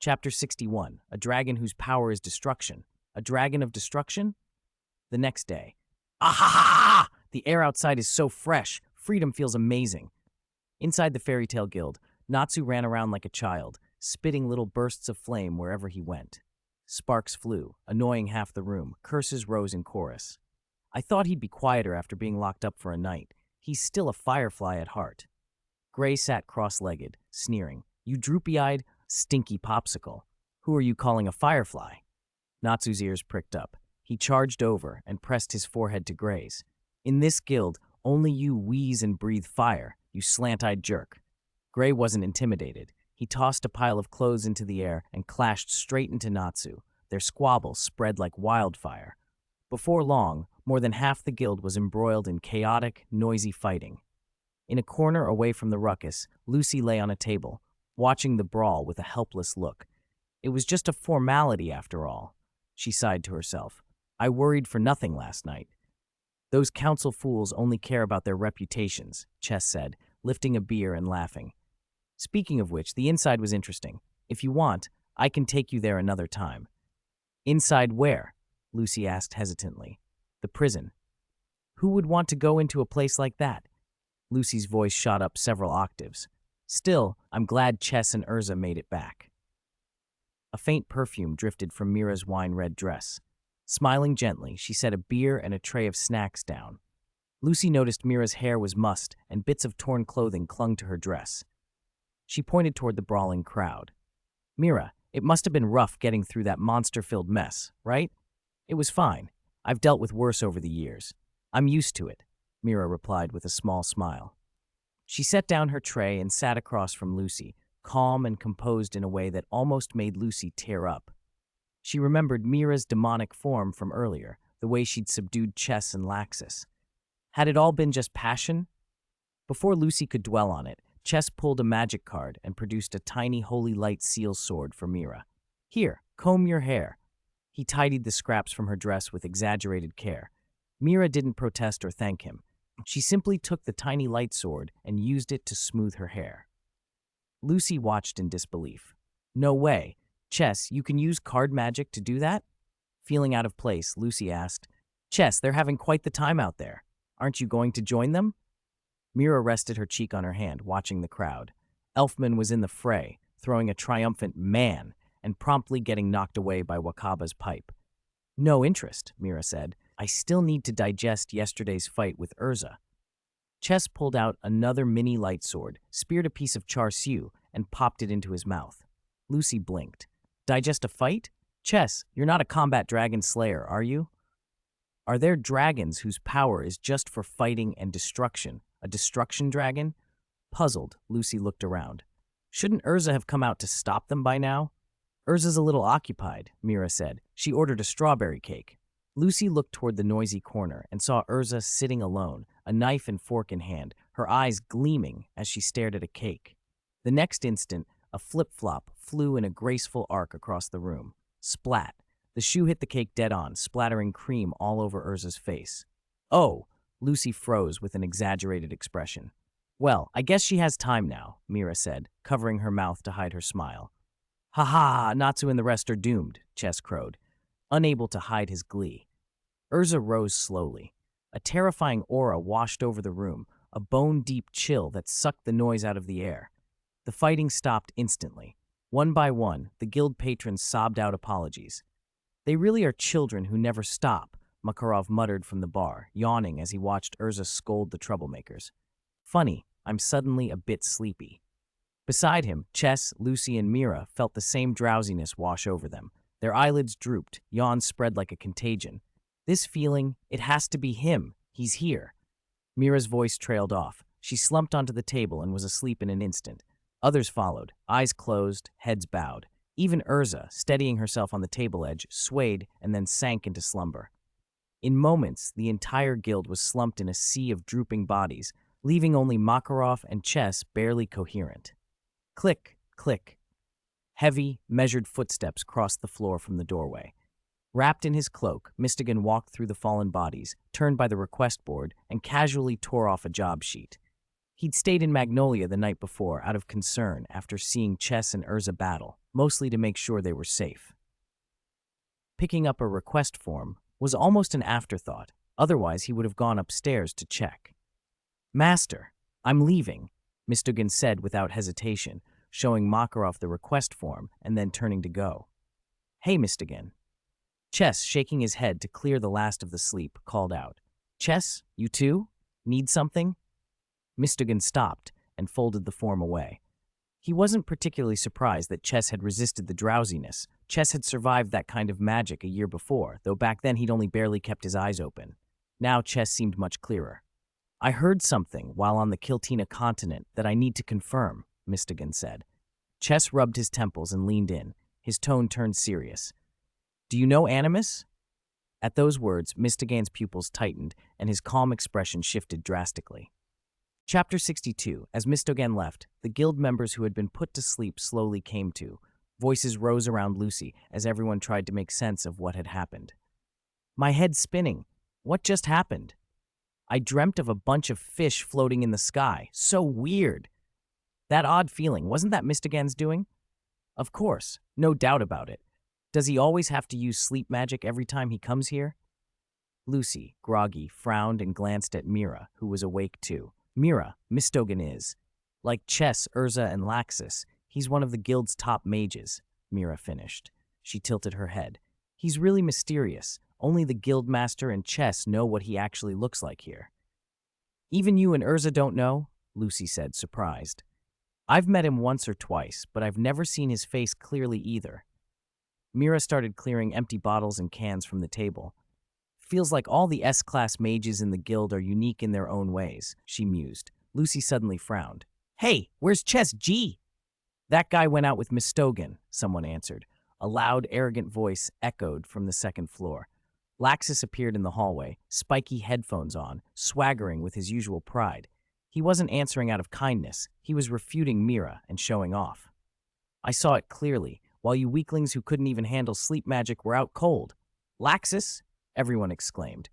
Chapter 61, A Dragon Whose Power is Destruction. A Dragon of Destruction? The next day. Ah ha ha ha! The air outside is so fresh. Freedom feels amazing. Inside the Fairy Tale Guild, Natsu ran around like a child, spitting little bursts of flame wherever he went. Sparks flew, annoying half the room. Curses rose in chorus. I thought he'd be quieter after being locked up for a night. He's still a firefly at heart. Gray sat cross-legged, sneering. You droopy-eyed, stinky popsicle. Who are you calling a firefly? Natsu's ears pricked up. He charged over and pressed his forehead to Gray's. In this guild, only you wheeze and breathe fire, you slant-eyed jerk. Gray wasn't intimidated. He tossed a pile of clothes into the air and clashed straight into Natsu. Their squabble spread like wildfire. Before long, more than half the guild was embroiled in chaotic, noisy fighting. In a corner away from the ruckus, Lucy lay on a table, watching the brawl with a helpless look. It was just a formality after all, she sighed to herself. I worried for nothing last night. Those council fools only care about their reputations, Chess said, lifting a beer and laughing. Speaking of which, the inside was interesting. If you want, I can take you there another time. Inside where? Lucy asked hesitantly. The prison. Who would want to go into a place like that? Lucy's voice shot up several octaves. Still, I'm glad Chess and Urza made it back. A faint perfume drifted from Mira's wine-red dress. Smiling gently, she set a beer and a tray of snacks down. Lucy noticed Mira's hair was mussed and bits of torn clothing clung to her dress. She pointed toward the brawling crowd. Mira, it must have been rough getting through that monster-filled mess, right? It was fine. I've dealt with worse over the years. I'm used to it, Mira replied with a small smile. She set down her tray and sat across from Lucy, calm and composed in a way that almost made Lucy tear up. She remembered Mira's demonic form from earlier, the way she'd subdued Chess and Laxus. Had it all been just passion? Before Lucy could dwell on it, Chess pulled a magic card and produced a tiny holy light seal sword for Mira. Here, comb your hair. He tidied the scraps from her dress with exaggerated care. Mira didn't protest or thank him. She simply took the tiny light sword and used it to smooth her hair. Lucy watched in disbelief. No way. Chess, you can use card magic to do that? Feeling out of place, Lucy asked, Chess, they're having quite the time out there. Aren't you going to join them? Mira rested her cheek on her hand, watching the crowd. Elfman was in the fray, throwing a triumphant man and promptly getting knocked away by Wakaba's pipe. No interest, Mira said. I still need to digest yesterday's fight with Urza. Chess pulled out another mini light sword, speared a piece of char siu, and popped it into his mouth. Lucy blinked. Digest a fight? Chess, you're not a combat dragon slayer, are you? Are there dragons whose power is just for fighting and destruction? A destruction dragon? Puzzled, Lucy looked around. Shouldn't Urza have come out to stop them by now? Urza's a little occupied, Mira said. She ordered a strawberry cake. Lucy looked toward the noisy corner and saw Urza sitting alone, a knife and fork in hand, her eyes gleaming as she stared at a cake. The next instant, a flip-flop flew in a graceful arc across the room. Splat. The shoe hit the cake dead on, splattering cream all over Urza's face. Oh! Lucy froze with an exaggerated expression. Well, I guess she has time now, Mira said, covering her mouth to hide her smile. Ha ha! Natsu and the rest are doomed, Chess crowed, unable to hide his glee. Urza rose slowly. A terrifying aura washed over the room, a bone-deep chill that sucked the noise out of the air. The fighting stopped instantly. One by one, the guild patrons sobbed out apologies. They really are children who never stop, Makarov muttered from the bar, yawning as he watched Urza scold the troublemakers. Funny, I'm suddenly a bit sleepy. Beside him, Chess, Lucy, and Mira felt the same drowsiness wash over them. Their eyelids drooped, yawns spread like a contagion. This feeling, it has to be him. He's here. Mira's voice trailed off. She slumped onto the table and was asleep in an instant. Others followed, eyes closed, heads bowed. Even Urza, steadying herself on the table edge, swayed and then sank into slumber. In moments, the entire guild was slumped in a sea of drooping bodies, leaving only Makarov and Chess barely coherent. Click, click. Heavy, measured footsteps crossed the floor from the doorway. Wrapped in his cloak, Mistigan walked through the fallen bodies, turned by the request board, and casually tore off a job sheet. He'd stayed in Magnolia the night before out of concern after seeing Chess and Urza battle, mostly to make sure they were safe. Picking up a request form was almost an afterthought, otherwise he would have gone upstairs to check. "Master, I'm leaving," Mistogan said without hesitation, showing Makarov the request form and then turning to go. "Hey, Mistogan." Chess, shaking his head to clear the last of the sleep, called out. "Chess, you too? Need something?" Mistogan stopped and folded the form away. He wasn't particularly surprised that Chess had resisted the drowsiness. Chess had survived that kind of magic a year before, though back then he'd only barely kept his eyes open. Now Chess seemed much clearer. "I heard something while on the Kiltina continent that I need to confirm," Mistogan said. Chess rubbed his temples and leaned in. His tone turned serious. "Do you know Animus?" At those words, Mistogan's pupils tightened, and his calm expression shifted drastically. Chapter 62. As Mistogan left, the guild members who had been put to sleep slowly came to. Voices rose around Lucy as everyone tried to make sense of what had happened. "My head's spinning. What just happened? I dreamt of a bunch of fish floating in the sky. So weird. That odd feeling, wasn't that Mistogan's doing?" "Of course, no doubt about it. Does he always have to use sleep magic every time he comes here?" Lucy, groggy, frowned and glanced at Mira, who was awake too. "Mira, Mistogan is. Like Chess, Urza, and Laxus, he's one of the guild's top mages," Mira finished. She tilted her head. "He's really mysterious. Only the guild master and Chess know what he actually looks like here." "Even you and Urza don't know?" Lucy said, surprised. "I've met him once or twice, but I've never seen his face clearly either." Mira started clearing empty bottles and cans from the table. "Feels like all the S-class mages in the guild are unique in their own ways," she mused. Lucy suddenly frowned. "Hey, where's Chess G?" "That guy went out with Mistogan," someone answered. A loud, arrogant voice echoed from the second floor. Laxus appeared in the hallway, spiky headphones on, swaggering with his usual pride. He wasn't answering out of kindness. He was refuting Mira and showing off. "I saw it clearly, while you weaklings who couldn't even handle sleep magic were out cold." "Laxus?" everyone exclaimed.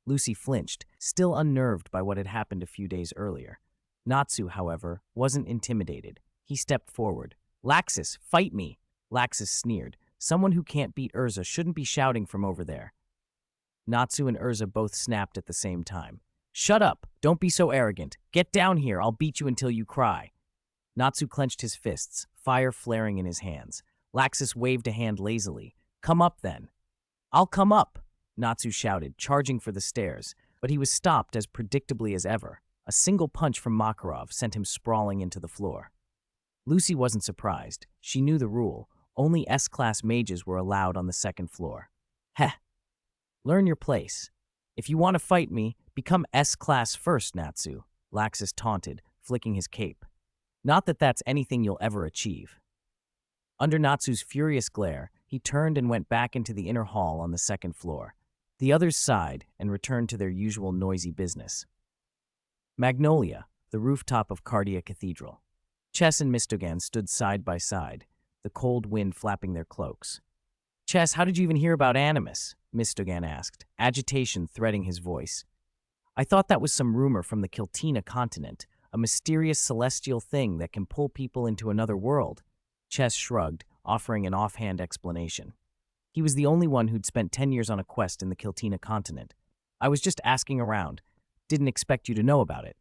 Lucy flinched, still unnerved by what had happened a few days earlier. Natsu, however, wasn't intimidated. He stepped forward. "Laxus, fight me!" Laxus sneered. "Someone who can't beat Urza shouldn't be shouting from over there." Natsu and Urza both snapped at the same time. "Shut up! Don't be so arrogant! Get down here! I'll beat you until you cry!" Natsu clenched his fists, fire flaring in his hands. Laxus waved a hand lazily. "Come up, then." "I'll come up!" Natsu shouted, charging for the stairs, but he was stopped as predictably as ever. A single punch from Makarov sent him sprawling into the floor. Lucy wasn't surprised. She knew the rule. Only S-class mages were allowed on the second floor. "Heh. Learn your place. If you want to fight me, become S-class first, Natsu," Laxus taunted, flicking his cape. "Not that that's anything you'll ever achieve." Under Natsu's furious glare, he turned and went back into the inner hall on the second floor. The others sighed and returned to their usual noisy business. Magnolia, the rooftop of Cardia Cathedral. Chess and Mistogan stood side by side, the cold wind flapping their cloaks. "Chess, how did you even hear about Animus?" Mistogan asked, agitation threading his voice. "I thought that was some rumor from the Kiltina continent, a mysterious celestial thing that can pull people into another world." Chess shrugged, offering an offhand explanation. He was the only one who'd spent 10 years on a quest in the Kiltina continent. "I was just asking around. Didn't expect you to know about it."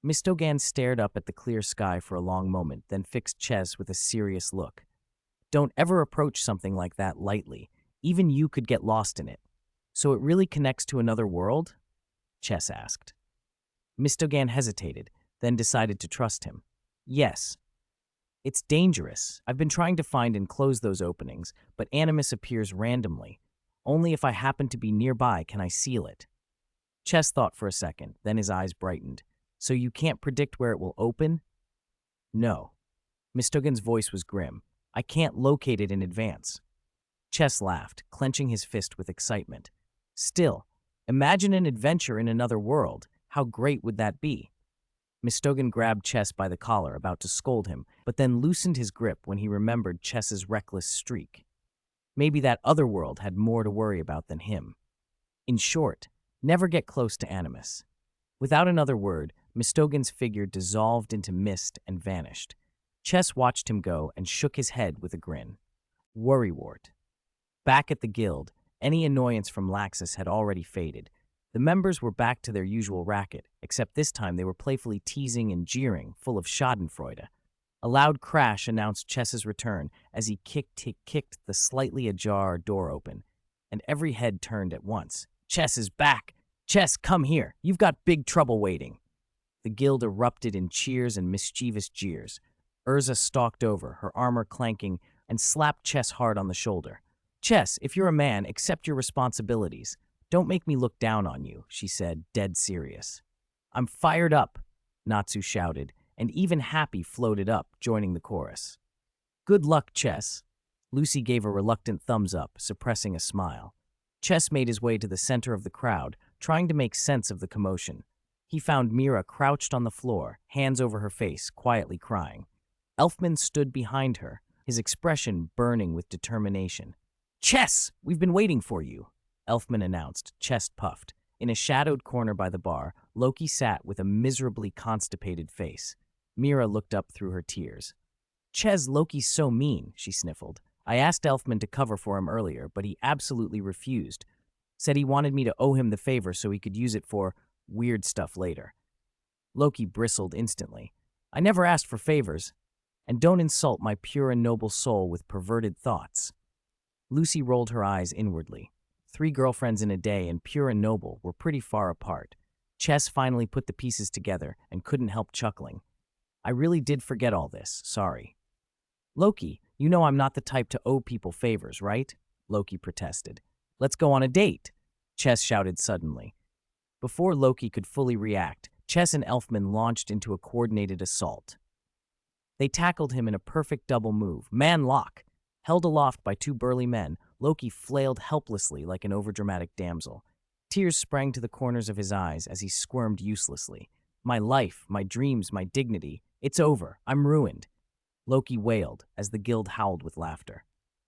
Mistogan stared up at the clear sky for a long moment, then fixed Chess with a serious look. "Don't ever approach something like that lightly. Even you could get lost in it." "So it really connects to another world?" Chess asked. Mistogan hesitated, then decided to trust him. "Yes. It's dangerous. I've been trying to find and close those openings, but Animus appears randomly. Only if I happen to be nearby can I seal it." Chess thought for a second, then his eyes brightened. "So you can't predict where it will open?" "No." Mistogan's voice was grim. "I can't locate it in advance." Chess laughed, clenching his fist with excitement. "Still, imagine an adventure in another world. How great would that be?" Mistogan grabbed Chess by the collar, about to scold him, but then loosened his grip when he remembered Chess's reckless streak. Maybe that other world had more to worry about than him. In short, never get close to Animus. Without another word, Mistogan's figure dissolved into mist and vanished. Chess watched him go and shook his head with a grin. Worrywart. Back at the guild, any annoyance from Laxus had already faded. The members were back to their usual racket, except this time they were playfully teasing and jeering, full of schadenfreude. A loud crash announced Chess's return as he kicked the slightly ajar door open, and every head turned at once. Chess is back! Chess, come here! You've got big trouble waiting! The guild erupted in cheers and mischievous jeers. Urza stalked over, her armor clanking, and slapped Chess hard on the shoulder. Chess, if you're a man, accept your responsibilities. Don't make me look down on you, she said, dead serious. I'm fired up, Natsu shouted, and even Happy floated up, joining the chorus. Good luck, Chess. Lucy gave a reluctant thumbs up, suppressing a smile. Chess made his way to the center of the crowd, trying to make sense of the commotion. He found Mira crouched on the floor, hands over her face, quietly crying. Elfman stood behind her, his expression burning with determination. Chess, we've been waiting for you, Elfman announced, chest puffed. In a shadowed corner by the bar, Loki sat with a miserably constipated face. Mira looked up through her tears. Ches, Loki's so mean, she sniffled. I asked Elfman to cover for him earlier, but he absolutely refused. Said he wanted me to owe him the favor so he could use it for weird stuff later. Loki bristled instantly. I never asked for favors, and don't insult my pure and noble soul with perverted thoughts. Lucy rolled her eyes inwardly. 3 girlfriends in a day and pure and noble were pretty far apart. Chess finally put the pieces together and couldn't help chuckling. I really did forget all this, sorry. Loki, you know I'm not the type to owe people favors, right? Loki protested. Let's go on a date, Chess shouted suddenly. Before Loki could fully react, Chess and Elfman launched into a coordinated assault. They tackled him in a perfect double move, man lock. Held aloft by 2 burly men, Loki flailed helplessly like an overdramatic damsel. Tears sprang to the corners of his eyes as he squirmed uselessly. My life, my dreams, my dignity, it's over, I'm ruined. Loki wailed as the guild howled with laughter.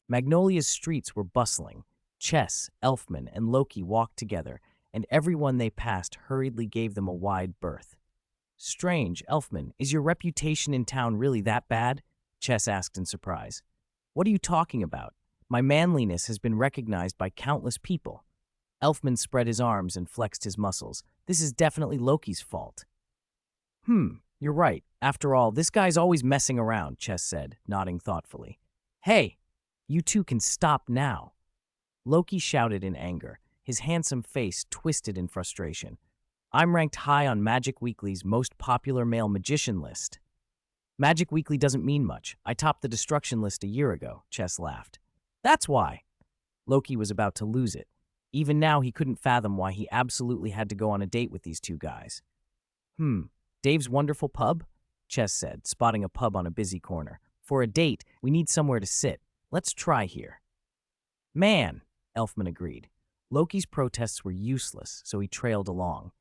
Magnolia's streets were bustling. Chess, Elfman, and Loki walked together, and everyone they passed hurriedly gave them a wide berth. Strange, Elfman, is your reputation in town really that bad? Chess asked in surprise. What are you talking about? My manliness has been recognized by countless people. Elfman spread his arms and flexed his muscles. This is definitely Loki's fault. You're right. After all, this guy's always messing around, Chess said, nodding thoughtfully. Hey, you two can stop now. Loki shouted in anger, his handsome face twisted in frustration. I'm ranked high on Magic Weekly's most popular male magician list. Magic Weekly doesn't mean much. I topped the destruction list a year ago, Chess laughed. That's why. Loki was about to lose it. Even now, he couldn't fathom why he absolutely had to go on a date with these 2 guys. Dave's Wonderful Pub? Chess said, spotting a pub on a busy corner. For a date, we need somewhere to sit. Let's try here. Man, Elfman agreed. Loki's protests were useless, so he trailed along.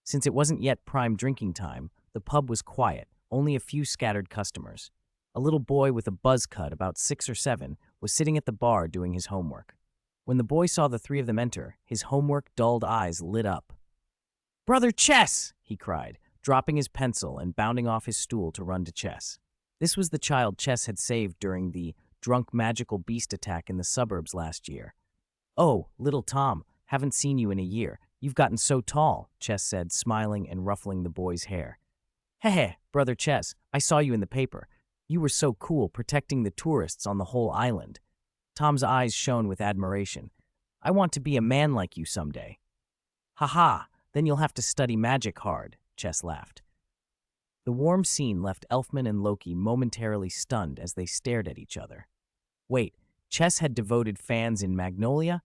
Since it wasn't yet prime drinking time, the pub was quiet, only a few scattered customers. A little boy with a buzz cut, about 6 or 7, was sitting at the bar doing his homework. When the boy saw the 3 of them enter, his homework-dulled eyes lit up. Brother Chess! He cried, dropping his pencil and bounding off his stool to run to Chess. This was the child Chess had saved during the drunk magical beast attack in the suburbs last year. Oh, little Tom, haven't seen you in a year. You've gotten so tall, Chess said, smiling and ruffling the boy's hair. Heh, Brother Chess, I saw you in the paper. You were so cool protecting the tourists on the whole island. Tom's eyes shone with admiration. I want to be a man like you someday. Ha, then you'll have to study magic hard, Chess laughed. The warm scene left Elfman and Loki momentarily stunned as they stared at each other. Wait, Chess had devoted fans in Magnolia?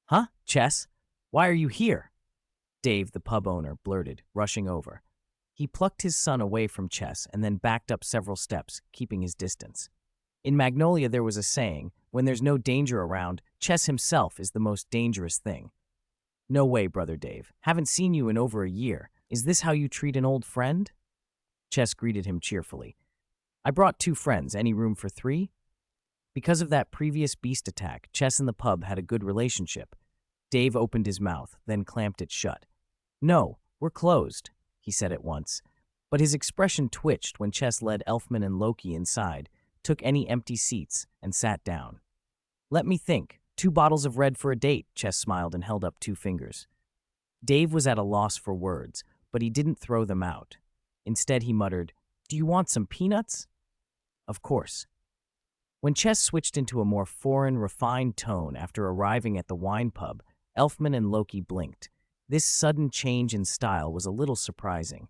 Huh, Chess? Why are you here? Dave, the pub owner, blurted, rushing over. He plucked his son away from Chess and then backed up several steps, keeping his distance. In Magnolia there was a saying, when there's no danger around, Chess himself is the most dangerous thing. No way, Brother Dave. Haven't seen you in over a year. Is this how you treat an old friend? Chess greeted him cheerfully. I brought 2 friends. Any room for 3? Because of that previous beast attack, Chess and the pub had a good relationship. Dave opened his mouth, then clamped it shut. No, we're closed. he said at once, but his expression twitched when Chess led Elfman and Loki inside, took any empty seats, and sat down. Let me think. 2 bottles of red for a date, Chess smiled and held up 2 fingers. Dave was at a loss for words, but he didn't throw them out. Instead, he muttered, "Do you want some peanuts?" Of course. When Chess switched into a more foreign, refined tone after arriving at the wine pub, Elfman and Loki blinked. This sudden change in style was a little surprising.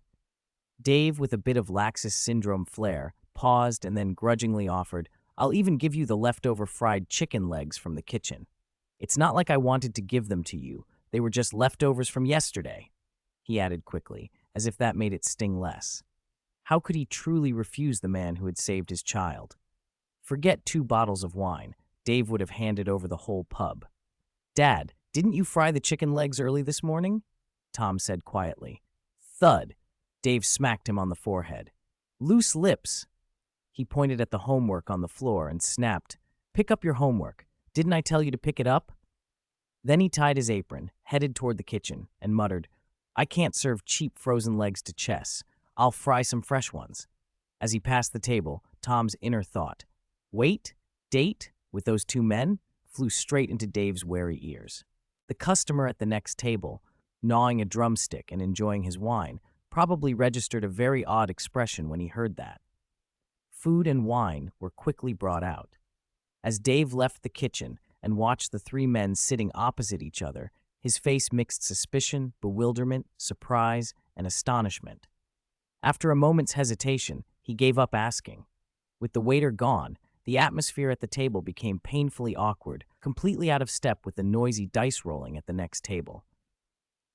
Dave, with a bit of Laxus syndrome flair, paused and then grudgingly offered, "I'll even give you the leftover fried chicken legs from the kitchen. It's not like I wanted to give them to you. They were just leftovers from yesterday," he added quickly, as if that made it sting less. How could he truly refuse the man who had saved his child? Forget 2 bottles of wine. Dave would have handed over the whole pub. "Dad, didn't you fry the chicken legs early this morning?" Tom said quietly. Thud. Dave smacked him on the forehead. "Loose lips." He pointed at the homework on the floor and snapped, "Pick up your homework. Didn't I tell you to pick it up?" Then he tied his apron, headed toward the kitchen, and muttered, "I can't serve cheap frozen legs to Chess. I'll fry some fresh ones." As he passed the table, Tom's inner thought, "Wait? Date? With those 2 men?" flew straight into Dave's wary ears. The customer at the next table, gnawing a drumstick and enjoying his wine, probably registered a very odd expression when he heard that. Food and wine were quickly brought out. As Dave left the kitchen and watched the 3 men sitting opposite each other, his face mixed suspicion, bewilderment, surprise, and astonishment. After a moment's hesitation, he gave up asking. With the waiter gone, the atmosphere at the table became painfully awkward, completely out of step with the noisy dice rolling at the next table.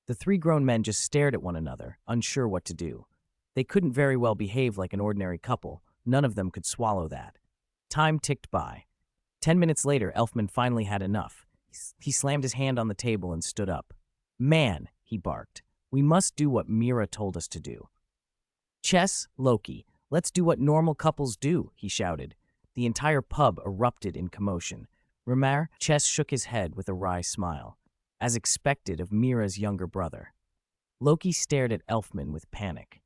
The 3 grown men just stared at one another, unsure what to do. They couldn't very well behave like an ordinary couple. None of them could swallow that. Time ticked by. 10 minutes later, Elfman finally had enough. He slammed his hand on the table and stood up. "Man," he barked, "we must do what Mira told us to do." "Chess, Loki, let's do what normal couples do," he shouted. The entire pub erupted in commotion. Remar, Chess shook his head with a wry smile, as expected of Mira's younger brother. Loki stared at Elfman with panic.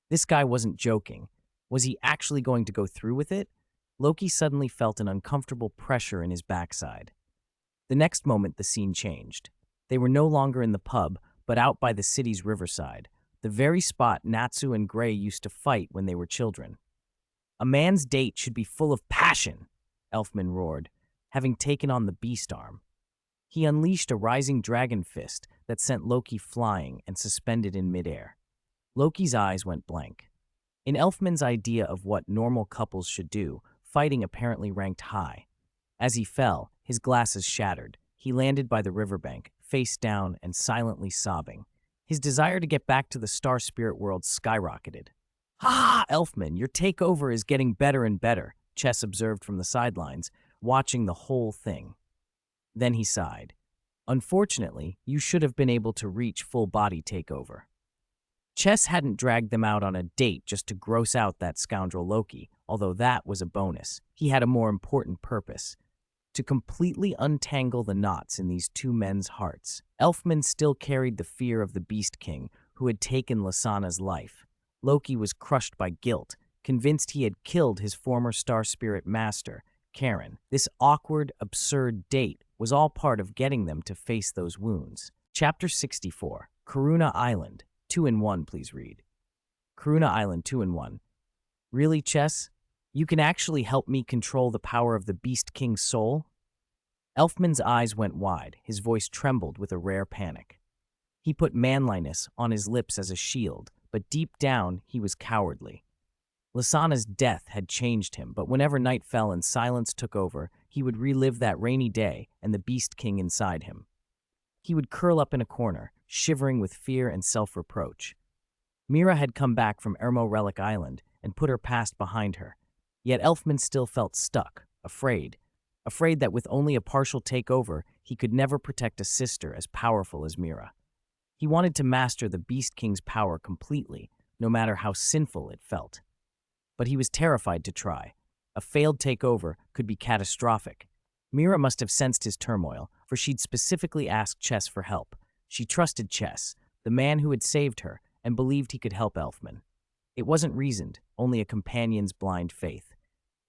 This guy wasn't joking. Was he actually going to go through with it? Loki suddenly felt an uncomfortable pressure in his backside. The next moment, the scene changed. They were no longer in the pub, but out by the city's riverside, the very spot Natsu and Gray used to fight when they were children. "A man's date should be full of passion," Elfman roared, having taken on the beast arm. He unleashed a rising dragon fist that sent Loki flying and suspended in midair. Loki's eyes went blank. In Elfman's idea of what normal couples should do, fighting apparently ranked high. As he fell, his glasses shattered. He landed by the riverbank, face down and silently sobbing. His desire to get back to the star spirit world skyrocketed. "Ha! Elfman, your takeover is getting better and better," Chess observed from the sidelines, watching the whole thing. Then he sighed. "Unfortunately, you should have been able to reach full-body takeover." Chess hadn't dragged them out on a date just to gross out that scoundrel Loki, although that was a bonus. He had a more important purpose: to completely untangle the knots in these 2 men's hearts. Elfman still carried the fear of the Beast King, who had taken Lasana's life. Loki was crushed by guilt, convinced he had killed his former star spirit master, Karen. This awkward, absurd date was all part of getting them to face those wounds. Chapter 64, Karuna Island. 2-in-1, please read. Karuna Island 2-in-1. Really, Chess? You can actually help me control the power of the Beast King's soul? Elfman's eyes went wide, his voice trembled with a rare panic. He put manliness on his lips as a shield, but deep down he was cowardly. Lasana's death had changed him, but whenever night fell and silence took over, he would relive that rainy day and the Beast King inside him. He would curl up in a corner, shivering with fear and self-reproach. Mira had come back from Ermo Relic Island and put her past behind her. Yet Elfman still felt stuck, afraid that with only a partial takeover, he could never protect a sister as powerful as Mira. He wanted to master the Beast King's power completely, no matter how sinful it felt. But he was terrified to try. A failed takeover could be catastrophic. Mira must have sensed his turmoil, for she'd specifically asked Chess for help. She trusted Chess, the man who had saved her, and believed he could help Elfman. It wasn't reasoned, only a companion's blind faith.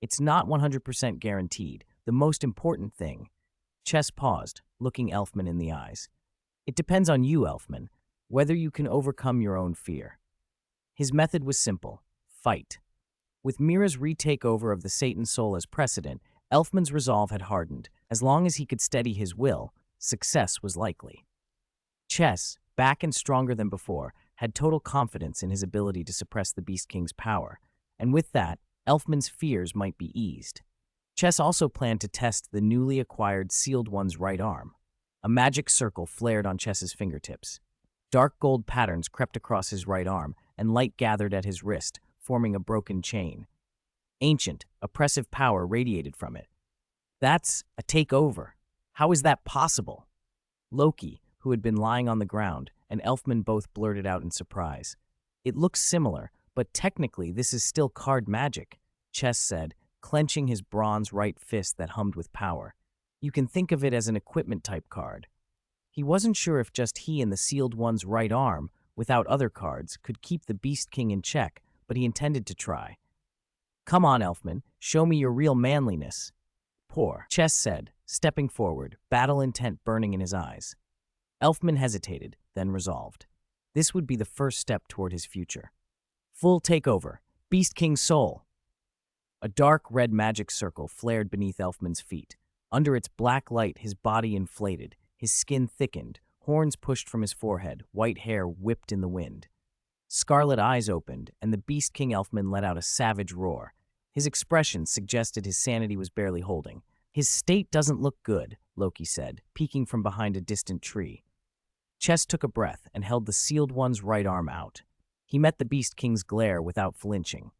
It's not 100% guaranteed. The most important thing. Chess paused, looking Elfman in the eyes. It depends on you, Elfman, whether you can overcome your own fear. His method was simple: fight. With Mira's retake-over of the Satan soul as precedent, Elfman's resolve had hardened. As long as he could steady his will, success was likely. Chess, back and stronger than before, had total confidence in his ability to suppress the Beast King's power, and with that, Elfman's fears might be eased. Chess also planned to test the newly acquired Sealed One's right arm. A magic circle flared on Chess's fingertips. Dark gold patterns crept across his right arm, and light gathered at his wrist, forming a broken chain. Ancient, oppressive power radiated from it. That's a takeover. How is that possible? Loki, who had been lying on the ground, and Elfman both blurted out in surprise. It looks similar, but technically this is still card magic, Chess said, clenching his bronze right fist that hummed with power. You can think of it as an equipment-type card. He wasn't sure if just he and the Sealed One's right arm, without other cards, could keep the Beast King in check, but he intended to try. Come on, Elfman, show me your real manliness. Poor, Chess said, stepping forward, battle intent burning in his eyes. Elfman hesitated, then resolved. This would be the first step toward his future. Full takeover. Beast King's soul. A dark red magic circle flared beneath Elfman's feet. Under its black light, his body inflated, his skin thickened, horns pushed from his forehead, white hair whipped in the wind. Scarlet eyes opened, and the Beast King Elfman let out a savage roar. His expression suggested his sanity was barely holding. His state doesn't look good, Loki said, peeking from behind a distant tree. Chess took a breath and held the Sealed One's right arm out. He met the Beast King's glare without flinching.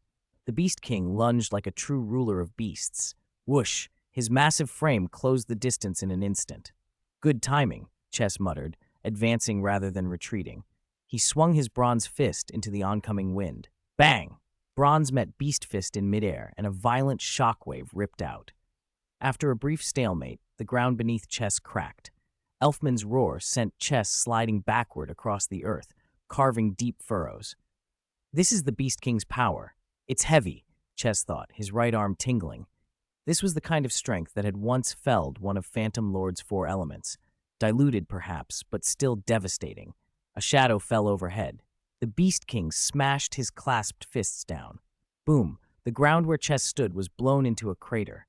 The Beast King lunged like a true ruler of beasts. Whoosh! His massive frame closed the distance in an instant. Good timing, Chess muttered, advancing rather than retreating. He swung his bronze fist into the oncoming wind. Bang! Bronze met Beast Fist in midair, and a violent shockwave ripped out. After a brief stalemate, the ground beneath Chess cracked. Elfman's roar sent Chess sliding backward across the earth, carving deep furrows. This is the Beast King's power. It's heavy, Chess thought, his right arm tingling. This was the kind of strength that had once felled one of Phantom Lord's 4 elements. Diluted, perhaps, but still devastating. A shadow fell overhead. The Beast King smashed his clasped fists down. Boom! The ground where Chess stood was blown into a crater.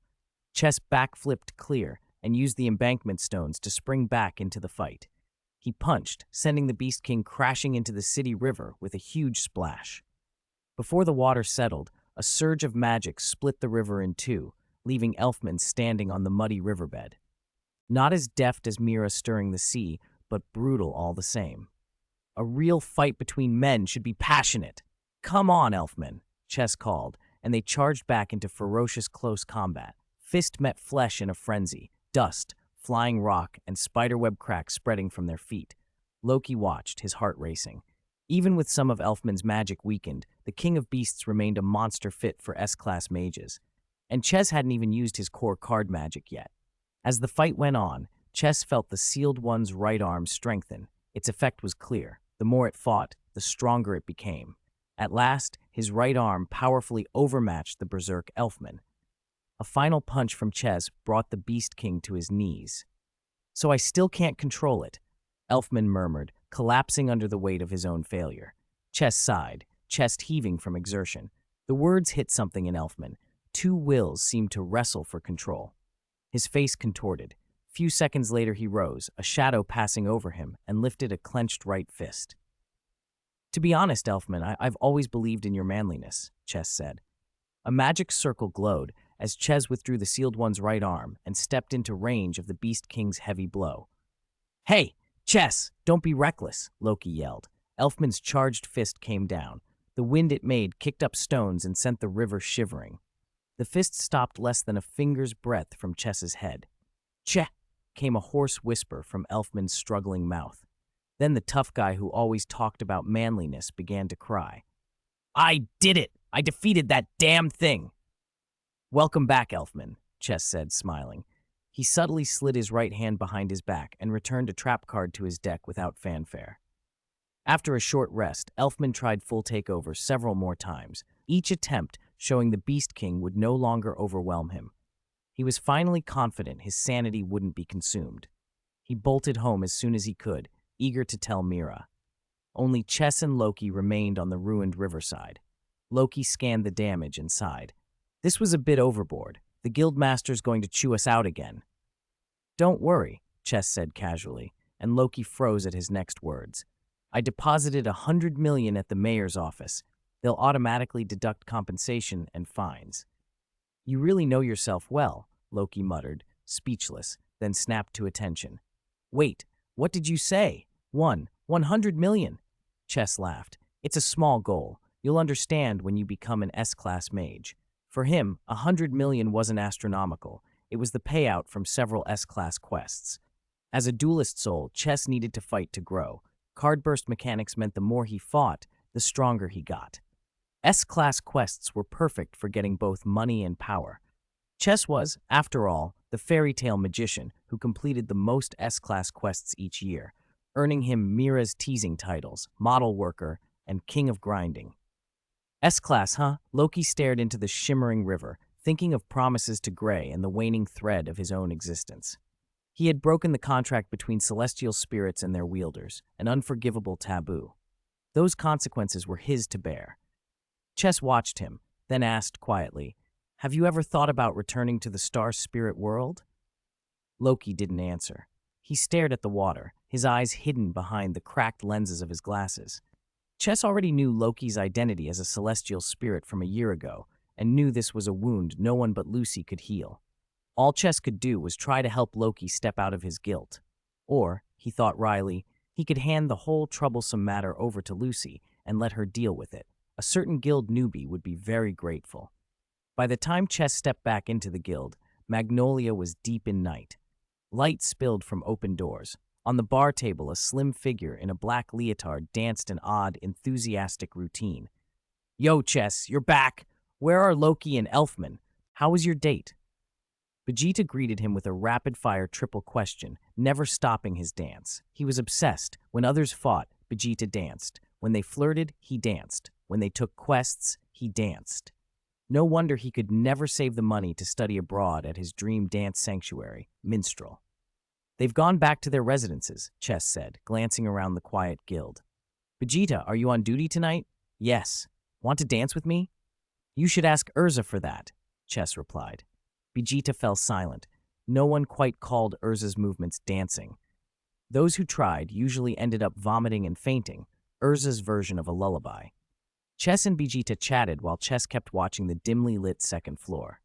Chess backflipped clear and used the embankment stones to spring back into the fight. He punched, sending the Beast King crashing into the city river with a huge splash. Before the water settled, a surge of magic split the river in two, leaving Elfman standing on the muddy riverbed. Not as deft as Mira stirring the sea, but brutal all the same. A real fight between men should be passionate. Come on, Elfman, Chess called, and they charged back into ferocious close combat. Fist met flesh in a frenzy, dust, flying rock, and spiderweb cracks spreading from their feet. Loki watched, his heart racing. Even with some of Elfman's magic weakened, the King of Beasts remained a monster fit for S-class mages. And Chess hadn't even used his core card magic yet. As the fight went on, Chess felt the Sealed One's right arm strengthen. Its effect was clear. The more it fought, the stronger it became. At last, his right arm powerfully overmatched the berserk Elfman. A final punch from Chess brought the Beast King to his knees. So I still can't control it, Elfman murmured, collapsing under the weight of his own failure. Chess sighed, chest heaving from exertion. The words hit something in Elfman. Two wills seemed to wrestle for control. His face contorted. Few seconds later he rose, a shadow passing over him, and lifted a clenched right fist. To be honest, Elfman, I've always believed in your manliness, Chess said. A magic circle glowed as Chess withdrew the Sealed One's right arm and stepped into range of the Beast King's heavy blow. Hey, Chess, don't be reckless, Loki yelled. Elfman's charged fist came down. The wind it made kicked up stones and sent the river shivering. The fist stopped less than a finger's breadth from Chess's head. Cheh! Came a hoarse whisper from Elfman's struggling mouth. Then the tough guy who always talked about manliness began to cry. I did it! I defeated that damn thing! Welcome back, Elfman, Chess said, smiling. He subtly slid his right hand behind his back and returned a trap card to his deck without fanfare. After a short rest, Elfman tried full takeover several more times, each attempt showing the Beast King would no longer overwhelm him. He was finally confident his sanity wouldn't be consumed. He bolted home as soon as he could, eager to tell Mira. Only Chess and Loki remained on the ruined riverside. Loki scanned the damage and sighed. This was a bit overboard. The Guildmaster's going to chew us out again. Don't worry, Chess said casually, and Loki froze at his next words. I deposited 100 million at the mayor's office. They'll automatically deduct compensation and fines. You really know yourself well, Loki muttered, speechless, then snapped to attention. Wait, what did you say? 100 million? Chess laughed. It's a small goal. You'll understand when you become an S-class mage. For him, 100 million wasn't astronomical. It was the payout from several S-class quests. As a duelist soul, Chess needed to fight to grow. Card-burst mechanics meant the more he fought, the stronger he got. S-class quests were perfect for getting both money and power. Chess was, after all, the fairy tale magician who completed the most S-class quests each year, earning him Mira's teasing titles, Model Worker, and King of Grinding. S-class, huh? Loki stared into the shimmering river, thinking of promises to Grey and the waning thread of his own existence. He had broken the contract between celestial spirits and their wielders, an unforgivable taboo. Those consequences were his to bear. Chess watched him, then asked quietly, Have you ever thought about returning to the star spirit world? Loki didn't answer. He stared at the water, his eyes hidden behind the cracked lenses of his glasses. Chess already knew Loki's identity as a celestial spirit from a year ago, and knew this was a wound no one but Lucy could heal. All Chess could do was try to help Loki step out of his guilt. Or, he thought wryly, he could hand the whole troublesome matter over to Lucy and let her deal with it. A certain guild newbie would be very grateful. By the time Chess stepped back into the guild, Magnolia was deep in night. Light spilled from open doors. On the bar table, a slim figure in a black leotard danced an odd, enthusiastic routine. Yo, Chess, you're back! Where are Loki and Elfman? How was your date? Vegeta greeted him with a rapid-fire triple question, never stopping his dance. He was obsessed. When others fought, Vegeta danced. When they flirted, he danced. When they took quests, he danced. No wonder he could never save the money to study abroad at his dream dance sanctuary, Minstrel. They've gone back to their residences, Chess said, glancing around the quiet guild. Vegeta, are you on duty tonight? Yes. Want to dance with me? You should ask Urza for that, Chess replied. Vegeta fell silent. No one quite called Urza's movements dancing. Those who tried usually ended up vomiting and fainting, Urza's version of a lullaby. Chess and Vegeta chatted while Chess kept watching the dimly lit second floor.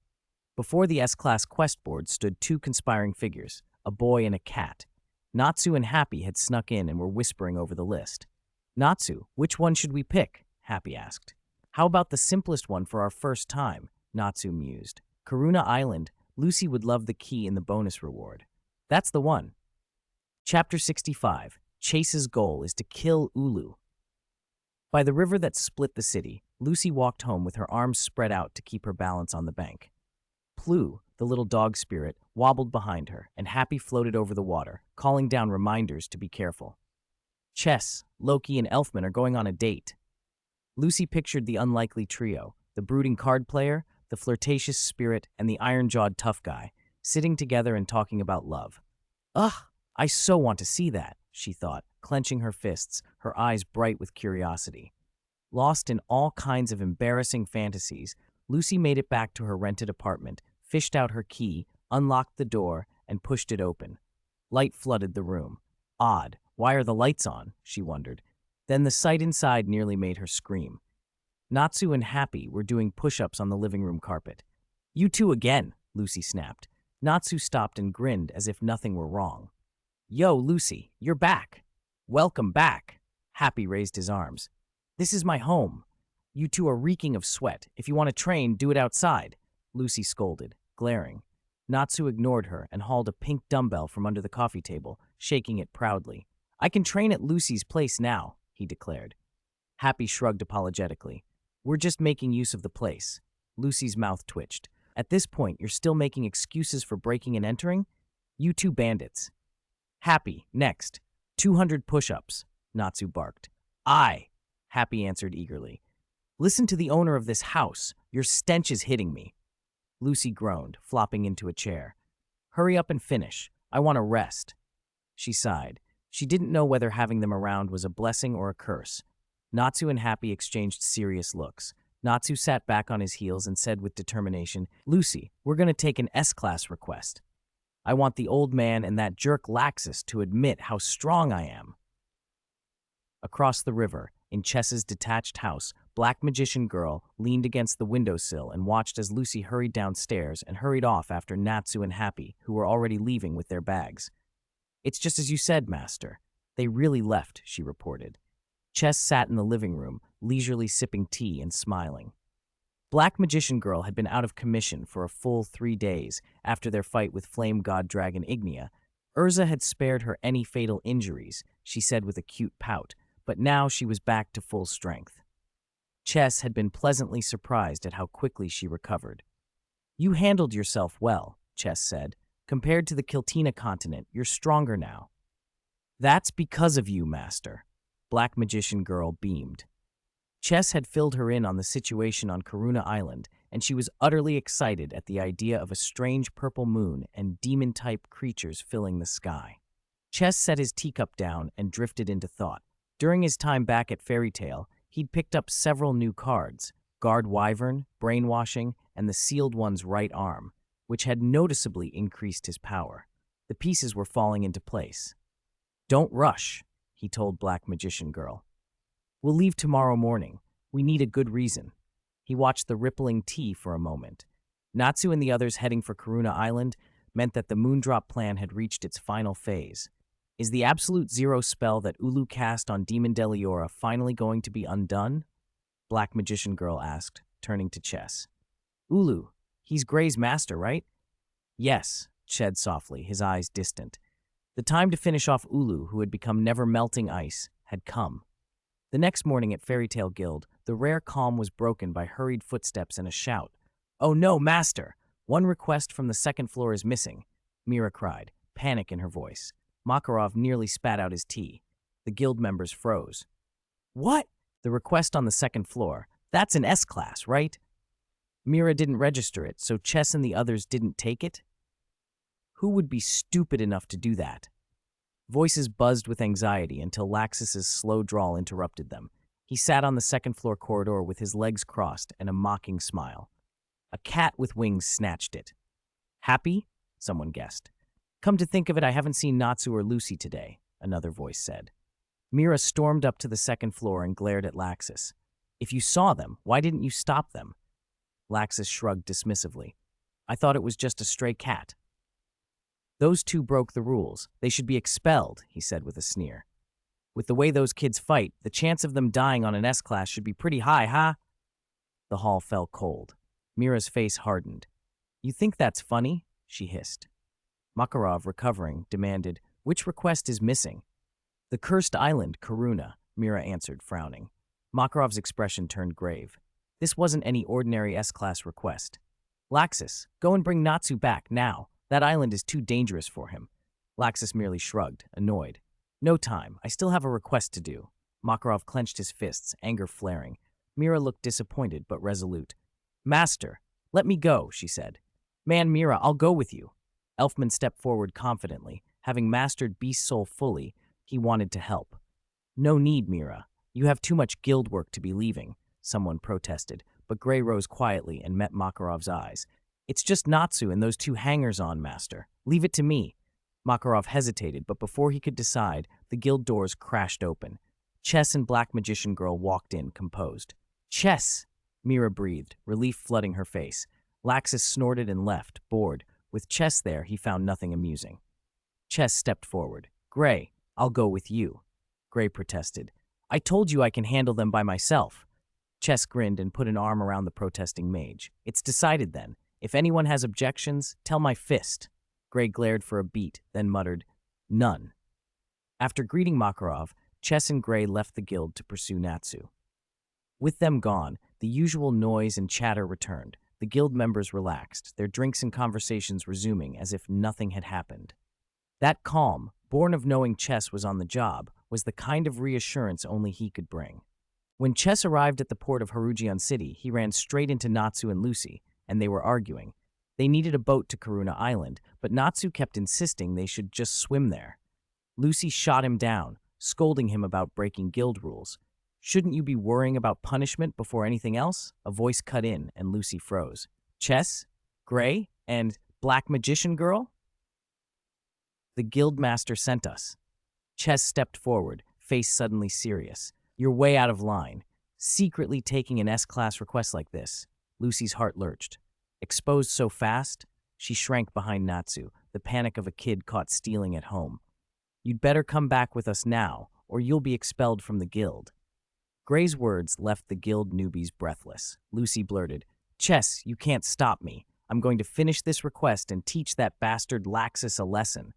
Before the S-Class quest board stood two conspiring figures, a boy and a cat. Natsu and Happy had snuck in and were whispering over the list. Natsu, which one should we pick? Happy asked. How about the simplest one for our first time? Natsu mused. Karuna Island, Lucy would love the key in the bonus reward. That's the one. Chapter 65. Chase's goal is to kill Ulu. By the river that split the city, Lucy walked home with her arms spread out to keep her balance on the bank. Plu, the little dog spirit, wobbled behind her, and Happy floated over the water, calling down reminders to be careful. Chess, Loki, and Elfman are going on a date. Lucy pictured the unlikely trio, the brooding card player, the flirtatious spirit, and the iron-jawed tough guy, sitting together and talking about love. Ugh, I so want to see that, she thought, clenching her fists, her eyes bright with curiosity. Lost in all kinds of embarrassing fantasies, Lucy made it back to her rented apartment, fished out her key, unlocked the door, and pushed it open. Light flooded the room. Odd, why are the lights on? She wondered. Then the sight inside nearly made her scream. Natsu and Happy were doing push-ups on the living room carpet. You two again, Lucy snapped. Natsu stopped and grinned as if nothing were wrong. Yo, Lucy, you're back. Welcome back. Happy raised his arms. This is my home. You two are reeking of sweat. If you want to train, do it outside, Lucy scolded, glaring. Natsu ignored her and hauled a pink dumbbell from under the coffee table, shaking it proudly. I can train at Lucy's place now, he declared. Happy shrugged apologetically. We're just making use of the place. Lucy's mouth twitched. At this point, you're still making excuses for breaking and entering? You two bandits. Happy, next. 200 push-ups, Natsu barked. I, Happy answered eagerly. Listen to the owner of this house. Your stench is hitting me. Lucy groaned, flopping into a chair. Hurry up and finish. I want to rest. She sighed. She didn't know whether having them around was a blessing or a curse. Natsu and Happy exchanged serious looks. Natsu sat back on his heels and said with determination, Lucy, we're going to take an S-class request. I want the old man and that jerk Laxus to admit how strong I am. Across the river, in Chess's detached house, Black Magician Girl leaned against the windowsill and watched as Lucy hurried downstairs and hurried off after Natsu and Happy, who were already leaving with their bags. It's just as you said, Master. They really left, she reported. Chess sat in the living room, leisurely sipping tea and smiling. Black Magician Girl had been out of commission for a full 3 days after their fight with Flame God Dragon Ignia. Urza had spared her any fatal injuries, she said with a cute pout, but now she was back to full strength. Chess had been pleasantly surprised at how quickly she recovered. You handled yourself well, Chess said. Compared to the Kiltina continent, you're stronger now. That's because of you, Master. Black Magician Girl beamed. Chess had filled her in on the situation on Karuna Island, and she was utterly excited at the idea of a strange purple moon and demon-type creatures filling the sky. Chess set his teacup down and drifted into thought. During his time back at Fairy Tale, he'd picked up several new cards, Guard Wyvern, Brainwashing, and the Sealed One's right arm, which had noticeably increased his power. The pieces were falling into place. Don't rush, he told Black Magician Girl. We'll leave tomorrow morning. We need a good reason. He watched the rippling tea for a moment. Natsu and the others heading for Karuna Island meant that the Moondrop plan had reached its final phase. Is the Absolute Zero spell that Ulu cast on Demon Deliora finally going to be undone? Black Magician Girl asked, turning to Chess. Ulu, he's Gray's master, right? Yes, Ched softly, his eyes distant. The time to finish off Ulu, who had become never-melting ice, had come. The next morning at Fairy Tale Guild, the rare calm was broken by hurried footsteps and a shout. Oh no, Master! One request from the second floor is missing, Mira cried, panic in her voice. Makarov nearly spat out his tea. The guild members froze. What? The request on the second floor. That's an S-class, right? Mira didn't register it, so Chess and the others didn't take it? Who would be stupid enough to do that? Voices buzzed with anxiety until Laxus's slow drawl interrupted them. He sat on the second-floor corridor with his legs crossed and a mocking smile. A cat with wings snatched it. Happy? Someone guessed. Come to think of it, I haven't seen Natsu or Lucy today, another voice said. Mira stormed up to the second floor and glared at Laxus. If you saw them, why didn't you stop them? Laxus shrugged dismissively. I thought it was just a stray cat. Those two broke the rules. They should be expelled, he said with a sneer. With the way those kids fight, the chance of them dying on an S-class should be pretty high, huh? The hall fell cold. Mira's face hardened. You think that's funny? She hissed. Makarov, recovering, demanded, which request is missing? The cursed island, Karuna, Mira answered, frowning. Makarov's expression turned grave. This wasn't any ordinary S-class request. Laxus, go and bring Natsu back, now. That island is too dangerous for him. Laxus merely shrugged, annoyed. No time. I still have a request to do. Makarov clenched his fists, anger flaring. Mira looked disappointed but resolute. Master, let me go, she said. Man, Mira, I'll go with you. Elfman stepped forward confidently. Having mastered Beast Soul fully, he wanted to help. No need, Mira. You have too much guild work to be leaving, someone protested, but Gray rose quietly and met Makarov's eyes. It's just Natsu and those two hangers-on, Master. Leave it to me. Makarov hesitated, but before he could decide, the guild doors crashed open. Chess and Black Magician Girl walked in, composed. Chess! Mira breathed, relief flooding her face. Laxus snorted and left, bored. With Chess there, he found nothing amusing. Chess stepped forward. Gray, I'll go with you. Gray protested. I told you I can handle them by myself. Chess grinned and put an arm around the protesting mage. It's decided then. If anyone has objections, tell my fist. Gray glared for a beat, then muttered, None. After greeting Makarov, Chess and Gray left the guild to pursue Natsu. With them gone, the usual noise and chatter returned. The guild members relaxed, their drinks and conversations resuming as if nothing had happened. That calm, born of knowing Chess was on the job, was the kind of reassurance only he could bring. When Chess arrived at the port of Harujian City, he ran straight into Natsu and Lucy, and they were arguing. They needed a boat to Karuna Island, but Natsu kept insisting they should just swim there. Lucy shot him down, scolding him about breaking guild rules. "Shouldn't you be worrying about punishment before anything else?" A voice cut in, and Lucy froze. "Chess? Gray? And Black Magician Girl?" "The guild master sent us." Chess stepped forward, face suddenly serious. "You're way out of line. Secretly taking an S-class request like this." Lucy's heart lurched. Exposed so fast, she shrank behind Natsu, the panic of a kid caught stealing at home. "You'd better come back with us now, or you'll be expelled from the guild." Gray's words left the guild newbies breathless. Lucy blurted, "Chess, you can't stop me. I'm going to finish this request and teach that bastard Laxus a lesson."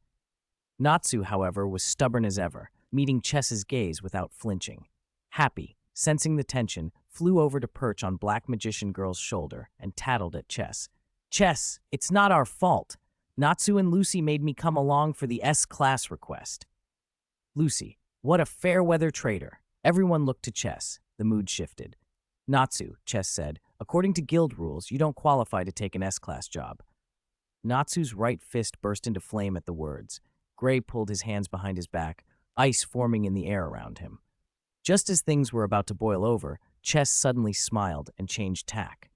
Natsu, however, was stubborn as ever, meeting Chess's gaze without flinching. Happy, sensing the tension, flew over to perch on Black Magician Girl's shoulder and tattled at Chess. "Chess, it's not our fault. Natsu and Lucy made me come along for the S-class request." "Lucy, what a fair-weather traitor." Everyone looked to Chess. The mood shifted. "Natsu," Chess said, "according to guild rules, you don't qualify to take an S-class job." Natsu's right fist burst into flame at the words. Gray pulled his hands behind his back, ice forming in the air around him. Just as things were about to boil over, Chess suddenly smiled and changed tack.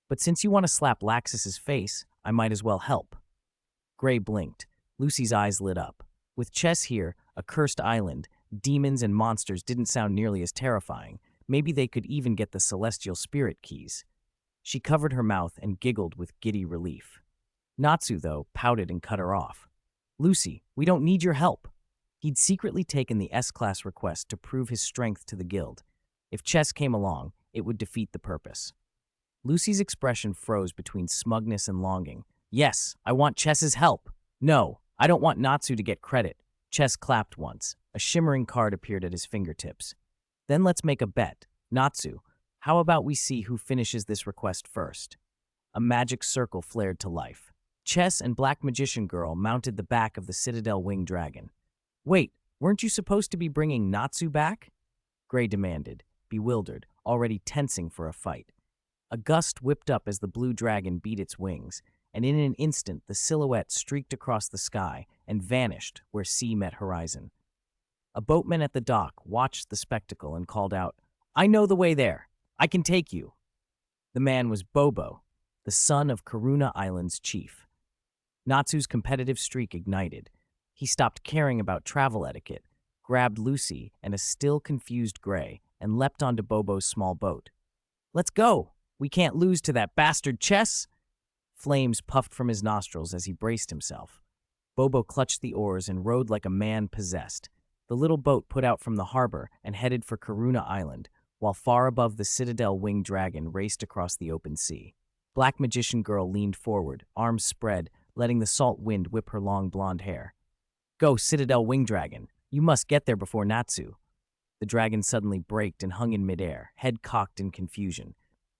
"But since you want to slap Laxus's face, I might as well help." Gray blinked. Lucy's eyes lit up. With Chess here, a cursed island, demons and monsters didn't sound nearly as terrifying. Maybe they could even get the celestial spirit keys. She covered her mouth and giggled with giddy relief. Natsu, though, pouted and cut her off. "Lucy, we don't need your help." He'd secretly taken the S-class request to prove his strength to the guild. If Chess came along, it would defeat the purpose. Lucy's expression froze between smugness and longing. "Yes, I want Chess's help." "No, I don't want Natsu to get credit." Chess clapped once. A shimmering card appeared at his fingertips. "Then let's make a bet. Natsu, how about we see who finishes this request first?" A magic circle flared to life. Chess and Black Magician Girl mounted the back of the Citadel Winged Dragon. "Wait, weren't you supposed to be bringing Natsu back?" Gray demanded, bewildered, already tensing for a fight. A gust whipped up as the blue dragon beat its wings, and in an instant the silhouette streaked across the sky and vanished where sea met horizon. A boatman at the dock watched the spectacle and called out, "I know the way there. I can take you." The man was Bobo, the son of Karuna Island's chief. Natsu's competitive streak ignited. He stopped caring about travel etiquette, grabbed Lucy and a still confused Gray, and leapt onto Bobo's small boat. "Let's go! We can't lose to that bastard Chess!" Flames puffed from his nostrils as he braced himself. Bobo clutched the oars and rowed like a man possessed. The little boat put out from the harbor and headed for Karuna Island, while far above the Citadel Winged Dragon raced across the open sea. Black Magician Girl leaned forward, arms spread, letting the salt wind whip her long blonde hair. "Go, Citadel Winged Dragon. You must get there before Natsu." The dragon suddenly braked and hung in midair, head cocked in confusion.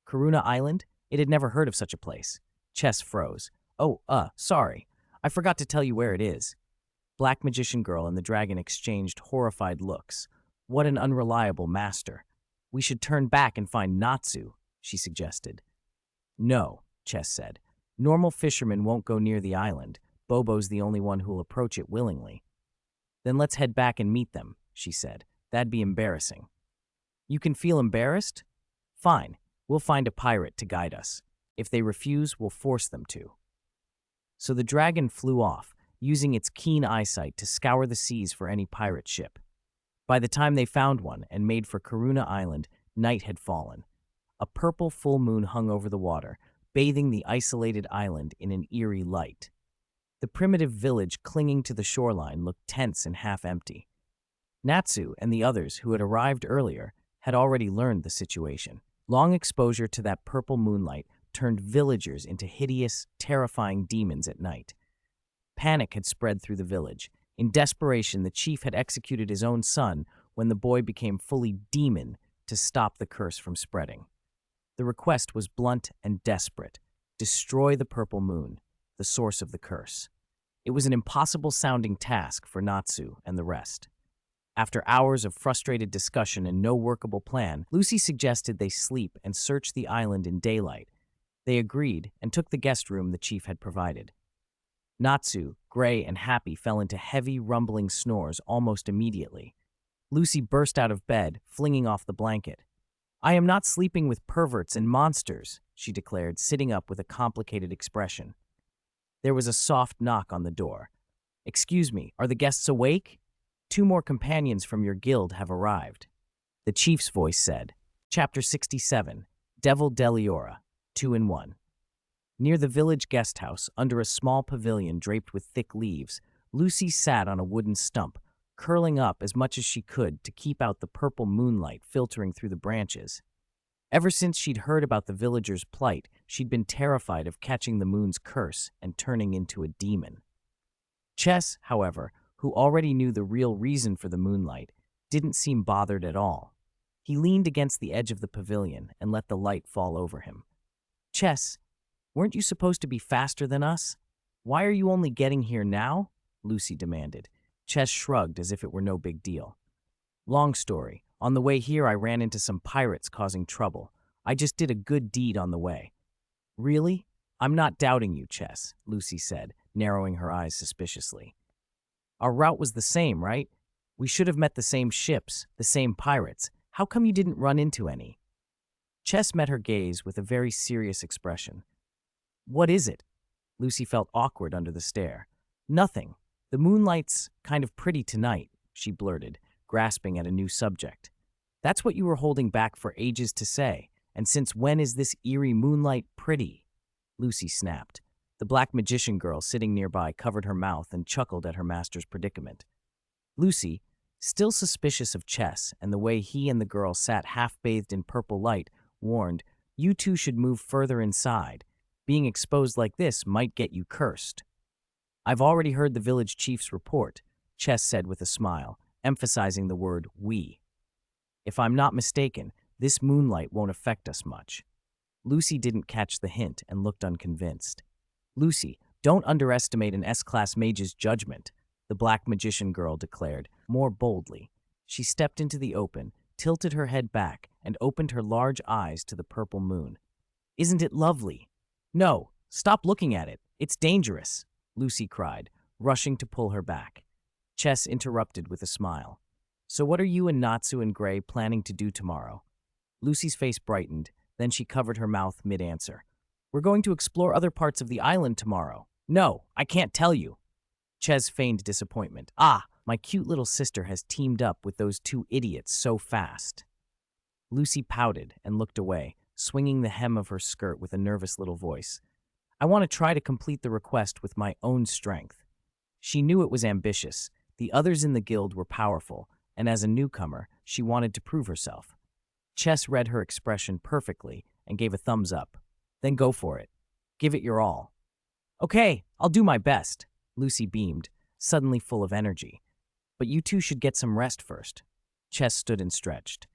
Karuna Island? It had never heard of such a place. Chess froze. "Oh, sorry. I forgot to tell you where it is." Black Magician Girl and the dragon exchanged horrified looks. What an unreliable master. "We should turn back and find Natsu," she suggested. "No," Chess said. "Normal fishermen won't go near the island. Bobo's the only one who'll approach it willingly." "Then let's head back and meet them," she said. "That'd be embarrassing." "You can feel embarrassed? Fine. We'll find a pirate to guide us. If they refuse, we'll force them to." So the dragon flew off, using its keen eyesight to scour the seas for any pirate ship. By the time they found one and made for Karuna Island, night had fallen. A purple full moon hung over the water, bathing the isolated island in an eerie light. The primitive village clinging to the shoreline looked tense and half-empty. Natsu and the others who had arrived earlier had already learned the situation. Long exposure to that purple moonlight turned villagers into hideous, terrifying demons at night. Panic had spread through the village. In desperation, the chief had executed his own son when the boy became fully demon to stop the curse from spreading. The request was blunt and desperate. Destroy the purple moon, the source of the curse. It was an impossible-sounding task for Natsu and the rest. After hours of frustrated discussion and no workable plan, Lucy suggested they sleep and search the island in daylight. They agreed and took the guest room the chief had provided. Natsu, Gray, and Happy fell into heavy, rumbling snores almost immediately. Lucy burst out of bed, flinging off the blanket. "I am not sleeping with perverts and monsters," she declared, sitting up with a complicated expression. There was a soft knock on the door. "Excuse me, are the guests awake? 2 more companions from your guild have arrived," the chief's voice said. Chapter 67, Devil Deliora, 2 in 1. Near the village guest house, under a small pavilion draped with thick leaves, Lucy sat on a wooden stump, curling up as much as she could to keep out the purple moonlight filtering through the branches. Ever since she'd heard about the villagers' plight, she'd been terrified of catching the moon's curse and turning into a demon. Chess, however, who already knew the real reason for the moonlight, didn't seem bothered at all. He leaned against the edge of the pavilion and let the light fall over him. "Chess, weren't you supposed to be faster than us? Why are you only getting here now?" Lucy demanded. Chess shrugged as if it were no big deal. "Long story. On the way here, I ran into some pirates causing trouble. I just did a good deed on the way." "Really? I'm not doubting you, Chess," Lucy said, narrowing her eyes suspiciously. "Our route was the same, right? We should have met the same ships, the same pirates. How come you didn't run into any?" Chess met her gaze with a very serious expression. "What is it?" Lucy felt awkward under the stare. "Nothing. The moonlight's kind of pretty tonight," she blurted, grasping at a new subject. "That's what you were holding back for ages to say. And since when is this eerie moonlight pretty?" Lucy snapped. The black magician girl sitting nearby covered her mouth and chuckled at her master's predicament. Lucy, still suspicious of Chess and the way he and the girl sat half-bathed in purple light, warned, "You two should move further inside. Being exposed like this might get you cursed." "I've already heard the village chief's report," Chess said with a smile, emphasizing the word we. "If I'm not mistaken, this moonlight won't affect us much." Lucy didn't catch the hint and looked unconvinced. "Lucy, don't underestimate an S-class mage's judgment," the black magician girl declared, more boldly. She stepped into the open, tilted her head back, and opened her large eyes to the purple moon. "Isn't it lovely?" "No, stop looking at it. It's dangerous," Lucy cried, rushing to pull her back. Chess interrupted with a smile. "So what are you and Natsu and Gray planning to do tomorrow?" Lucy's face brightened, then she covered her mouth mid-answer. "We're going to explore other parts of the island tomorrow." "No, I can't tell you." Chess feigned disappointment. "Ah, my cute little sister has teamed up with those 2 idiots so fast." Lucy pouted and looked away, swinging the hem of her skirt with a nervous little voice. "I want to try to complete the request with my own strength." She knew it was ambitious. The others in the guild were powerful, and as a newcomer, she wanted to prove herself. Chess read her expression perfectly and gave a thumbs up. "Then go for it. Give it your all." "Okay, I'll do my best," Lucy beamed, suddenly full of energy. "But you two should get some rest first." Chess stood and stretched.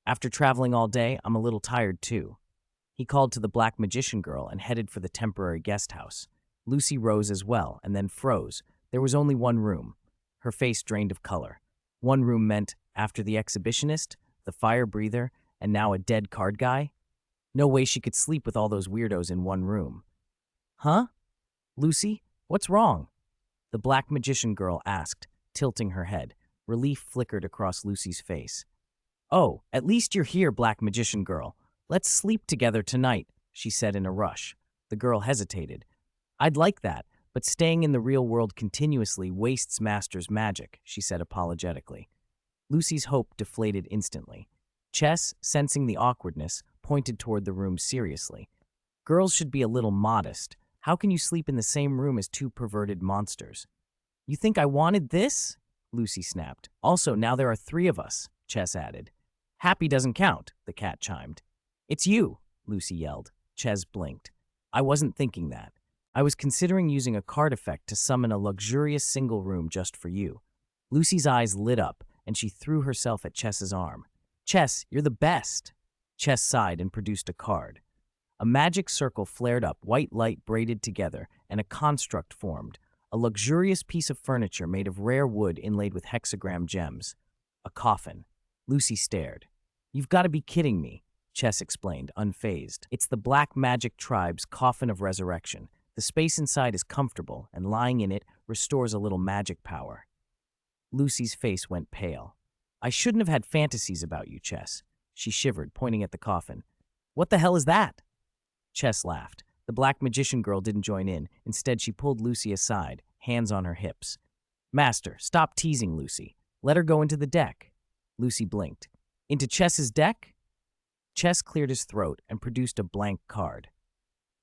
"After traveling all day, I'm a little tired too." He called to the black magician girl and headed for the temporary guest house. Lucy rose as well and then froze. There was only one room. Her face drained of color. One room meant, after the exhibitionist, the fire breather, and now a dead card guy? No way she could sleep with all those weirdos in one room. "Huh? Lucy, what's wrong?" the black magician girl asked, tilting her head. Relief flickered across Lucy's face. "Oh, at least you're here, black magician girl. Let's sleep together tonight," she said in a rush. The girl hesitated. "I'd like that, but staying in the real world continuously wastes Master's magic," she said apologetically. Lucy's hope deflated instantly. Chess, sensing the awkwardness, pointed toward the room seriously. "Girls should be a little modest. How can you sleep in the same room as 2 perverted monsters?" "You think I wanted this?" Lucy snapped. "Also, now there are 3 of us," Chess added. "Happy doesn't count," the cat chimed. "It's you," Lucy yelled. Chess blinked. "I wasn't thinking that. I was considering using a card effect to summon a luxurious single room just for you." Lucy's eyes lit up, and she threw herself at Chess's arm. "Chess, you're the best." Chess sighed and produced a card. A magic circle flared up, white light braided together, and a construct formed, a luxurious piece of furniture made of rare wood inlaid with hexagram gems. A coffin. Lucy stared. You've got to be kidding me, Chess explained, unfazed. It's the Black Magic Tribe's coffin of resurrection. The space inside is comfortable, and lying in it restores a little magic power. Lucy's face went pale. I shouldn't have had fantasies about you, Chess. She shivered, pointing at the coffin. What the hell is that? Chess laughed. The black magician girl didn't join in. Instead, she pulled Lucy aside, hands on her hips. Master, stop teasing Lucy. Let her go into the deck. Lucy blinked. Into Chess's deck? Chess cleared his throat and produced a blank card.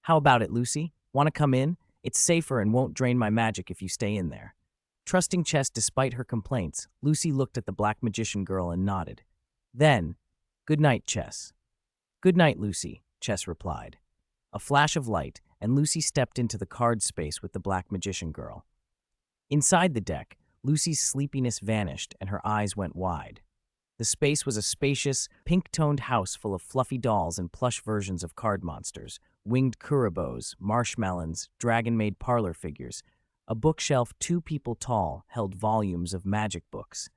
How about it, Lucy? Want to come in? It's safer and won't drain my magic if you stay in there. Trusting Chess despite her complaints, Lucy looked at the black magician girl and nodded. Then, good night, Chess. Good night, Lucy, Chess replied. A flash of light, and Lucy stepped into the card space with the black magician girl. Inside the deck, Lucy's sleepiness vanished and her eyes went wide. The space was a spacious, pink-toned house full of fluffy dolls and plush versions of card monsters, winged Kuribohs, marshmallows, dragon-made parlor figures. A bookshelf 2 people tall held volumes of magic books.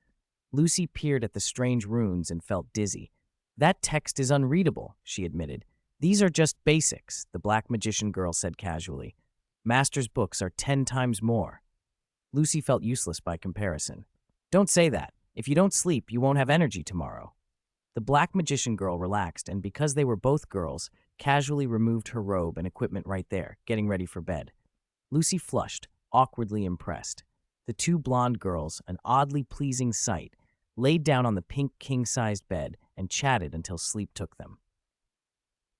Lucy peered at the strange runes and felt dizzy. That text is unreadable, she admitted. These are just basics, the black magician girl said casually. Master's books are 10 times more. Lucy felt useless by comparison. Don't say that. If you don't sleep, you won't have energy tomorrow. The black magician girl relaxed, and because they were both girls, casually removed her robe and equipment right there, getting ready for bed. Lucy flushed, awkwardly impressed. The 2 blonde girls, an oddly pleasing sight, laid down on the pink king-sized bed and chatted until sleep took them.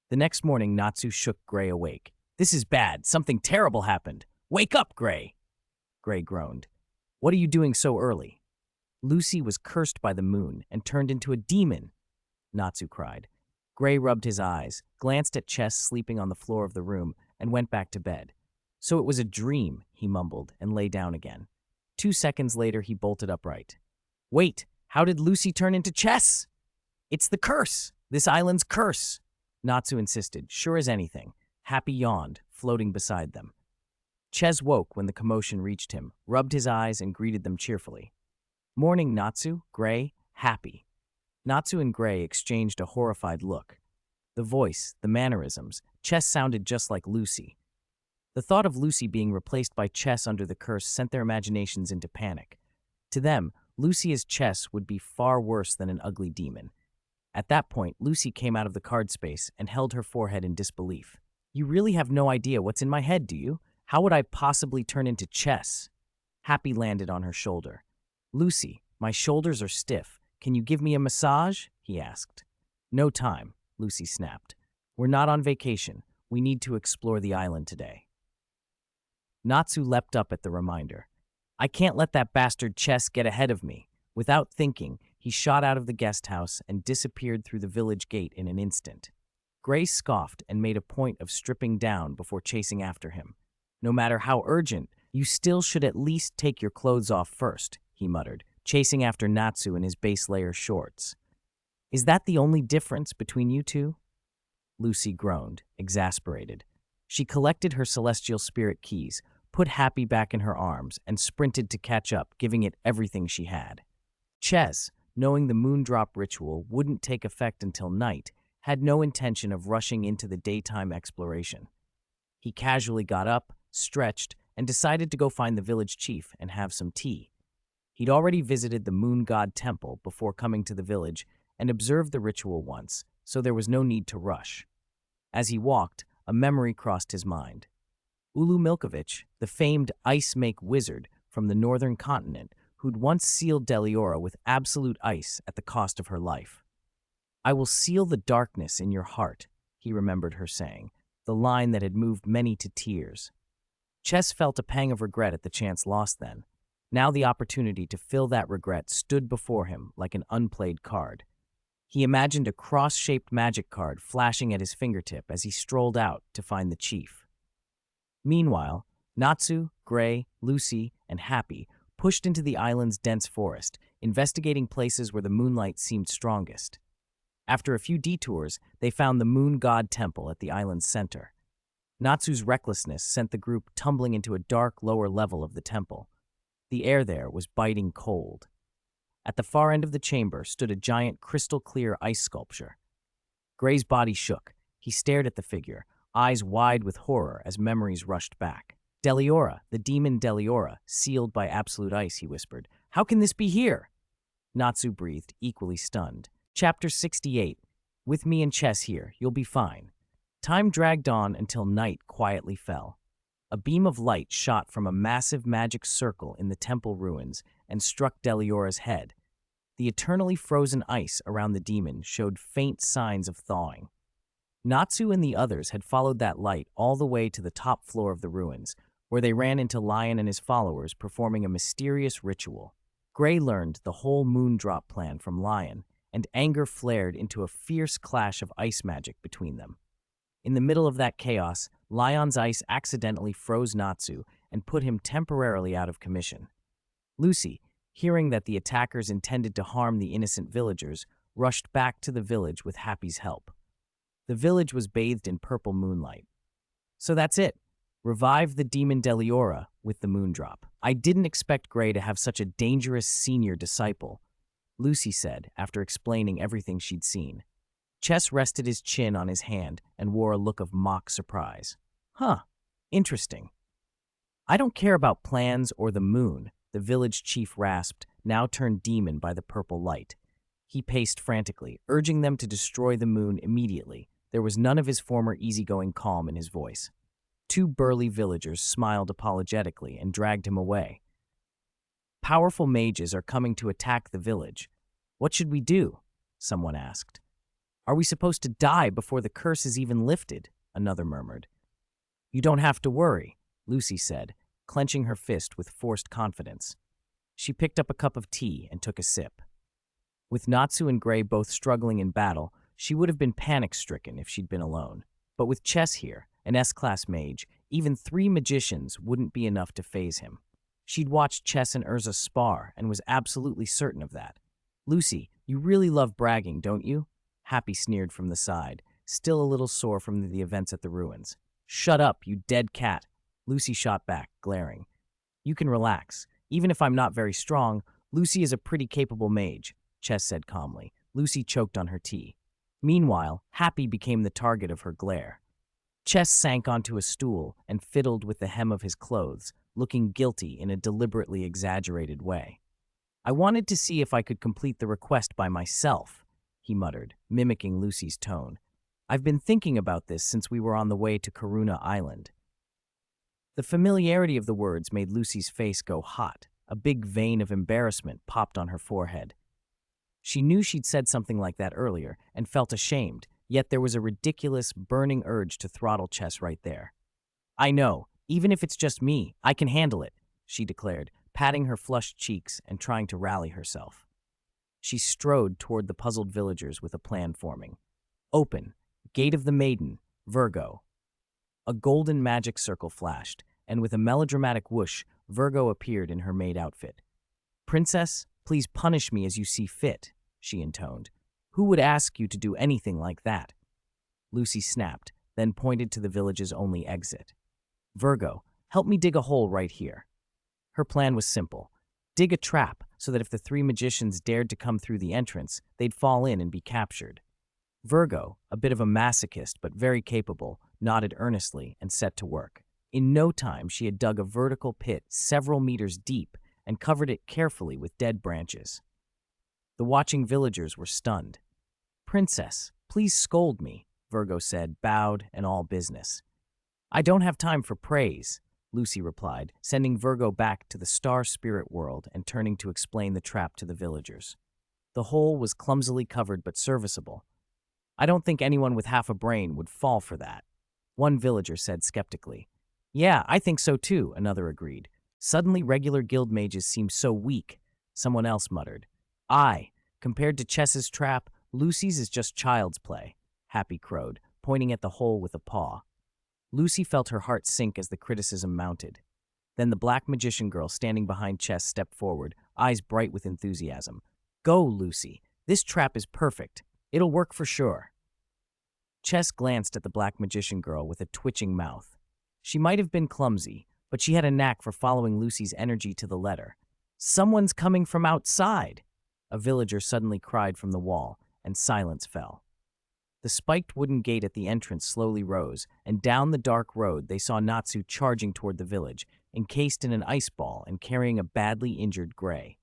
The next morning, Natsu shook Gray awake. This is bad. Something terrible happened. Wake up, Gray! Gray groaned. What are you doing so early? Lucy was cursed by the moon and turned into a demon, Natsu cried. Gray rubbed his eyes, glanced at Chess sleeping on the floor of the room, and went back to bed. So it was a dream, he mumbled, and lay down again. 2 seconds later, he bolted upright. Wait, how did Lucy turn into Chess? It's the curse! This island's curse! Natsu insisted, sure as anything. Happy yawned, floating beside them. Chess woke when the commotion reached him, rubbed his eyes, and greeted them cheerfully. Morning, Natsu, Gray, Happy. Natsu and Gray exchanged a horrified look. The voice, the mannerisms, Chess sounded just like Lucy. The thought of Lucy being replaced by Chess under the curse sent their imaginations into panic. To them, Lucy as Chess would be far worse than an ugly demon. At that point, Lucy came out of the card space and held her forehead in disbelief. You really have no idea what's in my head, do you? How would I possibly turn into Chess? Happy landed on her shoulder. Lucy, my shoulders are stiff. Can you give me a massage? He asked. No time, Lucy snapped. We're not on vacation. We need to explore the island today. Natsu leapt up at the reminder. I can't let that bastard Chess get ahead of me. Without thinking, he shot out of the guest house and disappeared through the village gate in an instant. Gray scoffed and made a point of stripping down before chasing after him. No matter how urgent, you still should at least take your clothes off first, he muttered, chasing after Natsu in his base layer shorts. Is that the only difference between you two? Lucy groaned, exasperated. She collected her celestial spirit keys, put Happy back in her arms, and sprinted to catch up, giving it everything she had. Chess, knowing the moondrop ritual wouldn't take effect until night, had no intention of rushing into the daytime exploration. He casually got up, stretched, and decided to go find the village chief and have some tea. He'd already visited the moon god temple before coming to the village and observed the ritual once, so there was no need to rush. As he walked, a memory crossed his mind. Ulu Milkovich, the famed ice-make wizard from the northern continent, who'd once sealed Deliora with absolute ice at the cost of her life. I will seal the darkness in your heart, he remembered her saying, the line that had moved many to tears. Chess felt a pang of regret at the chance lost then. Now the opportunity to fill that regret stood before him like an unplayed card. He imagined a cross-shaped magic card flashing at his fingertip as he strolled out to find the chief. Meanwhile, Natsu, Gray, Lucy, and Happy pushed into the island's dense forest, investigating places where the moonlight seemed strongest. After a few detours, they found the moon god temple at the island's center. Natsu's recklessness sent the group tumbling into a dark lower level of the temple. The air there was biting cold. At the far end of the chamber stood a giant crystal-clear ice sculpture. Gray's body shook. He stared at the figure, eyes wide with horror as memories rushed back. Deliora, the demon Deliora, sealed by absolute ice, he whispered. How can this be here? Natsu breathed, equally stunned. Chapter 68. With me and Chess here, you'll be fine. Time dragged on until night quietly fell. A beam of light shot from a massive magic circle in the temple ruins and struck Deliora's head. The eternally frozen ice around the demon showed faint signs of thawing. Natsu and the others had followed that light all the way to the top floor of the ruins, where they ran into Lion and his followers performing a mysterious ritual. Gray learned the whole moondrop plan from Lion, and anger flared into a fierce clash of ice magic between them. In the middle of that chaos, Lion's ice accidentally froze Natsu and put him temporarily out of commission. Lucy, hearing that the attackers intended to harm the innocent villagers, rushed back to the village with Happy's help. The village was bathed in purple moonlight. So that's it. Revive the demon Deliora with the moondrop. I didn't expect Gray to have such a dangerous senior disciple, Lucy said after explaining everything she'd seen. Chess rested his chin on his hand and wore a look of mock surprise. Huh, interesting. I don't care about plans or the moon, the village chief rasped, now turned demon by the purple light. He paced frantically, urging them to destroy the moon immediately. There was none of his former easygoing calm in his voice. Two burly villagers smiled apologetically and dragged him away. Powerful mages are coming to attack the village. What should we do? Someone asked. Are we supposed to die before the curse is even lifted? Another murmured. You don't have to worry, Lucy said, clenching her fist with forced confidence. She picked up a cup of tea and took a sip. With Natsu and Gray both struggling in battle, she would have been panic-stricken if she'd been alone. But with Chess here, an S-class mage, even 3 magicians wouldn't be enough to faze him. She'd watched Chess and Urza spar and was absolutely certain of that. Lucy, you really love bragging, don't you? Happy sneered from the side, still a little sore from the events at the ruins. Shut up, you dead cat, Lucy shot back, glaring. You can relax. Even if I'm not very strong, Lucy is a pretty capable mage, Chess said calmly. Lucy choked on her tea. Meanwhile, Happy became the target of her glare. Chess sank onto a stool and fiddled with the hem of his clothes, looking guilty in a deliberately exaggerated way. I wanted to see if I could complete the request by myself, he muttered, mimicking Lucy's tone. I've been thinking about this since we were on the way to Karuna Island. The familiarity of the words made Lucy's face go hot. A big vein of embarrassment popped on her forehead. She knew she'd said something like that earlier and felt ashamed, yet there was a ridiculous, burning urge to throttle Chess right there. I know, even if it's just me, I can handle it, she declared, patting her flushed cheeks and trying to rally herself. She strode toward the puzzled villagers with a plan forming. Open, Gate of the Maiden, Virgo. A golden magic circle flashed, and with a melodramatic whoosh, Virgo appeared in her maid outfit. Princess, please punish me as you see fit, she intoned. Who would ask you to do anything like that? Lucy snapped, then pointed to the village's only exit. Virgo, help me dig a hole right here. Her plan was simple. Dig a trap so that if the 3 magicians dared to come through the entrance, they'd fall in and be captured. Virgo, a bit of a masochist but very capable, nodded earnestly and set to work. In no time, she had dug a vertical pit several meters deep and covered it carefully with dead branches. The watching villagers were stunned. Princess, please scold me, Virgo said, bowed and all business. I don't have time for praise, Lucy replied, sending Virgo back to the star spirit world and turning to explain the trap to the villagers. The hole was clumsily covered but serviceable. I don't think anyone with half a brain would fall for that, one villager said skeptically. Yeah, I think so too, another agreed. Suddenly regular guild mages seem so weak, someone else muttered. Compared to Chess's trap, Lucy's is just child's play, Happy crowed, pointing at the hole with a paw. Lucy felt her heart sink as the criticism mounted. Then the black magician girl standing behind Chess stepped forward, eyes bright with enthusiasm. Go, Lucy. This trap is perfect. It'll work for sure. Chess glanced at the black magician girl with a twitching mouth. She might have been clumsy, but she had a knack for following Lucy's energy to the letter. Someone's coming from outside. a villager suddenly cried from the wall, and silence fell. The spiked wooden gate at the entrance slowly rose, and down the dark road they saw Natsu charging toward the village, encased in an ice ball and carrying a badly injured Gray.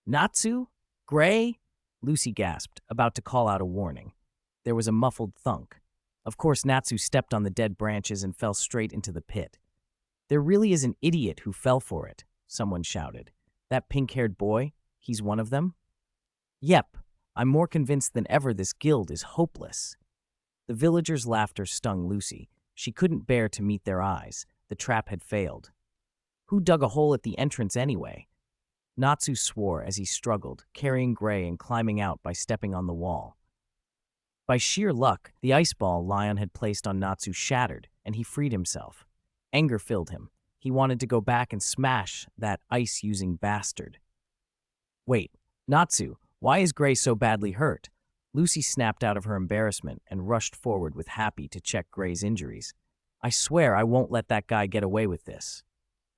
"Natsu? Gray?" Lucy gasped, about to call out a warning. There was a muffled thunk. Of course, Natsu stepped on the dead branches and fell straight into the pit. "There really is an idiot who fell for it," someone shouted. "That pink-haired boy? He's one of them?" "Yep. I'm more convinced than ever this guild is hopeless." The villagers' laughter stung Lucy. She couldn't bear to meet their eyes. The trap had failed. Who dug a hole at the entrance anyway? Natsu swore as he struggled, carrying Gray and climbing out by stepping on the wall. By sheer luck, the ice ball Lion had placed on Natsu shattered, and he freed himself. Anger filled him. He wanted to go back and smash that ice-using bastard. "Wait, Natsu, why is Gray so badly hurt?" Lucy snapped out of her embarrassment and rushed forward with Happy to check Gray's injuries. "I swear I won't let that guy get away with this."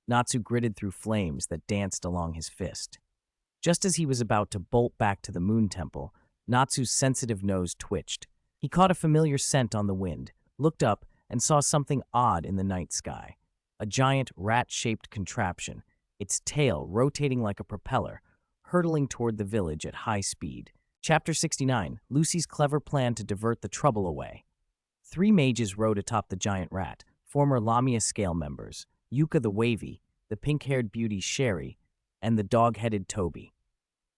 Natsu gritted through flames that danced along his fist. Just as he was about to bolt back to the Moon Temple, Natsu's sensitive nose twitched. He caught a familiar scent on the wind, looked up, and saw something odd in the night sky. A giant rat-shaped contraption, its tail rotating like a propeller, hurtling toward the village at high speed. Chapter 69, Lucy's clever plan to divert the trouble away. 3 mages rode atop the giant rat, former Lamia Scale members, Yuka the Wavy, the pink-haired beauty Sherry, and the dog-headed Toby.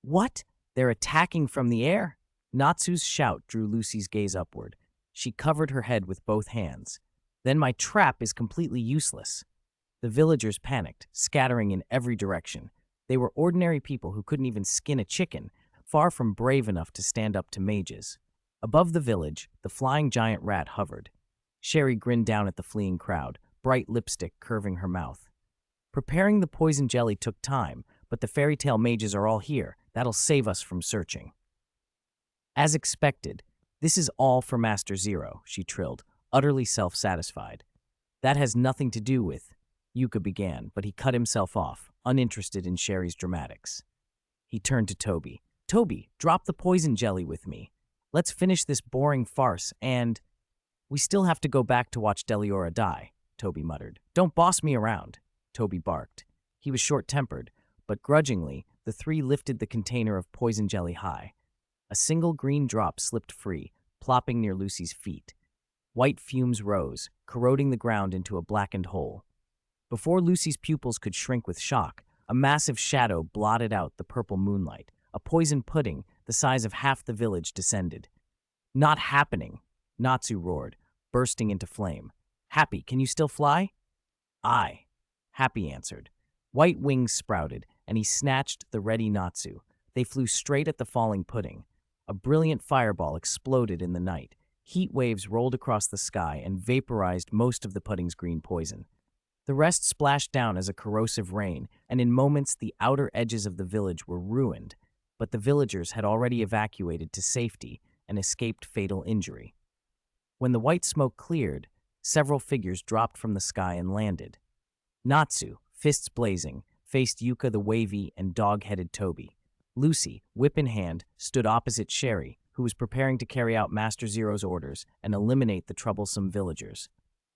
"What? They're attacking from the air?" Natsu's shout drew Lucy's gaze upward. She covered her head with both hands. "Then my trap is completely useless." The villagers panicked, scattering in every direction. They were ordinary people who couldn't even skin a chicken, far from brave enough to stand up to mages. Above the village, the flying giant rat hovered. Sherry grinned down at the fleeing crowd, bright lipstick curving her mouth. "Preparing the poison jelly took time, but the fairy tale mages are all here. That'll save us from searching." As expected, "This is all for Master Zero," she trilled, utterly self-satisfied. "That has nothing to do with—" Yuka began, but he cut himself off, uninterested in Sherry's dramatics. He turned to Toby. "Toby, drop the poison jelly with me. Let's finish this boring farce and—" "We still have to go back to watch Deliora die," Toby muttered. "Don't boss me around," Toby barked. He was short-tempered, but grudgingly, the 3 lifted the container of poison jelly high. A single green drop slipped free, plopping near Lucy's feet. White fumes rose, corroding the ground into a blackened hole. Before Lucy's pupils could shrink with shock, a massive shadow blotted out the purple moonlight. A poison pudding, the size of half the village, descended. "Not happening," Natsu roared, bursting into flame. "Happy, can you still fly?" "Aye," Happy answered. White wings sprouted, and he snatched the ready Natsu. They flew straight at the falling pudding. A brilliant fireball exploded in the night. Heat waves rolled across the sky and vaporized most of the pudding's green poison. The rest splashed down as a corrosive rain, and in moments the outer edges of the village were ruined, but the villagers had already evacuated to safety and escaped fatal injury. When the white smoke cleared, several figures dropped from the sky and landed. Natsu, fists blazing, faced Yuka the Wavy and dog-headed Toby. Lucy, whip in hand, stood opposite Sherry, who was preparing to carry out Master Zero's orders and eliminate the troublesome villagers.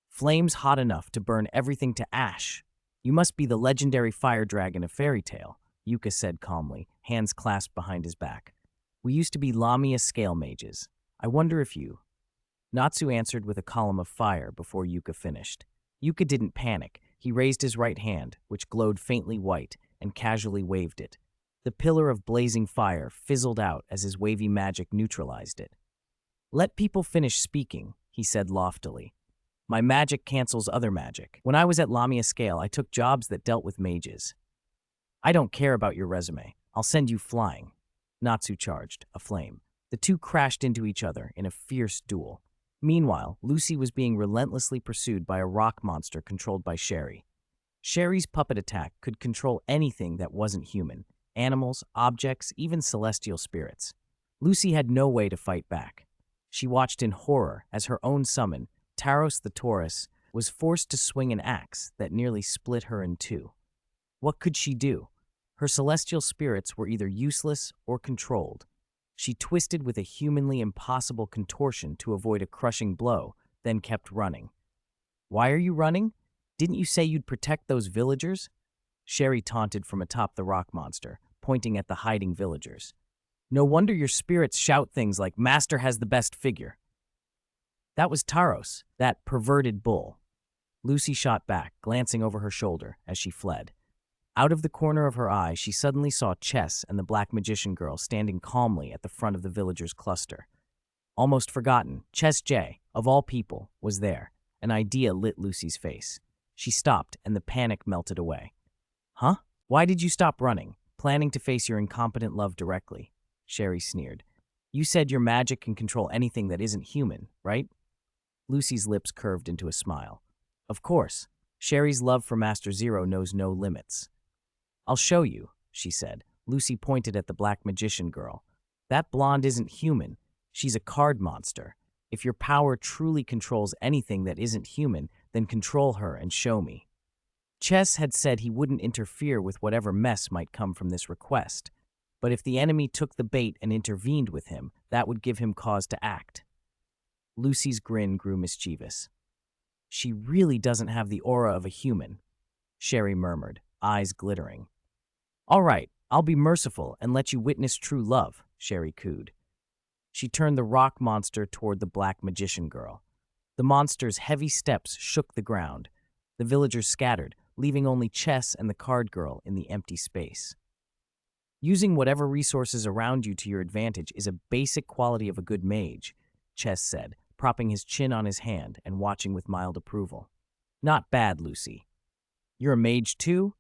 "Flames hot enough to burn everything to ash. You must be the legendary fire dragon of fairy tale," Yuka said calmly, hands clasped behind his back. "We used to be Lamia Scale mages. I wonder if you—" Natsu answered with a column of fire before Yuka finished. Yuka didn't panic. He raised his right hand, which glowed faintly white, and casually waved it. The pillar of blazing fire fizzled out as his wavy magic neutralized it. "Let people finish speaking," he said loftily. "My magic cancels other magic. When I was at Lamia Scale, I took jobs that dealt with mages." "I don't care about your resume. I'll send you flying," Natsu charged, aflame. The two crashed into each other in a fierce duel. Meanwhile, Lucy was being relentlessly pursued by a rock monster controlled by Sherry. Sherry's puppet attack could control anything that wasn't human: animals, objects, even celestial spirits. Lucy had no way to fight back. She watched in horror as her own summon, Taros the Taurus, was forced to swing an axe that nearly split her in two. What could she do? Her celestial spirits were either useless or controlled. She twisted with a humanly impossible contortion to avoid a crushing blow, then kept running. "Why are you running? Didn't you say you'd protect those villagers?" Sherry taunted from atop the rock monster, pointing at the hiding villagers. "No wonder your spirits shout things like, 'Master has the best figure.'" "That was Taros, that perverted bull." Lucy shot back, glancing over her shoulder as she fled. Out of the corner of her eye, she suddenly saw Chess and the Black Magician Girl standing calmly at the front of the villagers' cluster. Almost forgotten, Chess J, of all people, was there. An idea lit Lucy's face. She stopped, and the panic melted away. "Huh? Why did you stop running? Planning to face your incompetent love directly?" Sherry sneered. "You said your magic can control anything that isn't human, right?" Lucy's lips curved into a smile. "Of course. Sherry's love for Master Zero knows no limits." "I'll show you," she said. Lucy pointed at the Black Magician Girl. "That blonde isn't human. She's a card monster. If your power truly controls anything that isn't human, then control her and show me." Chess had said he wouldn't interfere with whatever mess might come from this request, but if the enemy took the bait and intervened with him, that would give him cause to act. Lucy's grin grew mischievous. "She really doesn't have the aura of a human," Sherry murmured, eyes glittering. "All right, I'll be merciful and let you witness true love," Sherry cooed. She turned the rock monster toward the Black Magician Girl. The monster's heavy steps shook the ground. The villagers scattered, leaving only Chess and the card girl in the empty space. "Using whatever resources around you to your advantage is a basic quality of a good mage," Chess said, propping his chin on his hand and watching with mild approval. "Not bad, Lucy." "You're a mage too?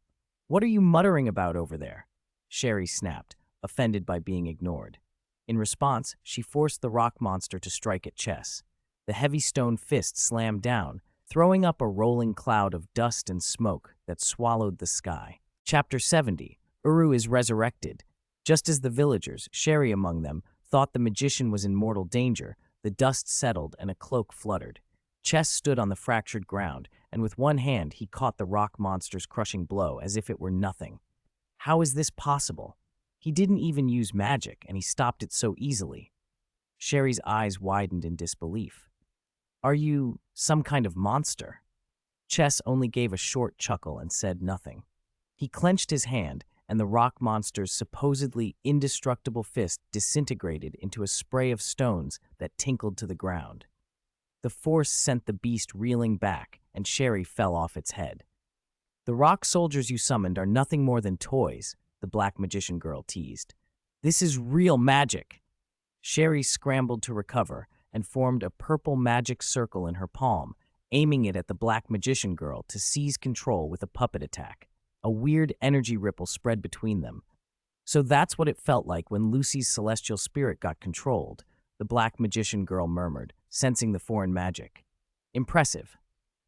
What are you muttering about over there?" Sherry snapped, offended by being ignored. In response, she forced the rock monster to strike at Chess. The heavy stone fist slammed down, throwing up a rolling cloud of dust and smoke that swallowed the sky. Chapter 70. Uru is resurrected. Just as the villagers, Sherry among them, thought the magician was in mortal danger, the dust settled and a cloak fluttered. Chess stood on the fractured ground, and with one hand he caught the rock monster's crushing blow as if it were nothing. How is this possible? He didn't even use magic, and he stopped it so easily. Sherry's eyes widened in disbelief. "Are you some kind of monster?" Chess only gave a short chuckle and said nothing. He clenched his hand, and the rock monster's supposedly indestructible fist disintegrated into a spray of stones that tinkled to the ground. The force sent the beast reeling back, and Sherry fell off its head. "The rock soldiers you summoned are nothing more than toys," the Black Magician Girl teased. "This is real magic." Sherry scrambled to recover and formed a purple magic circle in her palm, aiming it at the Black Magician Girl to seize control with a puppet attack. A weird energy ripple spread between them. "So that's what it felt like when Lucy's celestial spirit got controlled," the Black Magician Girl murmured, sensing the foreign magic. "Impressive."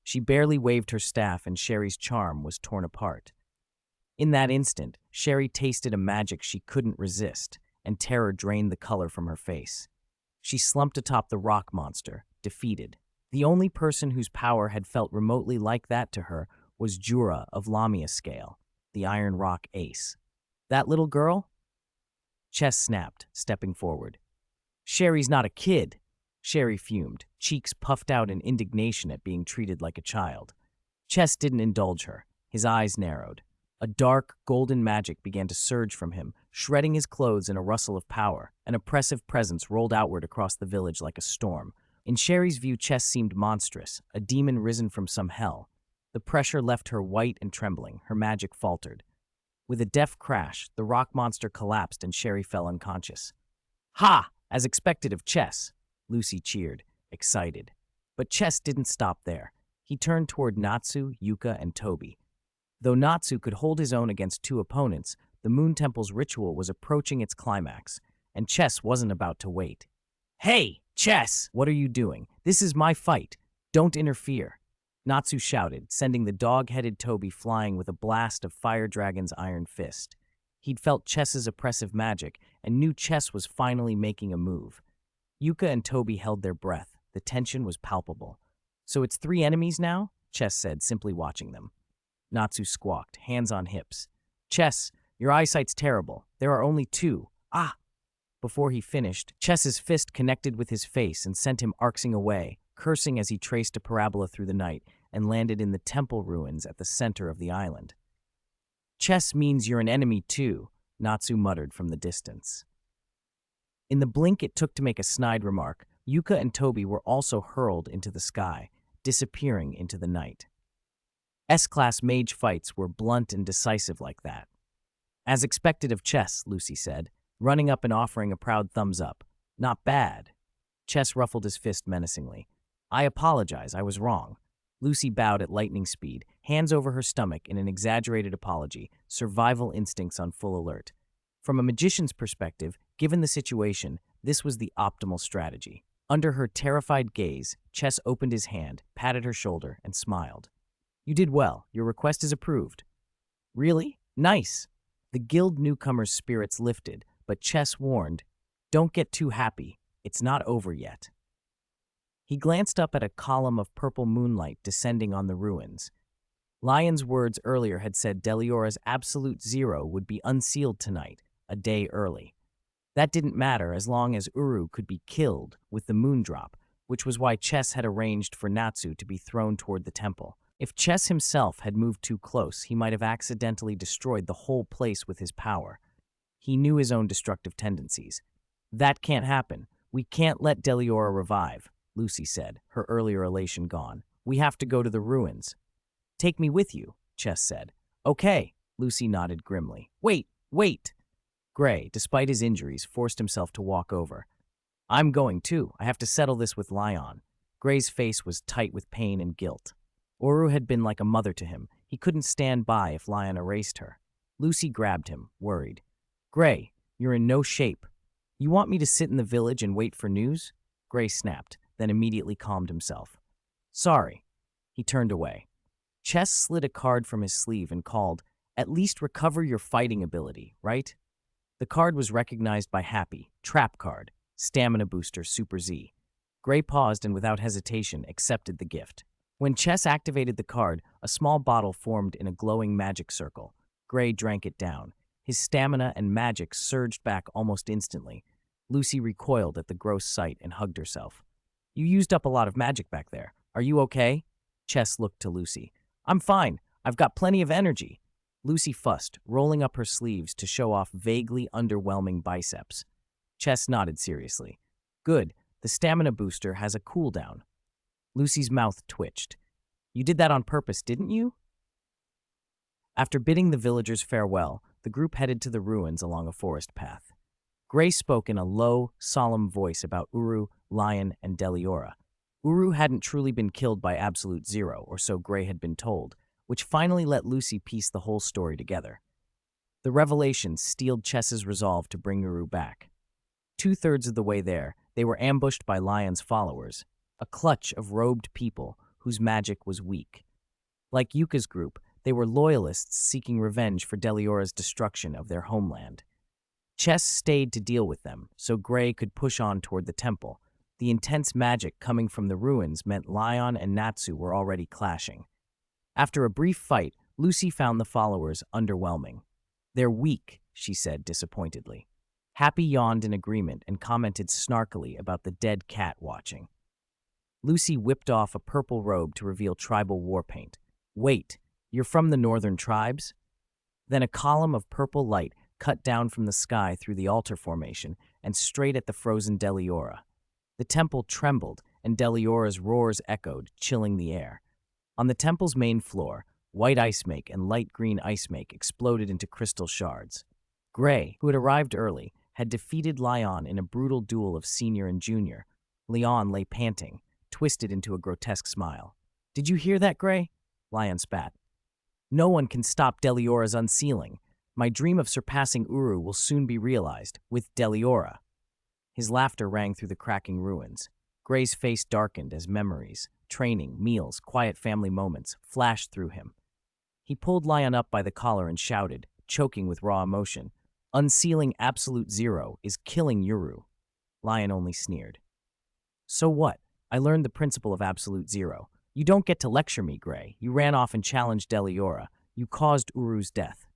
She barely waved her staff and Sherry's charm was torn apart. In that instant, Sherry tasted a magic she couldn't resist, and terror drained the color from her face. She slumped atop the rock monster, defeated. The only person whose power had felt remotely like that to her was Jura of Lamia Scale, the Iron Rock Ace. "That little girl?" Chess snapped, stepping forward. "Sherry's not a kid." Sherry fumed, cheeks puffed out in indignation at being treated like a child. Chess didn't indulge her. His eyes narrowed. A dark, golden magic began to surge from him, shredding his clothes in a rustle of power. An oppressive presence rolled outward across the village like a storm. In Sherry's view, Chess seemed monstrous, a demon risen from some hell. The pressure left her white and trembling. Her magic faltered. With a deaf crash, the rock monster collapsed and Sherry fell unconscious. "Ha! As expected of Chess," Lucy cheered, excited. But Chess didn't stop there. He turned toward Natsu, Yuka, and Toby. Though Natsu could hold his own against two opponents, the Moon Temple's ritual was approaching its climax, and Chess wasn't about to wait. "Hey, Chess! What are you doing? This is my fight. Don't interfere," Natsu shouted, sending the dog-headed Toby flying with a blast of Fire Dragon's iron fist. He'd felt Chess's oppressive magic and knew Chess was finally making a move. Yuka and Toby held their breath. The tension was palpable. "So it's 3 enemies now?" Chess said, simply watching them. Natsu squawked, hands on hips. "Chess, Your eyesight's terrible. There are only two. Ah! Before he finished, Chess's fist connected with his face and sent him arcing away, cursing as he traced a parabola through the night and landed in the temple ruins at the center of the island. Chess means you're an enemy too, Natsu muttered from the distance. In the blink it took to make a snide remark, Yuka and Toby were also hurled into the sky, disappearing into the night. S-class mage fights were blunt and decisive like that. As expected of Chess, Lucy said, running up and offering a proud thumbs up. Not bad. Chess ruffled his fist menacingly. I apologize, I was wrong. Lucy bowed at lightning speed, hands over her stomach in an exaggerated apology, survival instincts on full alert. From a magician's perspective, given the situation, this was the optimal strategy. Under her terrified gaze, Chess opened his hand, patted her shoulder, and smiled. You did well. Your request is approved. Really? Nice. The guild newcomer's spirits lifted, but Chess warned, don't get too happy. It's not over yet. He glanced up at a column of purple moonlight descending on the ruins. Lion's words earlier had said Deliora's absolute zero would be unsealed tonight, a day early. That didn't matter as long as Uru could be killed with the moon drop, which was why Chess had arranged for Natsu to be thrown toward the temple. If Chess himself had moved too close, he might have accidentally destroyed the whole place with his power. He knew his own destructive tendencies. That can't happen. We can't let Deliora revive, Lucy said, her earlier elation gone. We have to go to the ruins. Take me with you, Chess said. Okay, Lucy nodded grimly. Wait! Gray, despite his injuries, forced himself to walk over. I'm going too. I have to settle this with Lion. Gray's face was tight with pain and guilt. Uru had been like a mother to him. He couldn't stand by if Lion erased her. Lucy grabbed him, worried. Gray, you're in no shape. You want me to sit in the village and wait for news? Gray snapped, then immediately calmed himself. Sorry. He turned away. Chess slid a card from his sleeve and called, At least recover your fighting ability, right? The card was recognized by Happy, Trap card, Stamina Booster Super Z. Gray paused and without hesitation accepted the gift. When Chess activated the card, a small bottle formed in a glowing magic circle. Gray drank it down. His stamina and magic surged back almost instantly. Lucy recoiled at the gross sight and hugged herself. You used up a lot of magic back there. Are you okay? Chess looked to Lucy. I'm fine. I've got plenty of energy. Lucy fussed, rolling up her sleeves to show off vaguely underwhelming biceps. Chess nodded seriously. Good. The stamina booster has a cooldown. Lucy's mouth twitched. You did that on purpose, didn't you? After bidding the villagers farewell, the group headed to the ruins along a forest path. Gray spoke in a low, solemn voice about Uru, Lion, and Deliora. Uru hadn't truly been killed by Absolute Zero, or so Gray had been told, which finally let Lucy piece the whole story together. The revelation steeled Chess's resolve to bring Uru back. 2/3 of the way there, they were ambushed by Lion's followers, a clutch of robed people whose magic was weak. Like Yuka's group, they were loyalists seeking revenge for Deliora's destruction of their homeland. Chess stayed to deal with them, so Gray could push on toward the temple. The intense magic coming from the ruins meant Lion and Natsu were already clashing. After a brief fight, Lucy found the followers underwhelming. They're weak, she said disappointedly. Happy yawned in agreement and commented snarkily about the dead cat watching. Lucy whipped off a purple robe to reveal tribal war paint. Wait, you're from the northern tribes? Then a column of purple light cut down from the sky through the altar formation and straight at the frozen Deliora. The temple trembled, and Deliora's roars echoed, chilling the air. On the temple's main floor, white ice make and light green ice make exploded into crystal shards. Gray, who had arrived early, had defeated Lion in a brutal duel of senior and junior. Lion lay panting, twisted into a grotesque smile. Did you hear that, Gray? Lion spat. No one can stop Deliora's unsealing. My dream of surpassing Uru will soon be realized, with Deliora. His laughter rang through the cracking ruins. Gray's face darkened as memories, training, meals, quiet family moments flashed through him. He pulled Lion up by the collar and shouted, choking with raw emotion, Unsealing Absolute Zero is killing Uru. Lion only sneered. So what? I learned the principle of Absolute Zero. You don't get to lecture me, Gray. You ran off and challenged Deliora. You caused Uru's death.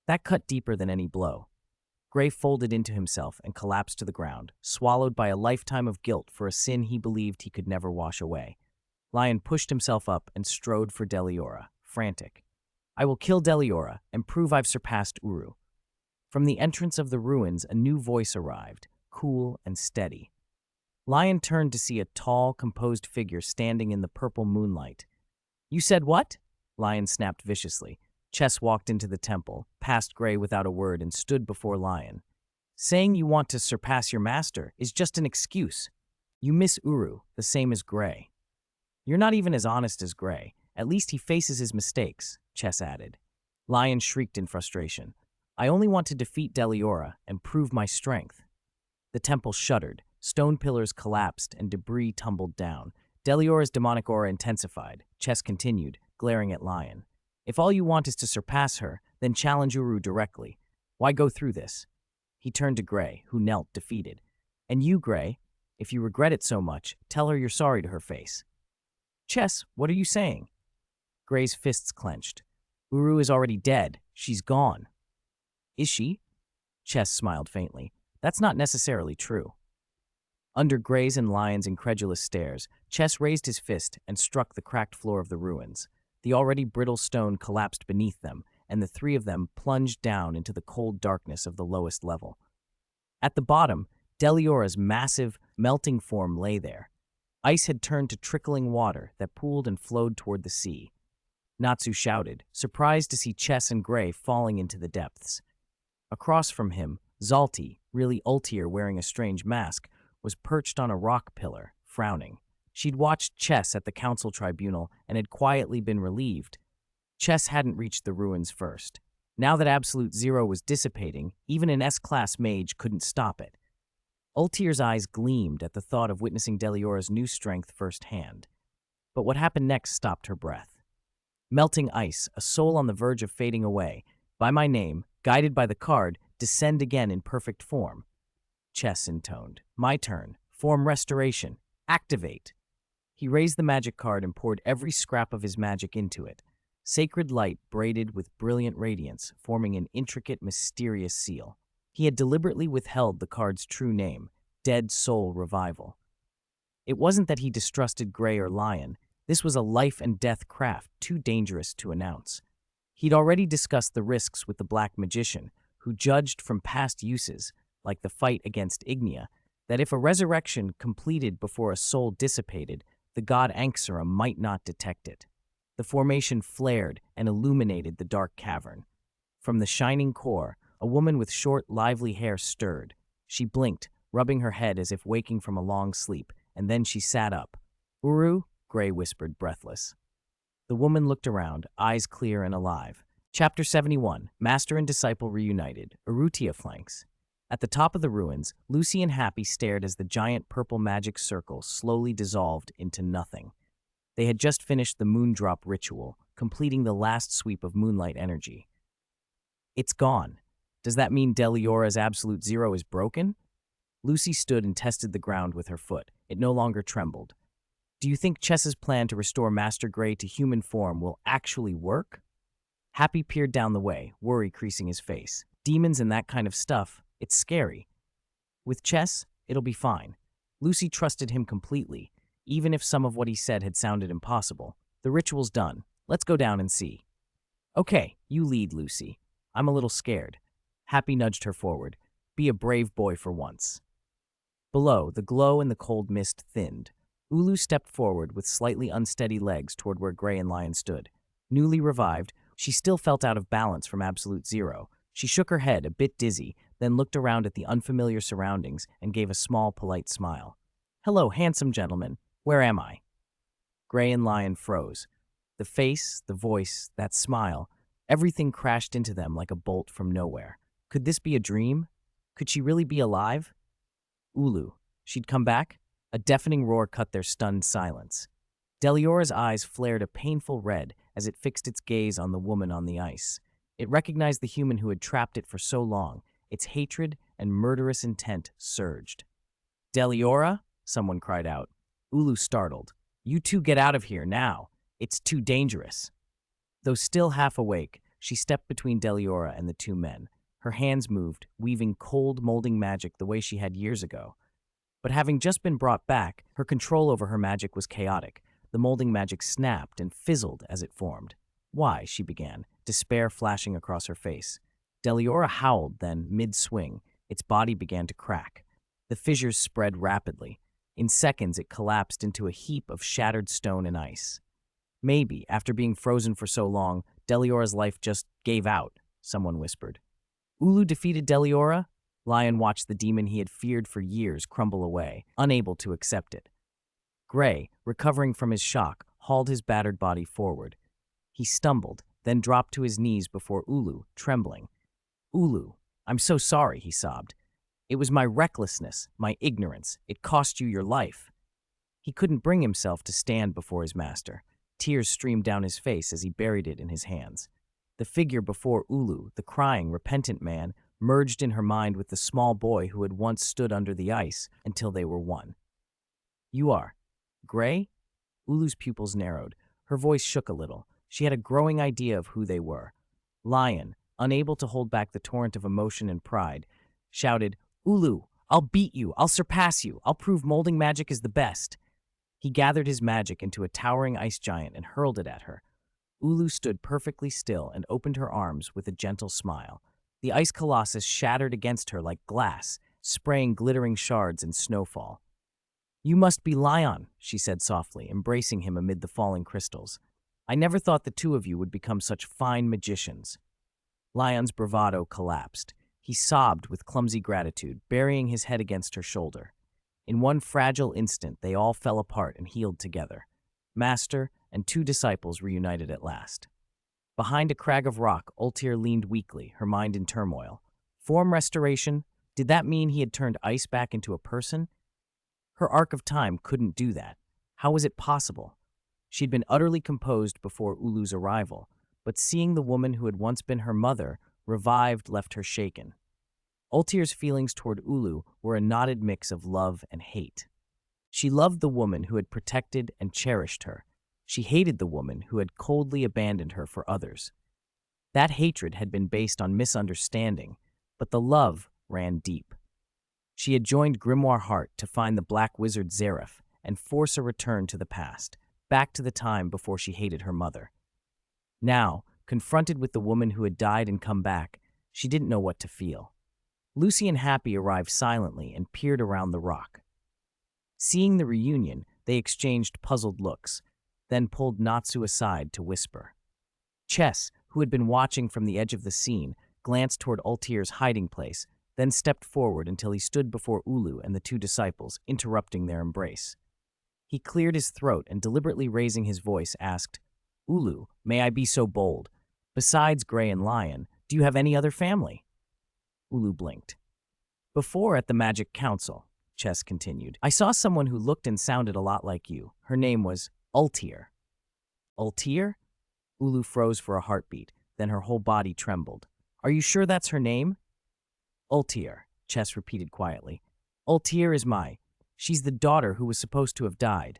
That cut deeper than any blow. Gray folded into himself and collapsed to the ground, swallowed by a lifetime of guilt for a sin he believed he could never wash away. Lion pushed himself up and strode for Deliora, frantic. I will kill Deliora and prove I've surpassed Uru. From the entrance of the ruins, a new voice arrived, cool and steady. Lion turned to see a tall, composed figure standing in the purple moonlight. You said what? Lion snapped viciously. Chess walked into the temple, passed Gray without a word, and stood before Lion. Saying you want to surpass your master is just an excuse. You miss Uru, the same as Gray. You're not even as honest as Gray. At least he faces his mistakes, Chess added. Lion shrieked in frustration. I only want to defeat Deliora and prove my strength. The temple shuddered. Stone pillars collapsed and debris tumbled down. Deliora's demonic aura intensified. Chess continued, glaring at Lion. If all you want is to surpass her, then challenge Uru directly. Why go through this? He turned to Gray, who knelt defeated. And you, Gray, if you regret it so much, tell her you're sorry to her face. Chess, what are you saying? Gray's fists clenched. Uru is already dead. She's gone. Is she? Chess smiled faintly. That's not necessarily true. Under Gray's and Lion's incredulous stares, Chess raised his fist and struck the cracked floor of the ruins. The already brittle stone collapsed beneath them, and the three of them plunged down into the cold darkness of the lowest level. At the bottom, Deliora's massive, melting form lay there. Ice had turned to trickling water that pooled and flowed toward the sea. Natsu shouted, surprised to see Chess and Gray falling into the depths. Across from him, Zalti, really Ultier wearing a strange mask, was perched on a rock pillar, frowning. She'd watched Chess at the council tribunal and had quietly been relieved. Chess hadn't reached the ruins first. Now that Absolute Zero was dissipating, even an S-class mage couldn't stop it. Ultier's eyes gleamed at the thought of witnessing Deliora's new strength firsthand. But what happened next stopped her breath. Melting ice, a soul on the verge of fading away. By my name, guided by the card, descend again in perfect form. Chess intoned. My turn. Form restoration. Activate. He raised the magic card and poured every scrap of his magic into it. Sacred light braided with brilliant radiance, forming an intricate, mysterious seal. He had deliberately withheld the card's true name, Dead Soul Revival. It wasn't that he distrusted Gray or Lion. This was a life and death craft too dangerous to announce. He'd already discussed the risks with the Black Magician, who judged from past uses, like the fight against Ignia, that if a resurrection completed before a soul dissipated, the god Anxura might not detect it. The formation flared and illuminated the dark cavern. From the shining core, a woman with short, lively hair stirred. She blinked, rubbing her head as if waking from a long sleep, and then she sat up. Uru? Gray whispered, breathless. The woman looked around, eyes clear and alive. Chapter 71, Master and Disciple Reunited, Urutia Flanks. At the top of the ruins, Lucy and Happy stared as the giant purple magic circle slowly dissolved into nothing. They had just finished the Moondrop ritual, completing the last sweep of moonlight energy. It's gone. Does that mean Deliora's Absolute Zero is broken? Lucy stood and tested the ground with her foot. It no longer trembled. Do you think Chess's plan to restore Master Gray to human form will actually work? Happy peered down the way, worry creasing his face. Demons and that kind of stuff, it's scary. With Chess, it'll be fine. Lucy trusted him completely, even if some of what he said had sounded impossible. The ritual's done. Let's go down and see. Okay, you lead, Lucy. I'm a little scared. Happy nudged her forward. Be a brave boy for once. Below, the glow and the cold mist thinned. Ulu stepped forward with slightly unsteady legs toward where Gray and Lion stood. Newly revived, she still felt out of balance from Absolute Zero. She shook her head, a bit dizzy, then looked around at the unfamiliar surroundings and gave a small, polite smile. Hello, handsome gentleman. Where am I? Gray and Lion froze. The face, the voice, that smile, everything crashed into them like a bolt from nowhere. Could this be a dream? Could she really be alive? Ulu. She'd come back? A deafening roar cut their stunned silence. Deliora's eyes flared a painful red as it fixed its gaze on the woman on the ice. It recognized the human who had trapped it for so long. Its hatred and murderous intent surged. Deliora? Someone cried out. Ulu startled. You two get out of here now. It's too dangerous. Though still half awake, she stepped between Deliora and the two men. Her hands moved, weaving cold, molding magic the way she had years ago. But having just been brought back, her control over her magic was chaotic. The molding magic snapped and fizzled as it formed. "Why?" she began, despair flashing across her face. Deliora howled, then, mid-swing, its body began to crack. The fissures spread rapidly. In seconds, it collapsed into a heap of shattered stone and ice. "Maybe, after being frozen for so long, Deliora's life just gave out," someone whispered. "Ulu defeated Deliora?" Lion watched the demon he had feared for years crumble away, unable to accept it. Gray, recovering from his shock, hauled his battered body forward. He stumbled, then dropped to his knees before Ulu, trembling. "Ulu, I'm so sorry," he sobbed. "It was my recklessness, my ignorance. It cost you your life." He couldn't bring himself to stand before his master. Tears streamed down his face as he buried it in his hands. The figure before Ulu, the crying, repentant man, merged in her mind with the small boy who had once stood under the ice until they were one. "You are Gray?" Ulu's pupils narrowed. Her voice shook a little. She had a growing idea of who they were. Lion, unable to hold back the torrent of emotion and pride, shouted, "Ulu, I'll beat you, I'll surpass you, I'll prove molding magic is the best." He gathered his magic into a towering ice giant and hurled it at her. Ulu stood perfectly still and opened her arms with a gentle smile. The ice colossus shattered against her like glass, spraying glittering shards in snowfall. "You must be Lion," she said softly, embracing him amid the falling crystals. "I never thought the two of you would become such fine magicians." Lion's bravado collapsed. He sobbed with clumsy gratitude, burying his head against her shoulder. In one fragile instant, they all fell apart and healed together. Master and two disciples reunited at last. Behind a crag of rock, Ultir leaned weakly, her mind in turmoil. Form restoration? Did that mean he had turned ice back into a person? Her arc of time couldn't do that. How was it possible? She'd been utterly composed before Ulu's arrival, but seeing the woman who had once been her mother, revived, left her shaken. Ultir's feelings toward Ulu were a knotted mix of love and hate. She loved the woman who had protected and cherished her. She hated the woman who had coldly abandoned her for others. That hatred had been based on misunderstanding, but the love ran deep. She had joined Grimoire Heart to find the black wizard Zareth and force a return to the past, back to the time before she hated her mother. Now, confronted with the woman who had died and come back, she didn't know what to feel. Lucy and Happy arrived silently and peered around the rock. Seeing the reunion, they exchanged puzzled looks, then pulled Natsu aside to whisper. Chess, who had been watching from the edge of the scene, glanced toward Ultir's hiding place, then stepped forward until he stood before Ulu and the two disciples, interrupting their embrace. He cleared his throat and, deliberately raising his voice, asked, "Ulu, may I be so bold? Besides Gray and Lion, do you have any other family?" Ulu blinked. "Before at the Magic Council," Chess continued, "I saw someone who looked and sounded a lot like you. Her name was Ultir." "Ultir?" Ulu froze for a heartbeat, then her whole body trembled. "Are you sure that's her name?" "Ultir," Chess repeated quietly. "Ultir is she's the daughter who was supposed to have died."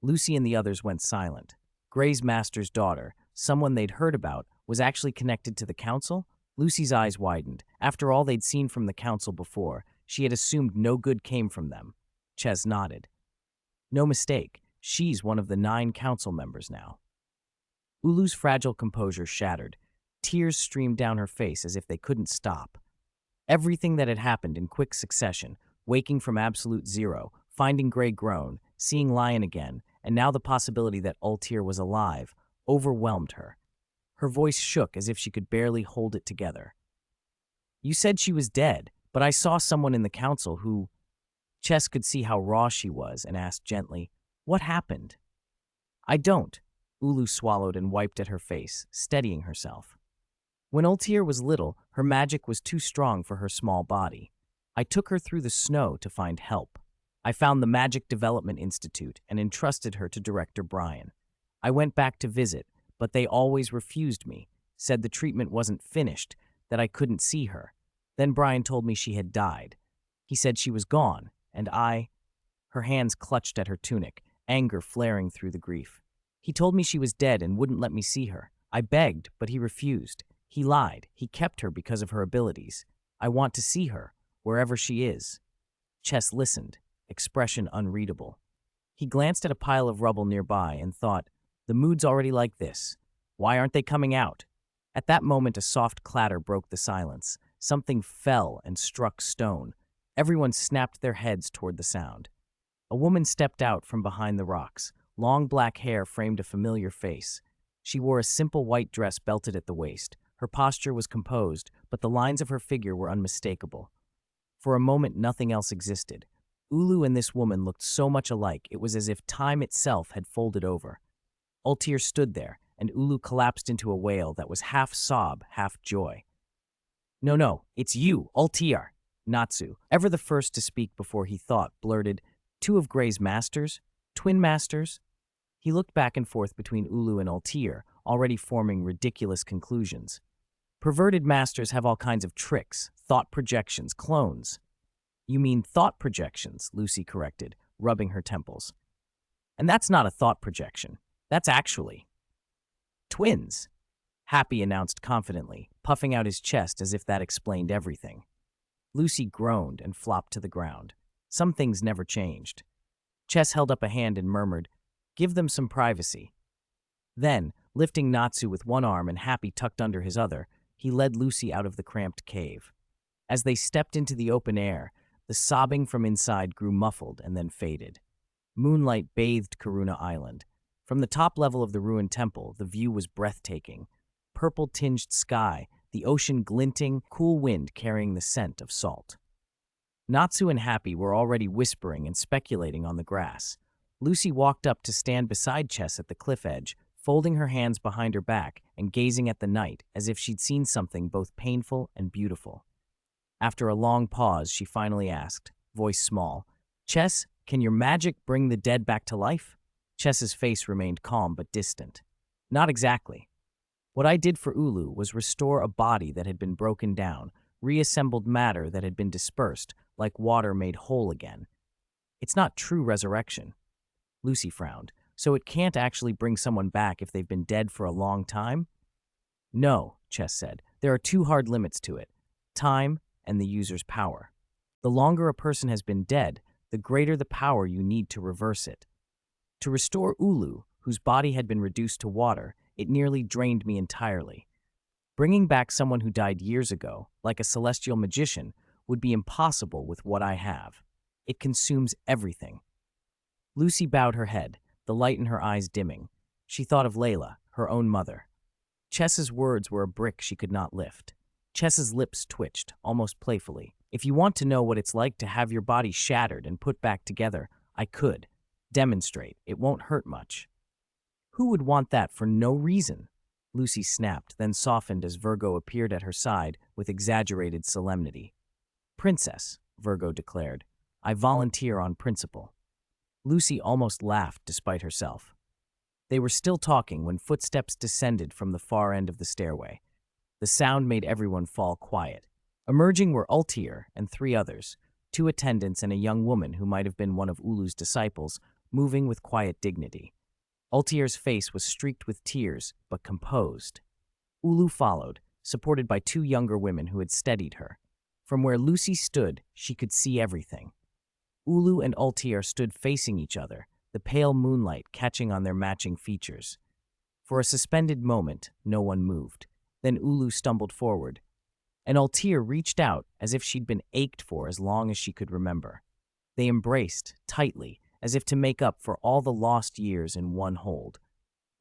Lucy and the others went silent. Gray's master's daughter, someone they'd heard about, was actually connected to the council? Lucy's eyes widened. After all they'd seen from the council before, she had assumed no good came from them. Ches nodded. "No mistake. She's one of the 9 council members now." Ulu's fragile composure shattered. Tears streamed down her face as if they couldn't stop. Everything that had happened in quick succession, waking from absolute zero, finding Gray grown, seeing Lion again, and now the possibility that Ultir was alive, overwhelmed her. Her voice shook as if she could barely hold it together. "You said she was dead, but I saw someone in the council who—" Chess could see how raw she was and asked gently, "What happened?" "I don't." Ulu swallowed and wiped at her face, steadying herself. "When Ultir was little, her magic was too strong for her small body. I took her through the snow to find help. I found the Magic Development Institute and entrusted her to Director Brian. I went back to visit, but they always refused me, said the treatment wasn't finished, that I couldn't see her. Then Brian told me she had died. He said she was gone, and I—" Her hands clutched at her tunic, anger flaring through the grief. "He told me she was dead and wouldn't let me see her. I begged, but he refused. He lied. He kept her because of her abilities. I want to see her, wherever she is. Chess listened, expression unreadable. He glanced at a pile of rubble nearby and thought, the mood's already like this. Why aren't they coming out? At that moment, a soft clatter broke the silence. Something fell and struck stone. Everyone snapped their heads toward the sound. A woman stepped out from behind the rocks. Long black hair framed a familiar face. She wore a simple white dress belted at the waist. Her posture was composed, but the lines of her figure were unmistakable. For a moment, nothing else existed. Ulu and this woman looked so much alike, it was as if time itself had folded over. Ultir stood there, and Ulu collapsed into a wail that was half sob, half joy. No, it's you, Ultir. Natsu, ever the first to speak before he thought, blurted, two of Gray's masters? Twin masters? He looked back and forth between Ulu and Ultir, already forming ridiculous conclusions. Perverted masters have all kinds of tricks, thought projections, clones. You mean thought projections, Lucy corrected, rubbing her temples. And that's not a thought projection. That's actually twins, Happy announced confidently, puffing out his chest as if that explained everything. Lucy groaned and flopped to the ground. Some things never changed. Chess held up a hand and murmured, "Give them some privacy." Then, lifting Natsu with one arm and Happy tucked under his other, he led Lucy out of the cramped cave. As they stepped into the open air, the sobbing from inside grew muffled and then faded. Moonlight bathed Karuna Island. From the top level of the ruined temple, the view was breathtaking. Purple-tinged sky, the ocean glinting, cool wind carrying the scent of salt. Natsu and Happy were already whispering and speculating on the grass. Lucy walked up to stand beside Chess at the cliff edge, folding her hands behind her back and gazing at the night as if she'd seen something both painful and beautiful. After a long pause, she finally asked, voice small, "Chess, can your magic bring the dead back to life?" Chess's face remained calm but distant. "Not exactly. What I did for Ulu was restore a body that had been broken down, reassembled matter that had been dispersed, like water made whole again. It's not true resurrection." Lucy frowned. "So it can't actually bring someone back if they've been dead for a long time?" "No," Chess said. "There are two hard limits to it: time and the user's power. The longer a person has been dead, the greater the power you need to reverse it. To restore Ulu, whose body had been reduced to water, it nearly drained me entirely. Bringing back someone who died years ago, like a celestial magician, would be impossible with what I have. It consumes everything." Lucy bowed her head, the light in her eyes dimming. She thought of Layla, her own mother. Chess's words were a brick she could not lift. Chess's lips twitched, almost playfully. "If you want to know what it's like to have your body shattered and put back together, I could. Demonstrate. It won't hurt much." "Who would want that for no reason?" Lucy snapped, then softened as Virgo appeared at her side with exaggerated solemnity. "Princess," Virgo declared, "I volunteer on principle." Lucy almost laughed despite herself. They were still talking when footsteps descended from the far end of the stairway. The sound made everyone fall quiet. Emerging were Ultir and three others, two attendants and a young woman who might have been one of Ulu's disciples, moving with quiet dignity. Ultir's face was streaked with tears, but composed. Ulu followed, supported by two younger women who had steadied her. From where Lucy stood, she could see everything. Ulu and Ultir stood facing each other, the pale moonlight catching on their matching features. For a suspended moment, no one moved. Then Ulu stumbled forward, and Ultir reached out as if she'd been ached for as long as she could remember. They embraced, tightly, as if to make up for all the lost years in one hold.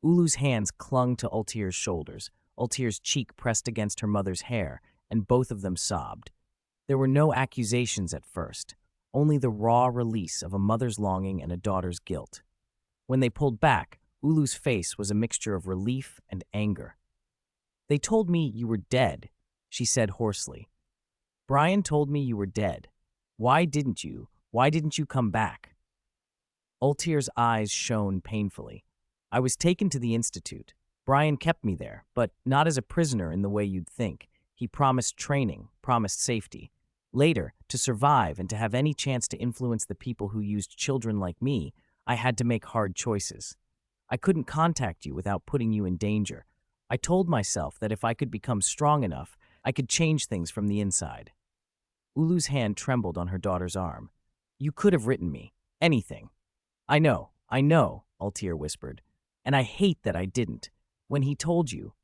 Ulu's hands clung to Ultir's shoulders, Ultir's cheek pressed against her mother's hair, and both of them sobbed. There were no accusations at first, only the raw release of a mother's longing and a daughter's guilt. When they pulled back, Ulu's face was a mixture of relief and anger. "They told me you were dead," she said hoarsely. "Brian told me you were dead. Why didn't you come back?" Ultir's eyes shone painfully. "I was taken to the Institute. Brian kept me there, but not as a prisoner in the way you'd think. He promised training, promised safety. Later, to survive and to have any chance to influence the people who used children like me, I had to make hard choices. I couldn't contact you without putting you in danger. I told myself that if I could become strong enough, I could change things from the inside. Ulu's hand trembled on her daughter's arm. You could have written me. Anything. I know, Altair whispered. And I hate that I didn't. When he told you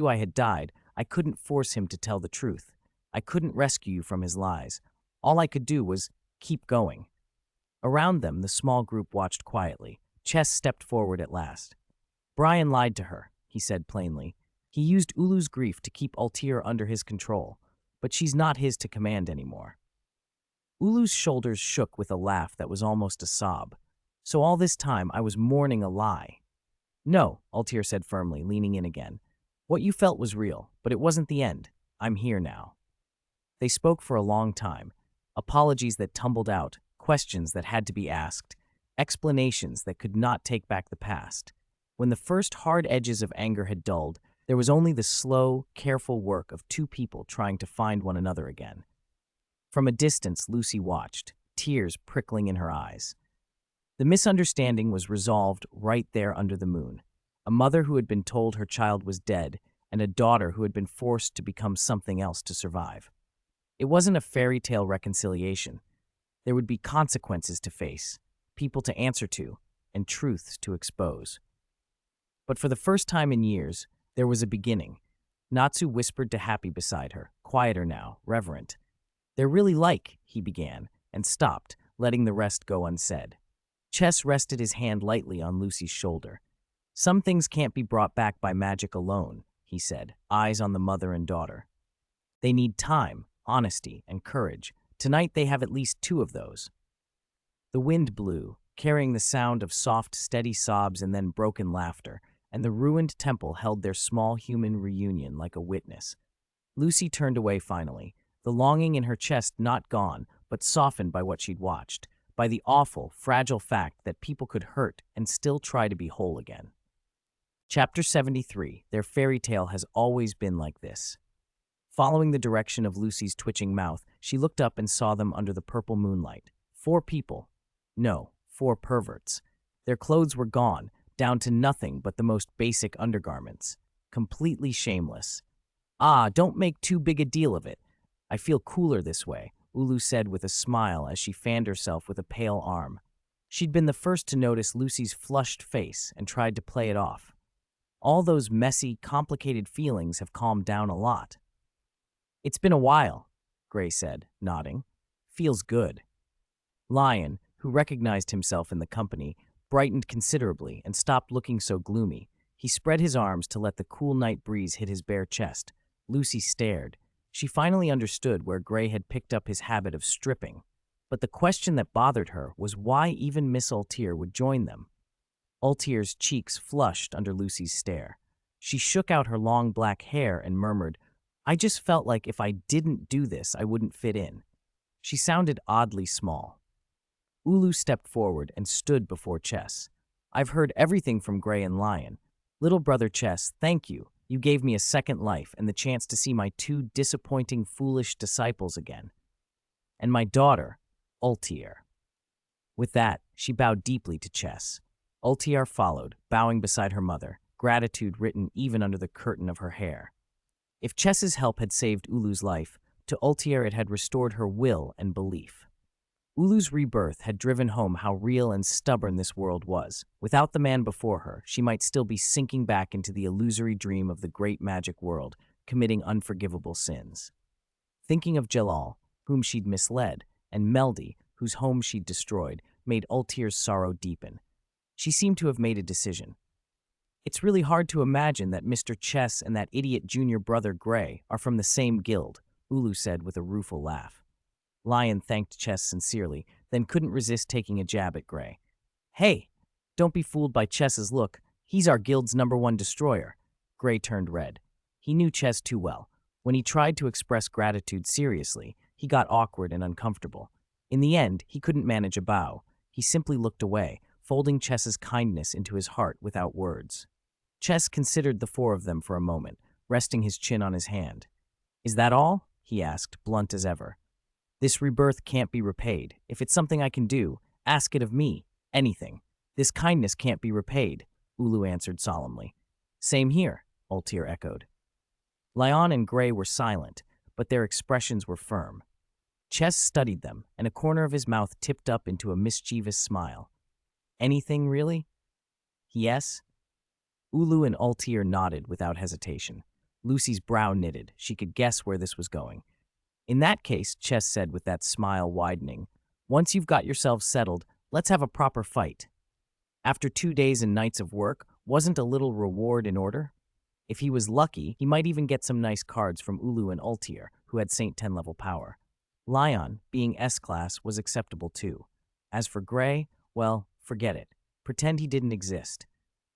I had died, I couldn't force him to tell the truth. I couldn't rescue you from his lies. All I could do was keep going. Around them, the small group watched quietly. Chess stepped forward at last. Brian lied to her, he said plainly. He used Ulu's grief to keep Altair under his control, but she's not his to command anymore. Ulu's shoulders shook with a laugh that was almost a sob. So all this time I was mourning a lie. No, Altair said firmly, leaning in again. What you felt was real, but it wasn't the end. I'm here now. They spoke for a long time. Apologies that tumbled out, questions that had to be asked, explanations that could not take back the past. When the first hard edges of anger had dulled, there was only the slow, careful work of two people trying to find one another again. From a distance, Lucy watched, tears prickling in her eyes. The misunderstanding was resolved right there under the moon. A mother who had been told her child was dead, and a daughter who had been forced to become something else to survive. It wasn't a fairy tale reconciliation. There would be consequences to face, people to answer to, and truths to expose. But for the first time in years, there was a beginning. Natsu whispered to Happy beside her, quieter now, reverent. They're really like, he began, and stopped, letting the rest go unsaid. Chess rested his hand lightly on Lucy's shoulder. Some things can't be brought back by magic alone, he said, eyes on the mother and daughter. They need time, honesty, and courage. Tonight they have at least two of those. The wind blew, carrying the sound of soft, steady sobs and then broken laughter, and the ruined temple held their small human reunion like a witness. Lucy turned away finally, the longing in her chest not gone, but softened by what she'd watched, by the awful, fragile fact that people could hurt and still try to be whole again. Chapter 73, Their fairy tale has always been like this. Following the direction of Lucy's twitching mouth, she looked up and saw them under the purple moonlight. 4 people. No, 4 perverts. Their clothes were gone, down to nothing but the most basic undergarments. Completely shameless. Ah, don't make too big a deal of it. I feel cooler this way, Ulu said with a smile as she fanned herself with a pale arm. She'd been the first to notice Lucy's flushed face and tried to play it off. All those messy, complicated feelings have calmed down a lot. It's been a while, Gray said, nodding. Feels good. Lion, who recognized himself in the company, brightened considerably and stopped looking so gloomy. He spread his arms to let the cool night breeze hit his bare chest. Lucy stared. She finally understood where Gray had picked up his habit of stripping. But the question that bothered her was why even Miss Altair would join them. Altair's cheeks flushed under Lucy's stare. She shook out her long black hair and murmured, I just felt like if I didn't do this, I wouldn't fit in. She sounded oddly small. Ulu stepped forward and stood before Chess. I've heard everything from Gray and Lion. Little brother Chess, thank you. You gave me a second life and the chance to see my 2 disappointing, foolish disciples again. And my daughter, Altair. With that, she bowed deeply to Chess. Altair followed, bowing beside her mother, gratitude written even under the curtain of her hair. If Chess's help had saved Ulu's life, to Altair it had restored her will and belief. Ulu's rebirth had driven home how real and stubborn this world was. Without the man before her, she might still be sinking back into the illusory dream of the great magic world, committing unforgivable sins. Thinking of Jalal, whom she'd misled, and Meldy, whose home she'd destroyed, made Altair's sorrow deepen. She seemed to have made a decision. It's really hard to imagine that Mr. Chess and that idiot junior brother Gray are from the same guild, Ulu said with a rueful laugh. Lion thanked Chess sincerely, then couldn't resist taking a jab at Gray. Hey, don't be fooled by Chess's look. He's our guild's #1 destroyer. Gray turned red. He knew Chess too well. When he tried to express gratitude seriously, he got awkward and uncomfortable. In the end, he couldn't manage a bow. He simply looked away, folding Chess's kindness into his heart without words. Chess considered the 4 of them for a moment, resting his chin on his hand. Is that all? He asked, blunt as ever. This rebirth can't be repaid. If it's something I can do, ask it of me. Anything. This kindness can't be repaid, Ulu answered solemnly. Same here, Altair echoed. Lyon and Gray were silent, but their expressions were firm. Chess studied them, and a corner of his mouth tipped up into a mischievous smile. Anything, really? Yes? Ulu and Altair nodded without hesitation. Lucy's brow knitted. She could guess where this was going. In that case, Chess said with that smile widening, once you've got yourselves settled, let's have a proper fight. After 2 days and nights of work, wasn't a little reward in order? If he was lucky, he might even get some nice cards from Ulu and Altair, who had Saint 10 level power. Lyon, being S-class, was acceptable too. As for Gray, well, forget it. Pretend he didn't exist.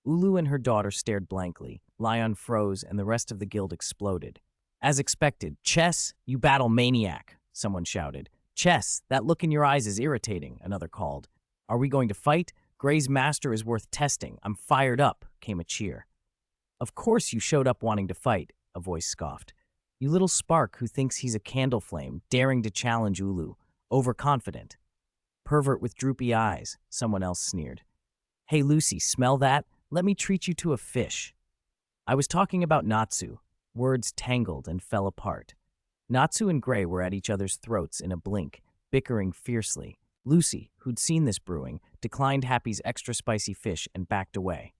Ulu and her daughter stared blankly. Lyon froze, and the rest of the guild exploded. As expected, Chess, you battle maniac, someone shouted. Chess, that look in your eyes is irritating, another called. Are we going to fight? Gray's master is worth testing. I'm fired up, came a cheer. Of course you showed up wanting to fight, a voice scoffed. You little spark who thinks he's a candle flame, daring to challenge Ulu. Overconfident. Pervert with droopy eyes, someone else sneered. Hey Lucy, smell that? Let me treat you to a fish. I was talking about Natsu. Words tangled and fell apart. Natsu and Gray were at each other's throats in a blink, bickering fiercely. Lucy, who'd seen this brewing, declined Happy's extra spicy fish and backed away.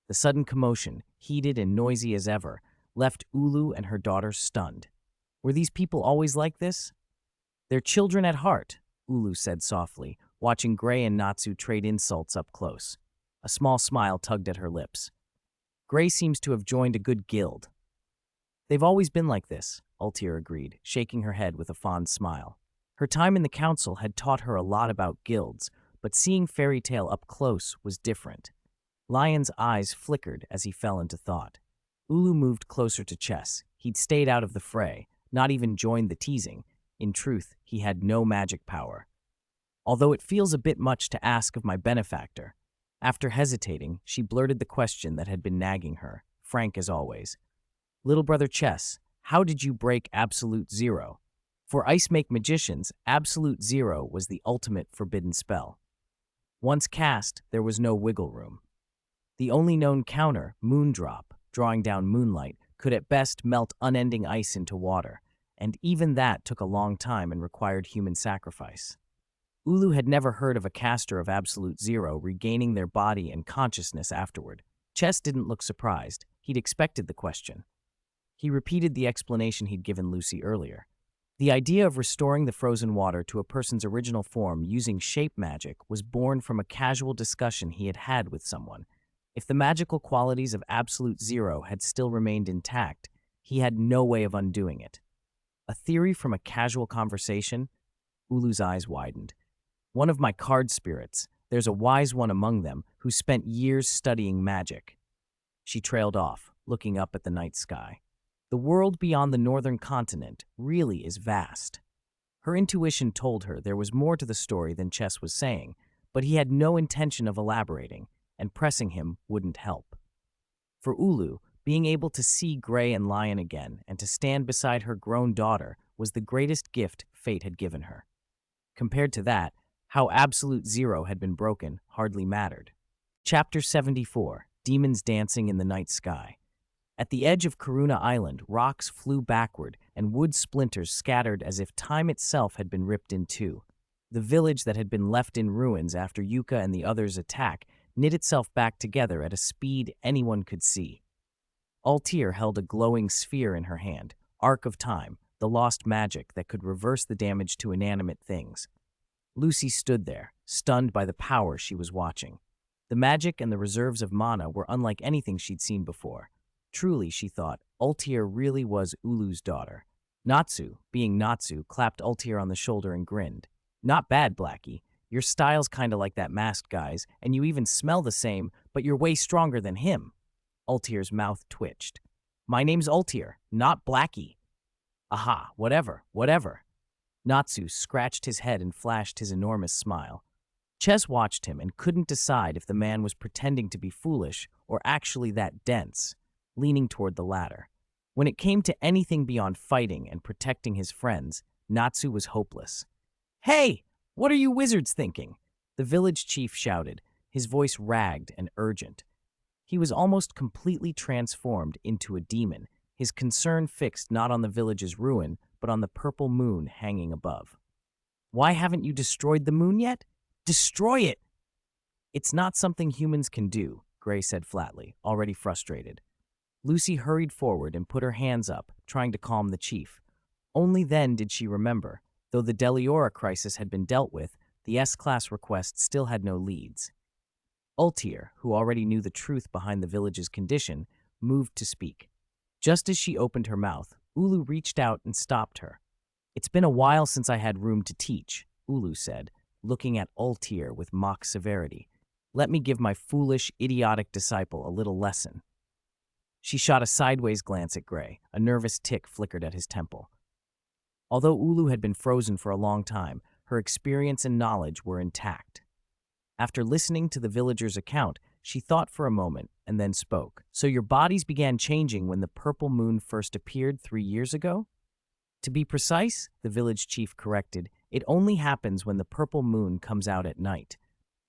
The sudden commotion, heated and noisy as ever, left Ulu and her daughter stunned. Were these people always like this? They're children at heart, Ulu said softly, watching Gray and Natsu trade insults up close. A small smile tugged at her lips. Gray seems to have joined a good guild. They've always been like this, Altair agreed, shaking her head with a fond smile. Her time in the council had taught her a lot about guilds, but seeing Fairy Tale up close was different. Lion's eyes flickered as he fell into thought. Ulu moved closer to Chess. He'd stayed out of the fray, not even joined the teasing. In truth, he had no magic power. Although it feels a bit much to ask of my benefactor. After hesitating, she blurted the question that had been nagging her, frank as always. Little brother Chess, how did you break Absolute Zero? For Ice Make Magicians, Absolute Zero was the ultimate forbidden spell. Once cast, there was no wiggle room. The only known counter, Moondrop, drawing down moonlight, could at best melt unending ice into water, and even that took a long time and required human sacrifice. Ulu had never heard of a caster of Absolute Zero regaining their body and consciousness afterward. Chess didn't look surprised. He'd expected the question. He repeated the explanation he'd given Lucy earlier. The idea of restoring the frozen water to a person's original form using shape magic was born from a casual discussion he had had with someone. If the magical qualities of Absolute Zero had still remained intact, he had no way of undoing it. A theory from a casual conversation? Ulu's eyes widened. One of my card spirits, there's a wise one among them who spent years studying magic. She trailed off, looking up at the night sky. The world beyond the northern continent really is vast. Her intuition told her there was more to the story than Chess was saying, but he had no intention of elaborating, and pressing him wouldn't help. For Ulu, being able to see Gray and Lion again and to stand beside her grown daughter was the greatest gift fate had given her. Compared to that, how Absolute Zero had been broken hardly mattered. Chapter 74, Demons Dancing in the Night Sky. At the edge of Karuna Island, rocks flew backward and wood splinters scattered as if time itself had been ripped in two. The village that had been left in ruins after Yuka and the others' attack knit itself back together at a speed anyone could see. Altair held a glowing sphere in her hand, Arc of Time, the lost magic that could reverse the damage to inanimate things. Lucy stood there, stunned by the power she was watching. The magic and the reserves of mana were unlike anything she'd seen before. Truly, she thought, Altair really was Ulu's daughter. Natsu, being Natsu, clapped Altair on the shoulder and grinned. Not bad, Blackie. Your style's kinda like that masked guy's, and you even smell the same, but you're way stronger than him. Altair's mouth twitched. My name's Altair, not Blackie. Aha, whatever. Natsu scratched his head and flashed his enormous smile. Ches watched him and couldn't decide if the man was pretending to be foolish or actually that dense, leaning toward the latter. When it came to anything beyond fighting and protecting his friends, Natsu was hopeless. Hey, what are you wizards thinking? The village chief shouted, his voice ragged and urgent. He was almost completely transformed into a demon, his concern fixed not on the village's ruin, but on the purple moon hanging above. Why haven't you destroyed the moon yet? Destroy it! It's not something humans can do, Gray said flatly, already frustrated. Lucy hurried forward and put her hands up, trying to calm the chief. Only then did she remember, though the Deliora crisis had been dealt with, the S-Class request still had no leads. Ultir, who already knew the truth behind the village's condition, moved to speak. Just as she opened her mouth, Ulu reached out and stopped her. "It's been a while since I had room to teach," Ulu said, looking at Ultir with mock severity. "Let me give my foolish, idiotic disciple a little lesson." She shot a sideways glance at Gray. A nervous tick flickered at his temple. Although Ulu had been frozen for a long time, her experience and knowledge were intact. After listening to the villager's account, she thought for a moment and then spoke. "So your bodies began changing when the purple moon first appeared 3 years ago?" "To be precise," the village chief corrected, "it only happens when the purple moon comes out at night.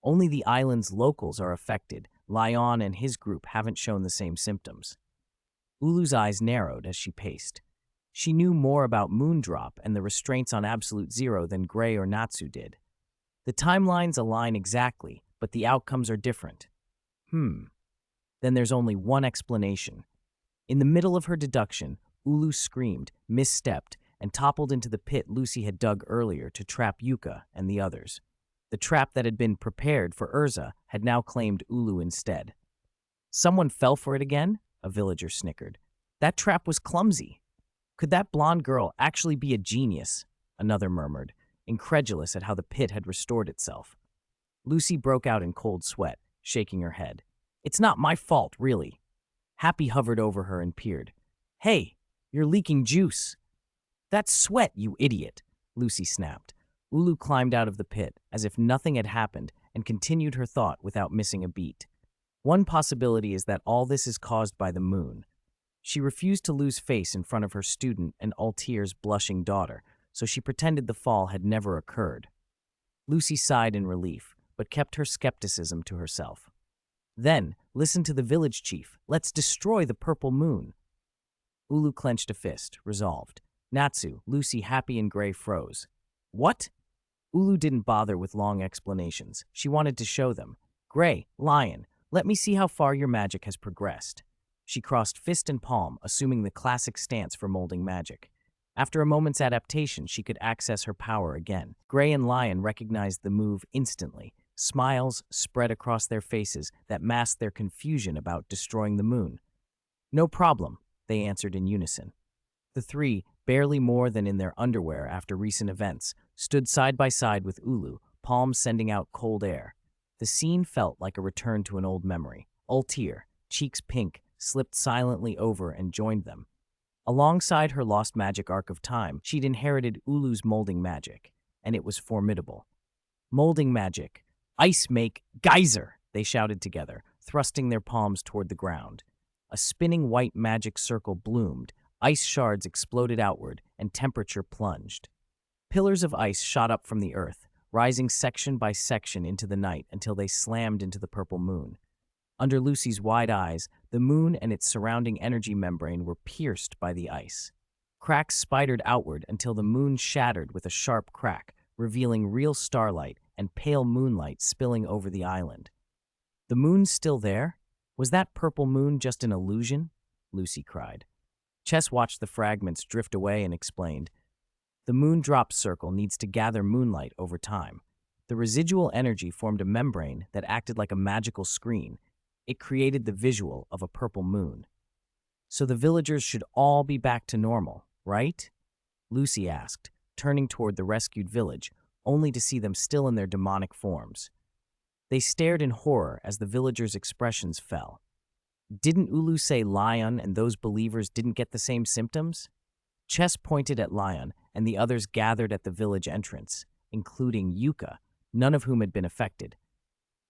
Only the island's locals are affected. Lion and his group haven't shown the same symptoms." Ulu's eyes narrowed as she paced. She knew more about Moondrop and the restraints on Absolute Zero than Gray or Natsu did. The timelines align exactly, but the outcomes are different. Then there's only one explanation. In the middle of her deduction, Ulu screamed, misstepped, and toppled into the pit Lucy had dug earlier to trap Yuka and the others. The trap that had been prepared for Urza had now claimed Ulu instead. "Someone fell for it again?" a villager snickered. "That trap was clumsy." "Could that blonde girl actually be a genius?" another murmured, incredulous at how the pit had restored itself. Lucy broke out in cold sweat, shaking her head. "It's not my fault, really." Happy hovered over her and peered. "Hey, you're leaking juice." "That's sweat, you idiot," Lucy snapped. Ulu climbed out of the pit, as if nothing had happened, and continued her thought without missing a beat. "One possibility is that all this is caused by the moon." She refused to lose face in front of her student and Ultir's blushing daughter, so she pretended the fall had never occurred. Lucy sighed in relief, but kept her skepticism to herself. "Then, listen to the village chief. Let's destroy the purple moon." Ulu clenched a fist, resolved. Natsu, Lucy, Happy, and Gray froze. "What?" Ulu didn't bother with long explanations. She wanted to show them. "Gray, Lion, let me see how far your magic has progressed." She crossed fist and palm, assuming the classic stance for molding magic. After a moment's adaptation, she could access her power again. Gray and Lion recognized the move instantly. Smiles spread across their faces that masked their confusion about destroying the moon. "No problem," they answered in unison. The three, barely more than in their underwear after recent events, stood side by side with Ulu, palms sending out cold air. The scene felt like a return to an old memory. Ultir, cheeks pink, slipped silently over and joined them. Alongside her lost magic arc of time, she'd inherited Ulu's molding magic, and it was formidable. "Molding magic. Ice make geyser," they shouted together, thrusting their palms toward the ground. A spinning white magic circle bloomed, ice shards exploded outward, and temperature plunged. Pillars of ice shot up from the earth, rising section by section into the night until they slammed into the purple moon. Under Lucy's wide eyes, the moon and its surrounding energy membrane were pierced by the ice. Cracks spidered outward until the moon shattered with a sharp crack, revealing real starlight and pale moonlight spilling over the island. "The moon's still there? Was that purple moon just an illusion?" Lucy cried. Chess watched the fragments drift away and explained, "The moon drop circle needs to gather moonlight over time. The residual energy formed a membrane that acted like a magical screen. It created the visual of a purple moon." "So the villagers should all be back to normal, right?" Lucy asked, turning toward the rescued village, only to see them still in their demonic forms. They stared in horror as the villagers' expressions fell. "Didn't Ulu say Lion and those believers didn't get the same symptoms?" Chess pointed at Lion, and the others gathered at the village entrance, including Yuka, none of whom had been affected.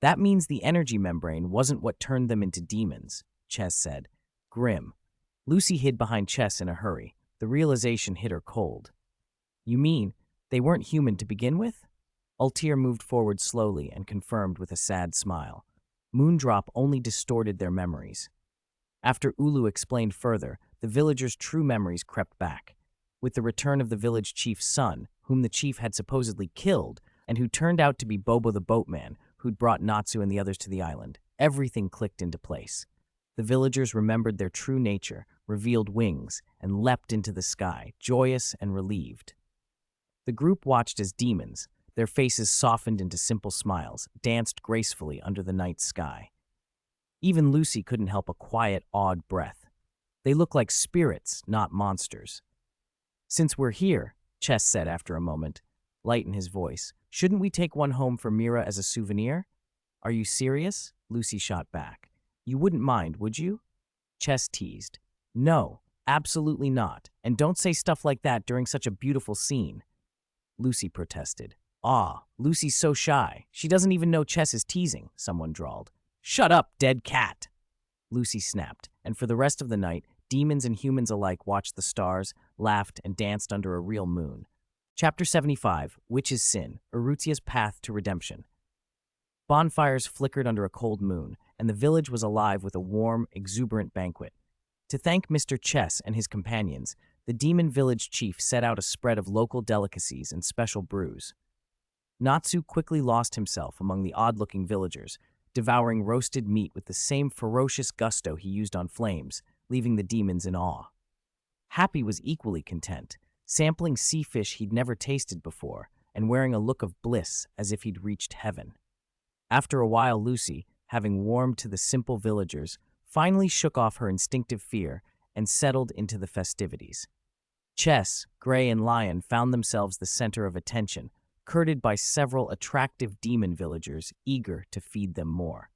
"That means the energy membrane wasn't what turned them into demons," Chess said, grim. Lucy hid behind Chess in a hurry. The realization hit her cold. "You mean they weren't human to begin with?" Ultir moved forward slowly and confirmed with a sad smile. Moondrop only distorted their memories. After Ulu explained further, the villagers' true memories crept back. With the return of the village chief's son, whom the chief had supposedly killed, and who turned out to be Bobo the boatman, who'd brought Natsu and the others to the island, everything clicked into place. The villagers remembered their true nature, revealed wings, and leapt into the sky, joyous and relieved. The group watched as demons, their faces softened into simple smiles, danced gracefully under the night sky. Even Lucy couldn't help a quiet, awed breath. They look like spirits, not monsters. "Since we're here," Chess said after a moment, light in his voice, "shouldn't we take one home for Mira as a souvenir?" "Are you serious?" Lucy shot back. "You wouldn't mind, would you?" Chess teased. "No, absolutely not. And don't say stuff like that during such a beautiful scene." Lucy protested. Lucy's so shy. She doesn't even know Chess is teasing," someone drawled. "Shut up, dead cat!" Lucy snapped, and for the rest of the night, demons and humans alike watched the stars, laughed, and danced under a real moon. Chapter 75, Witch's Sin, Urrutia's Path to Redemption. Bonfires flickered under a cold moon, and the village was alive with a warm, exuberant banquet. To thank Mr. Chess and his companions, the demon village chief set out a spread of local delicacies and special brews. Natsu quickly lost himself among the odd-looking villagers, devouring roasted meat with the same ferocious gusto he used on flames, leaving the demons in awe. Happy was equally content, sampling sea fish he'd never tasted before, and wearing a look of bliss as if he'd reached heaven. After a while, Lucy, having warmed to the simple villagers, finally shook off her instinctive fear and settled into the festivities. Chess, Gray, and Lion found themselves the center of attention, courted by several attractive demon villagers eager to feed them more.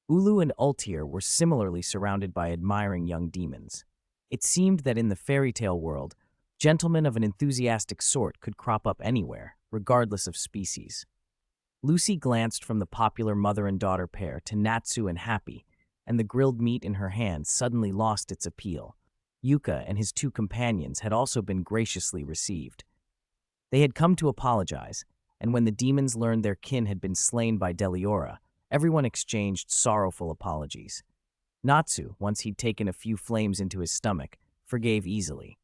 Ulu and Ultir were similarly surrounded by admiring young demons. It seemed that in the fairy tale world, gentlemen of an enthusiastic sort could crop up anywhere, regardless of species. Lucy glanced from the popular mother and daughter pair to Natsu and Happy, and the grilled meat in her hand suddenly lost its appeal. Yuka and his two companions had also been graciously received. They had come to apologize, and when the demons learned their kin had been slain by Deliora, everyone exchanged sorrowful apologies. Natsu, once he'd taken a few flames into his stomach, forgave easily.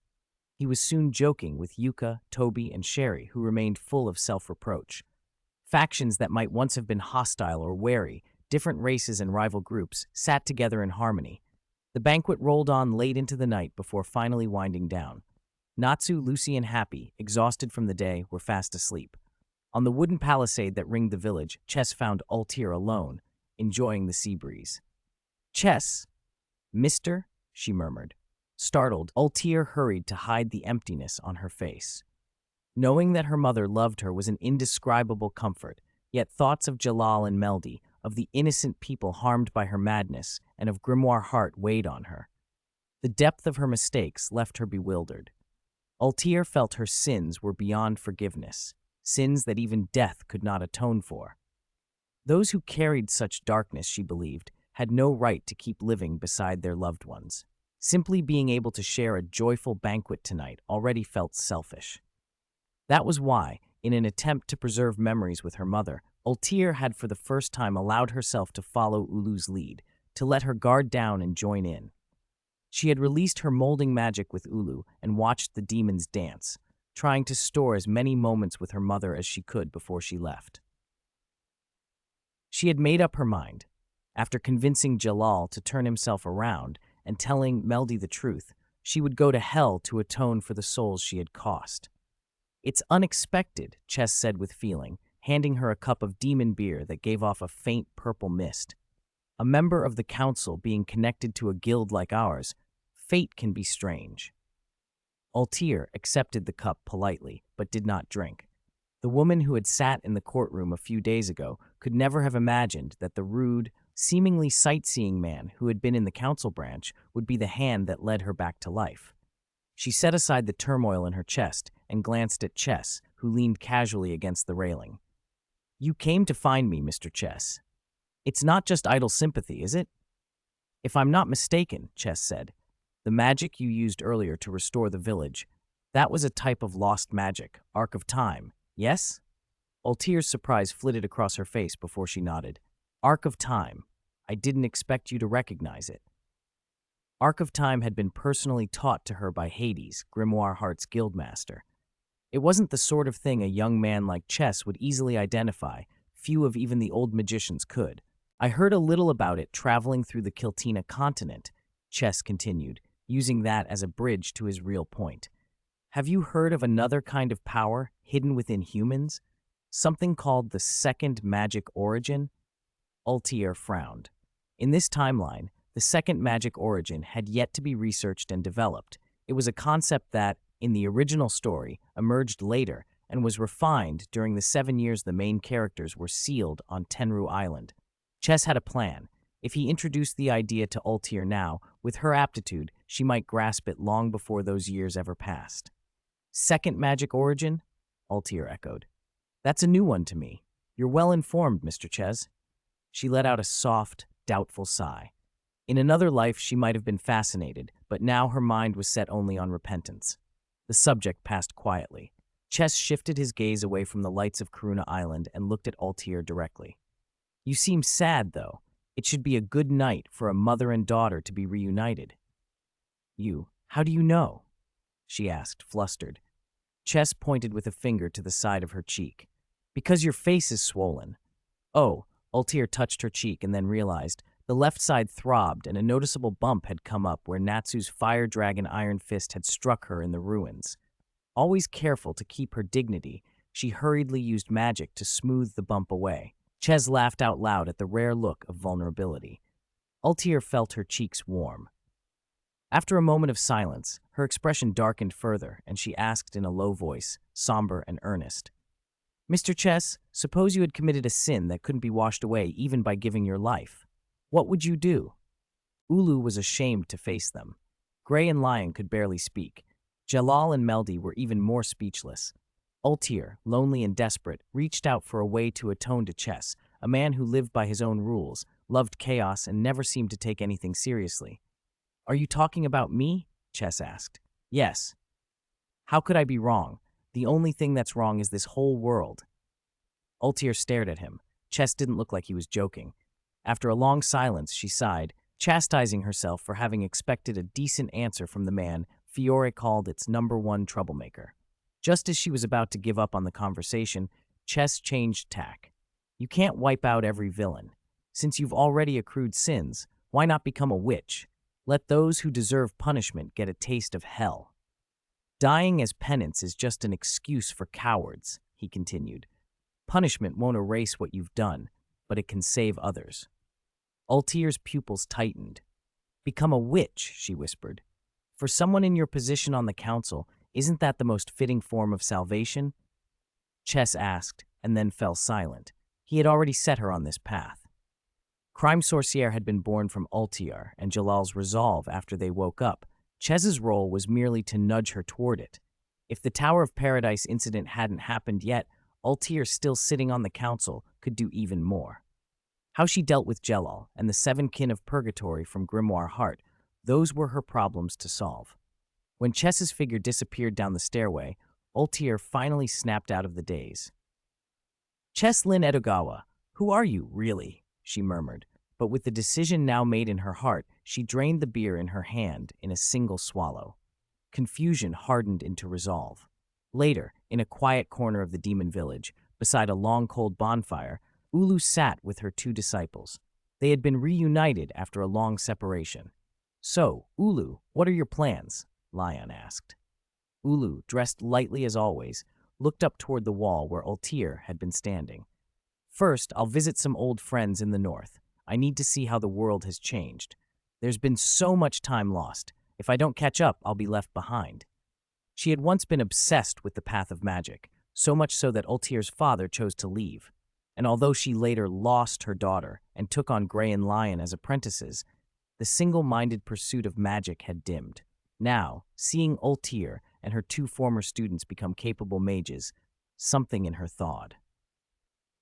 He was soon joking with Yuka, Toby, and Sherry, who remained full of self-reproach. Factions that might once have been hostile or wary, different races and rival groups, sat together in harmony. The banquet rolled on late into the night before finally winding down. Natsu, Lucy, and Happy, exhausted from the day, were fast asleep. On the wooden palisade that ringed the village, Chess found Ultir alone, enjoying the sea breeze. "Chess, mister," she murmured. Startled, Ultir hurried to hide the emptiness on her face. Knowing that her mother loved her was an indescribable comfort, yet thoughts of Jalal and Meldy, of the innocent people harmed by her madness, and of Grimoire Heart weighed on her. The depth of her mistakes left her bewildered. Ultir felt her sins were beyond forgiveness, sins that even death could not atone for. Those who carried such darkness, she believed, had no right to keep living beside their loved ones. Simply being able to share a joyful banquet tonight already felt selfish. That was why, in an attempt to preserve memories with her mother, Ultir had for the first time allowed herself to follow Ulu's lead, to let her guard down and join in. She had released her molding magic with Ulu and watched the demons dance, trying to store as many moments with her mother as she could before she left. She had made up her mind. After convincing Jalal to turn himself around and telling Meldy the truth, she would go to hell to atone for the souls she had cost. "It's unexpected," Chess said with feeling, handing her a cup of demon beer that gave off a faint purple mist. "A member of the council being connected to a guild like ours, fate can be strange." Ultir accepted the cup politely, but did not drink. The woman who had sat in the courtroom a few days ago could never have imagined that the rude, seemingly sightseeing man who had been in the council branch would be the hand that led her back to life. She set aside the turmoil in her chest and glanced at Chess, who leaned casually against the railing. "You came to find me, Mr. Chess. It's not just idle sympathy, is it?" "If I'm not mistaken," Chess said, "the magic you used earlier to restore the village, that was a type of lost magic, Arc of Time, yes?" Ultir's surprise flitted across her face before she nodded. "Arc of Time. I didn't expect you to recognize it. Arc of Time had been personally taught to her by Hades, Grimoire Heart's guildmaster. It wasn't the sort of thing a young man like Chess would easily identify. Few of even the old magicians could. I heard a little about it traveling through the Kiltina continent, Chess continued, using that as a bridge to his real point. Have you heard of another kind of power hidden within humans? Something called the second magic origin? Altier frowned. In this timeline, the second magic origin had yet to be researched and developed. It was a concept that, in the original story, emerged later and was refined during the 7 years the main characters were sealed on Tenru Island. Chess had a plan. If he introduced the idea to Altier now, with her aptitude, she might grasp it long before those years ever passed. Second magic origin? Altier echoed. That's a new one to me. You're well informed, Mr. Ches. She let out a soft, doubtful sigh. In another life, she might have been fascinated, but now her mind was set only on repentance. The subject passed quietly. Chess shifted his gaze away from the lights of Karuna Island and looked at Altier directly. You seem sad, though. It should be a good night for a mother and daughter to be reunited. How do you know? She asked, flustered. Chess pointed with a finger to the side of her cheek. Because your face is swollen. Oh, Altier touched her cheek and then realized the left side throbbed and a noticeable bump had come up where Natsu's fire dragon iron fist had struck her in the ruins. Always careful to keep her dignity, she hurriedly used magic to smooth the bump away. Ches laughed out loud at the rare look of vulnerability. Altier felt her cheeks warm. After a moment of silence, her expression darkened further, and she asked in a low voice, somber and earnest. Mr. Chess, suppose you had committed a sin that couldn't be washed away even by giving your life. What would you do? Ulu was ashamed to face them. Gray and Lion could barely speak. Jalal and Meldy were even more speechless. Altier, lonely and desperate, reached out for a way to atone to Chess, a man who lived by his own rules, loved chaos, and never seemed to take anything seriously. Are you talking about me? Chess asked. Yes. How could I be wrong? The only thing that's wrong is this whole world. Altier stared at him. Chess didn't look like he was joking. After a long silence, she sighed, chastising herself for having expected a decent answer from the man Fiore called its #1 troublemaker. Just as she was about to give up on the conversation, Chess changed tack. You can't wipe out every villain. Since you've already accrued sins, why not become a witch? Let those who deserve punishment get a taste of hell. Dying as penance is just an excuse for cowards, he continued. Punishment won't erase what you've done, but it can save others. Altier's pupils tightened. Become a witch, she whispered. For someone in your position on the council, isn't that the most fitting form of salvation? Chess asked, and then fell silent. He had already set her on this path. Crime Sorcière had been born from Altier and Jalal's resolve after they woke up. Chess's role was merely to nudge her toward it. If the Tower of Paradise incident hadn't happened yet, Altier, still sitting on the council, could do even more. How she dealt with Jalal and the 7 kin of Purgatory from Grimoire Heart, those were her problems to solve. When Chess's figure disappeared down the stairway, Altier finally snapped out of the daze. Chess Lin Edogawa, who are you, really? She murmured, but with the decision now made in her heart, she drained the beer in her hand in a single swallow. Confusion hardened into resolve. Later, in a quiet corner of the demon village, beside a long cold bonfire, Ulu sat with her 2 disciples. They had been reunited after a long separation. So, Ulu, what are your plans? Lion asked. Ulu, dressed lightly as always, looked up toward the wall where Altier had been standing. First, I'll visit some old friends in the north. I need to see how the world has changed. There's been so much time lost. If I don't catch up, I'll be left behind. She had once been obsessed with the path of magic, so much so that Altier's father chose to leave. And although she later lost her daughter and took on Gray and Lion as apprentices, the single-minded pursuit of magic had dimmed. Now, seeing Altier and her 2 former students become capable mages, something in her thawed.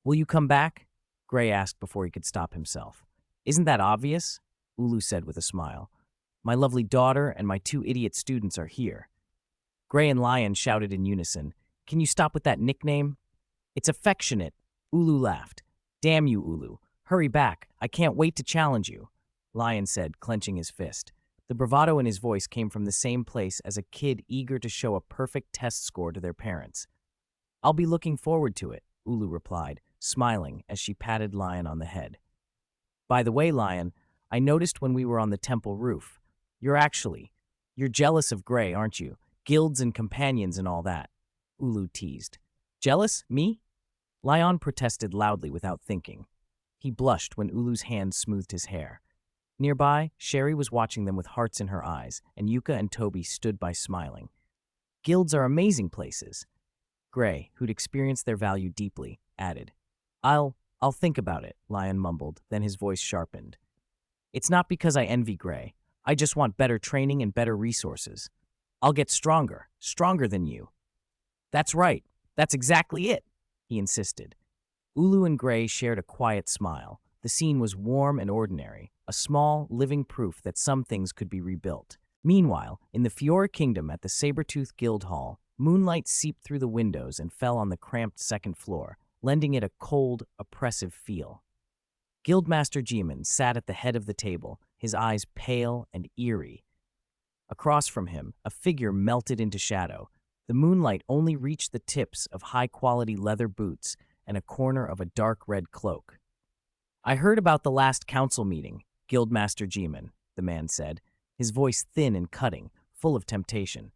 Will you come back? Gray asked before he could stop himself. Isn't that obvious? Ulu said with a smile. My lovely daughter and my 2 idiot students are here. Gray and Lion shouted in unison, Can you stop with that nickname? It's affectionate. Ulu laughed. Damn you, Ulu. Hurry back. I can't wait to challenge you, Lion said, clenching his fist. The bravado in his voice came from the same place as a kid eager to show a perfect test score to their parents. I'll be looking forward to it, Ulu replied, smiling as she patted Lion on the head. By the way, Lion, I noticed when we were on the temple roof. You're jealous of Gray, aren't you? Guilds and companions and all that, Ulu teased. Jealous? Me? Lion protested loudly without thinking. He blushed when Ulu's hand smoothed his hair. Nearby, Sherry was watching them with hearts in her eyes, and Yuka and Toby stood by smiling. Guilds are amazing places. Gray, who'd experienced their value deeply, added. I'll think about it, Lion mumbled, then his voice sharpened. It's not because I envy Gray. I just want better training and better resources. I'll get stronger than you. That's right, that's exactly it, he insisted. Ulu and Gray shared a quiet smile. The scene was warm and ordinary, a small, living proof that some things could be rebuilt. Meanwhile, in the Fiora Kingdom at the Sabertooth Guild Hall, moonlight seeped through the windows and fell on the cramped second floor, lending it a cold, oppressive feel. Guildmaster Jimin sat at the head of the table, his eyes pale and eerie. Across from him, a figure melted into shadow. The moonlight only reached the tips of high-quality leather boots and a corner of a dark red cloak. I heard about the last council meeting, Guildmaster Jimin, the man said, his voice thin and cutting, full of temptation.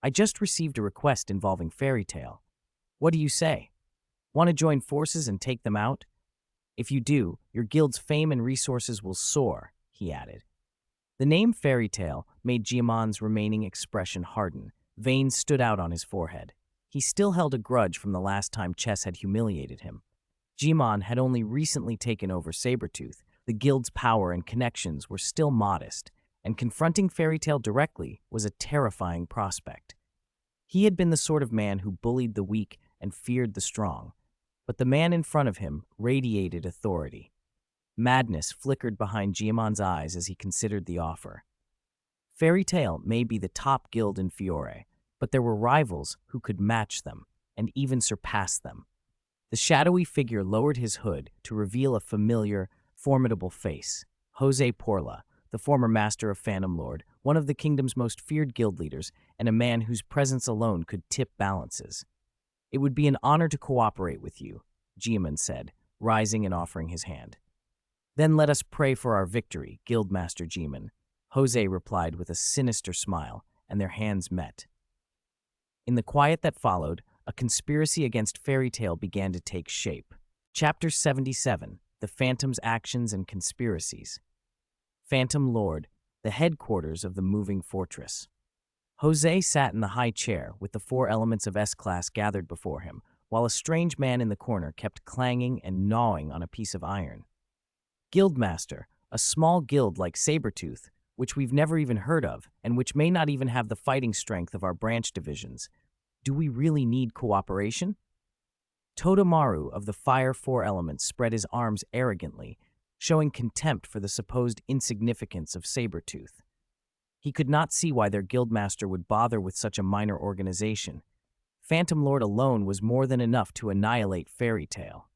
I just received a request involving Fairy Tail. What do you say? Want to join forces and take them out? If you do, your guild's fame and resources will soar, he added. The name Fairy Tail made Jimin's remaining expression harden. Veins stood out on his forehead. He still held a grudge from the last time Chess had humiliated him. Jimin had only recently taken over Sabertooth. The guild's power and connections were still modest, and confronting Fairy Tail directly was a terrifying prospect. He had been the sort of man who bullied the weak and feared the strong, but the man in front of him radiated authority. Madness flickered behind Jimin's eyes as he considered the offer. Fairy Tail may be the top guild in Fiore, but there were rivals who could match them and even surpass them. The shadowy figure lowered his hood to reveal a familiar, formidable face. Jose Porla, the former master of Phantom Lord, one of the kingdom's most feared guild leaders, and a man whose presence alone could tip balances. It would be an honor to cooperate with you, Jimin said, rising and offering his hand. Then let us pray for our victory, Guildmaster Jimin, Jose replied with a sinister smile, and their hands met. In the quiet that followed, a conspiracy against Fairy Tail began to take shape. Chapter 77, The Phantom's Actions and Conspiracies. Phantom Lord, the headquarters of the moving fortress. Jose sat in the high chair with the 4 elements of S-Class gathered before him, while a strange man in the corner kept clanging and gnawing on a piece of iron. Guildmaster, a small guild like Sabertooth, which we've never even heard of, and which may not even have the fighting strength of our branch divisions. Do we really need cooperation? Totemaru of the Fire 4 Elements spread his arms arrogantly, showing contempt for the supposed insignificance of Sabertooth. He could not see why their guildmaster would bother with such a minor organization. Phantom Lord alone was more than enough to annihilate Fairy Tail.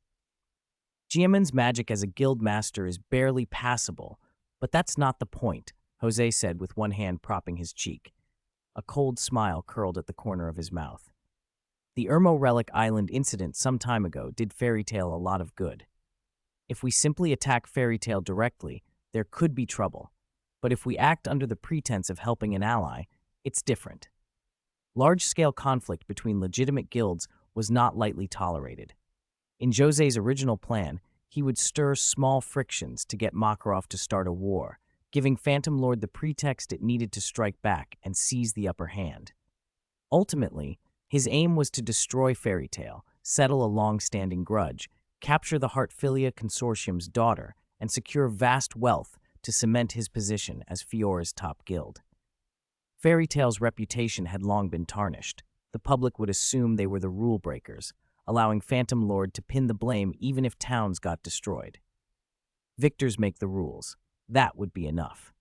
Jimin's magic as a guild master is barely passable, but that's not the point, Jose said with one hand propping his cheek. A cold smile curled at the corner of his mouth. The Irmo Relic Island incident some time ago did Fairy Tail a lot of good. If we simply attack Fairy Tail directly, there could be trouble. But if we act under the pretense of helping an ally, it's different. Large-scale conflict between legitimate guilds was not lightly tolerated. In Jose's original plan, he would stir small frictions to get Makarov to start a war, giving Phantom Lord the pretext it needed to strike back and seize the upper hand. Ultimately, his aim was to destroy Fairy Tail, settle a long-standing grudge, capture the Heartfilia Consortium's daughter, and secure vast wealth to cement his position as Fiora's top guild. Fairy Tail's reputation had long been tarnished. The public would assume they were the rule breakers, allowing Phantom Lord to pin the blame even if towns got destroyed. Victors make the rules. That would be enough.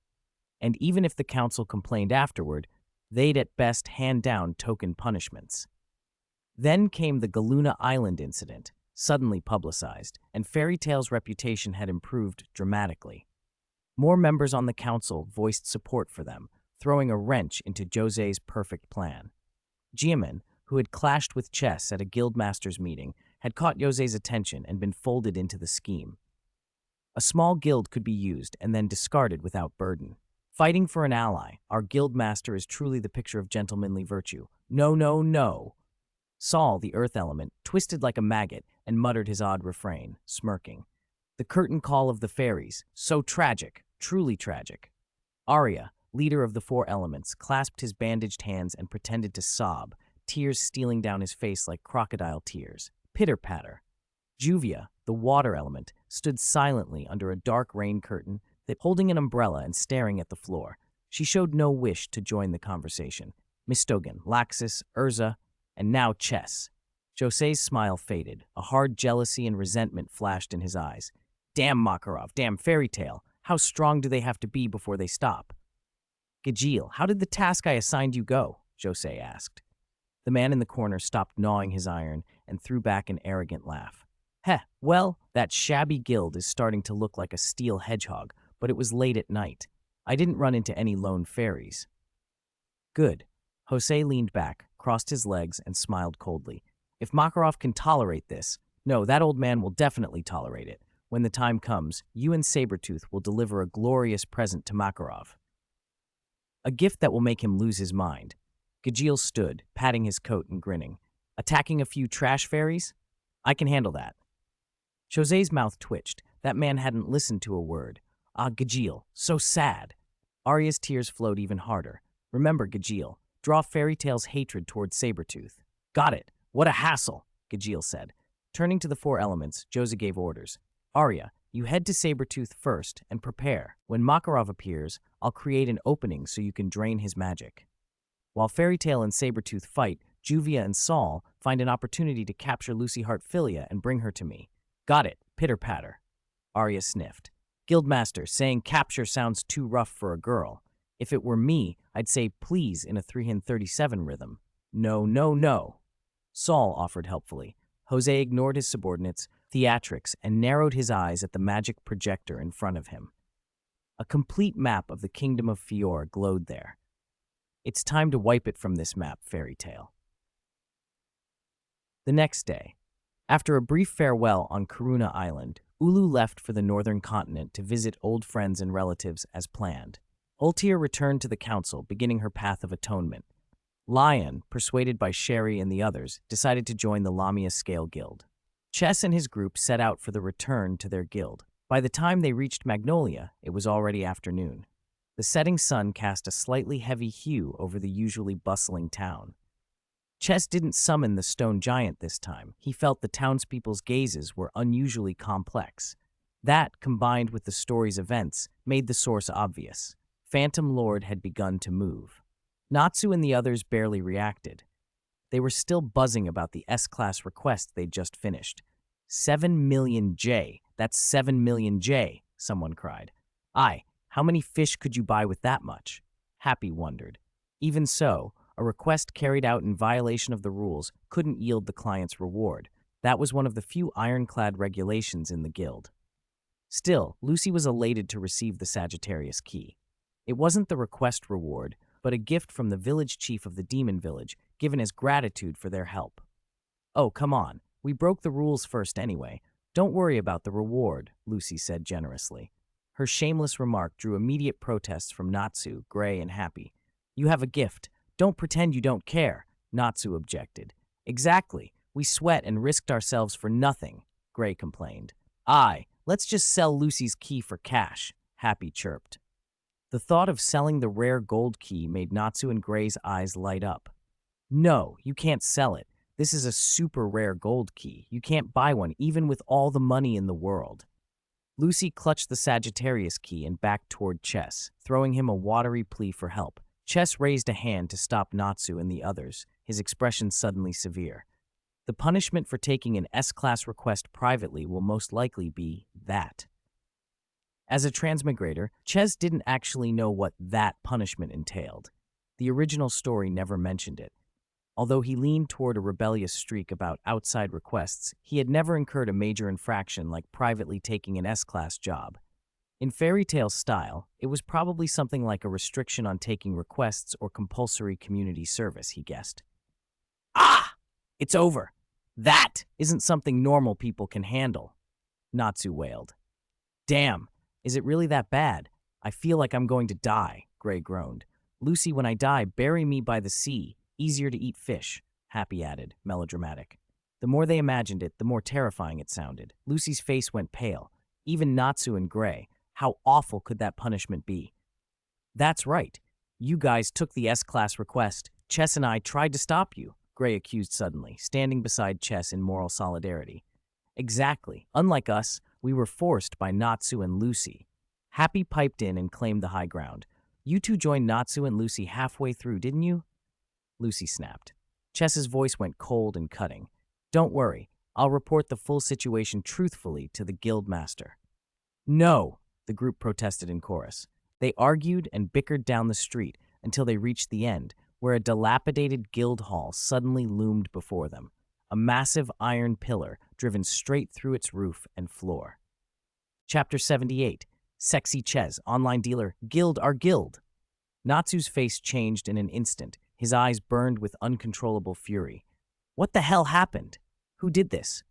And even if the council complained afterward, they'd at best hand down token punishments. Then came the Galuna Island incident. suddenly publicized, and Fairy Tail's reputation had improved dramatically. More members on the council voiced support for them, throwing a wrench into Jose's perfect plan. Jiamin, who had clashed with Chess at a guildmaster's meeting, had caught Jose's attention and been folded into the scheme. A small guild could be used and then discarded without burden. Fighting for an ally, our guildmaster is truly the picture of gentlemanly virtue. No, no, no. Saul, the earth element, twisted like a maggot and muttered his odd refrain, smirking. The curtain call of the fairies, so tragic, truly tragic. Arya, leader of the four elements, clasped his bandaged hands and pretended to sob, tears stealing down his face like crocodile tears. Pitter-patter. Juvia, the water element, stood silently under a dark rain curtain, holding an umbrella and staring at the floor. She showed no wish to join the conversation. Mistogan, Laxus, Urza, and now Chess. Jose's smile faded. A hard jealousy and resentment flashed in his eyes. Damn Makarov, damn Fairy Tail. How strong do they have to be before they stop? Gajeel, how did the task I assigned you go? Jose asked. The man in the corner stopped gnawing his iron and threw back an arrogant laugh. Heh, well, that shabby guild is starting to look like a steel hedgehog, but it was late at night. I didn't run into any lone fairies. Good. Jose leaned back, crossed his legs, and smiled coldly. If Makarov can tolerate this, no, that old man will definitely tolerate it. When the time comes, you and Sabretooth will deliver a glorious present to Makarov. A gift that will make him lose his mind. Gajeel stood, patting his coat and grinning. Attacking a few trash fairies? I can handle that. Jose's mouth twitched. That man hadn't listened to a word. Ah, Gajeel, so sad. Arya's tears flowed even harder. Remember, Gajeel, draw Fairy Tail's hatred toward Sabretooth. Got it. What a hassle, Gajeel said. Turning to the four elements, Jose gave orders. Arya, you head to Sabretooth first and prepare. When Makarov appears, I'll create an opening so you can drain his magic. While Fairy Tail and Sabretooth fight, Juvia and Saul find an opportunity to capture Lucy Hartfilia and bring her to me. Got it. Pitter-patter. Arya sniffed. Guildmaster, saying capture sounds too rough for a girl. If it were me, I'd say please in a 337 rhythm. No, no, no. Saul offered helpfully. Jose ignored his subordinates, theatrics, and narrowed his eyes at the magic projector in front of him. A complete map of the kingdom of Fior glowed there. It's time to wipe it from this map, Fairy Tail. The next day, after a brief farewell on Karuna Island, Ulu left for the northern continent to visit old friends and relatives as planned. Ultir returned to the council, beginning her path of atonement. Lion, persuaded by Sherry and the others, decided to join the Lamia Scale Guild. Chess and his group set out for the return to their guild. By the time they reached Magnolia, it was already afternoon. The setting sun cast a slightly heavy hue over the usually bustling town. Chess didn't summon the stone giant this time. He felt the townspeople's gazes were unusually complex. That, combined with the story's events, made the source obvious. Phantom Lord had begun to move. Natsu and the others barely reacted. They were still buzzing about the S-Class request they'd just finished. 7 million J. That's 7 million J, someone cried. Aye, how many fish could you buy with that much? Happy wondered. Even so, a request carried out in violation of the rules couldn't yield the client's reward. That was one of the few ironclad regulations in the guild. Still, Lucy was elated to receive the Sagittarius key. It wasn't the request reward, but a gift from the village chief of the demon village, given as gratitude for their help. Oh, come on. We broke the rules first anyway. Don't worry about the reward, Lucy said generously. Her shameless remark drew immediate protests from Natsu, Gray, and Happy. You have a gift. Don't pretend you don't care, Natsu objected. Exactly. We sweat and risked ourselves for nothing, Gray complained. Aye, let's just sell Lucy's key for cash, Happy chirped. The thought of selling the rare gold key made Natsu and Gray's eyes light up. No, you can't sell it. This is a super rare gold key. You can't buy one even with all the money in the world. Lucy clutched the Sagittarius key and backed toward Chess, throwing him a watery plea for help. Chess raised a hand to stop Natsu and the others, his expression suddenly severe. The punishment for taking an S-Class request privately will most likely be that. As a transmigrator, Ches didn't actually know what that punishment entailed. The original story never mentioned it. Although he leaned toward a rebellious streak about outside requests, he had never incurred a major infraction like privately taking an S-class job. In fairy tale style, it was probably something like a restriction on taking requests or compulsory community service, he guessed. Ah! It's over. That isn't something normal people can handle, Natsu wailed. Damn, is it really that bad? I feel like I'm going to die, Gray groaned. Lucy, when I die, bury me by the sea. Easier to eat fish, Happy added, melodramatic. The more they imagined it, the more terrifying it sounded. Lucy's face went pale. Even Natsu and Gray. How awful could that punishment be? That's right. You guys took the S-class request. Chess and I tried to stop you, Gray accused suddenly, standing beside Chess in moral solidarity. Exactly. Unlike us, we were forced by Natsu and Lucy. Happy piped in and claimed the high ground. You two joined Natsu and Lucy halfway through, didn't you? Lucy snapped. Chess's voice went cold and cutting. Don't worry, I'll report the full situation truthfully to the guild master. No, the group protested in chorus. They argued and bickered down the street until they reached the end, where a dilapidated guild hall suddenly loomed before them, a massive iron pillar driven straight through its roof and floor. Chapter 78. Sexy Ches, Online Dealer, Guild our Guild. Natsu's face changed in an instant. His eyes burned with uncontrollable fury. What the hell happened? Who did this?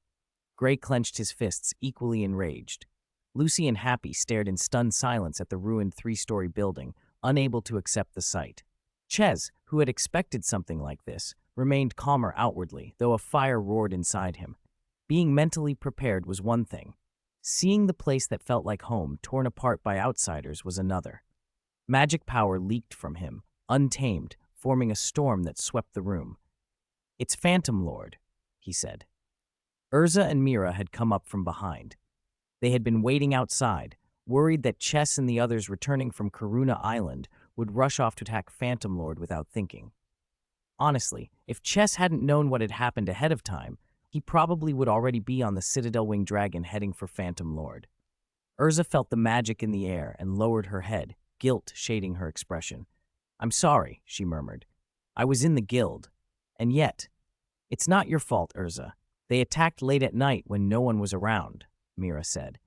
Gray clenched his fists, equally enraged. Lucy and Happy stared in stunned silence at the ruined 3-story building, unable to accept the sight. Ches, who had expected something like this, remained calmer outwardly, though a fire roared inside him. Being mentally prepared was one thing. Seeing the place that felt like home torn apart by outsiders was another. Magic power leaked from him, untamed, forming a storm that swept the room. It's Phantom Lord, he said. Urza and Mira had come up from behind. They had been waiting outside, worried that Chess and the others returning from Karuna Island would rush off to attack Phantom Lord without thinking. Honestly, if Chess hadn't known what had happened ahead of time, he probably would already be on the Citadel Winged Dragon heading for Phantom Lord. Urza felt the magic in the air and lowered her head, guilt shading her expression. I'm sorry, she murmured. I was in the guild. And yet, it's not your fault, Urza. They attacked late at night when no one was around, Mira said.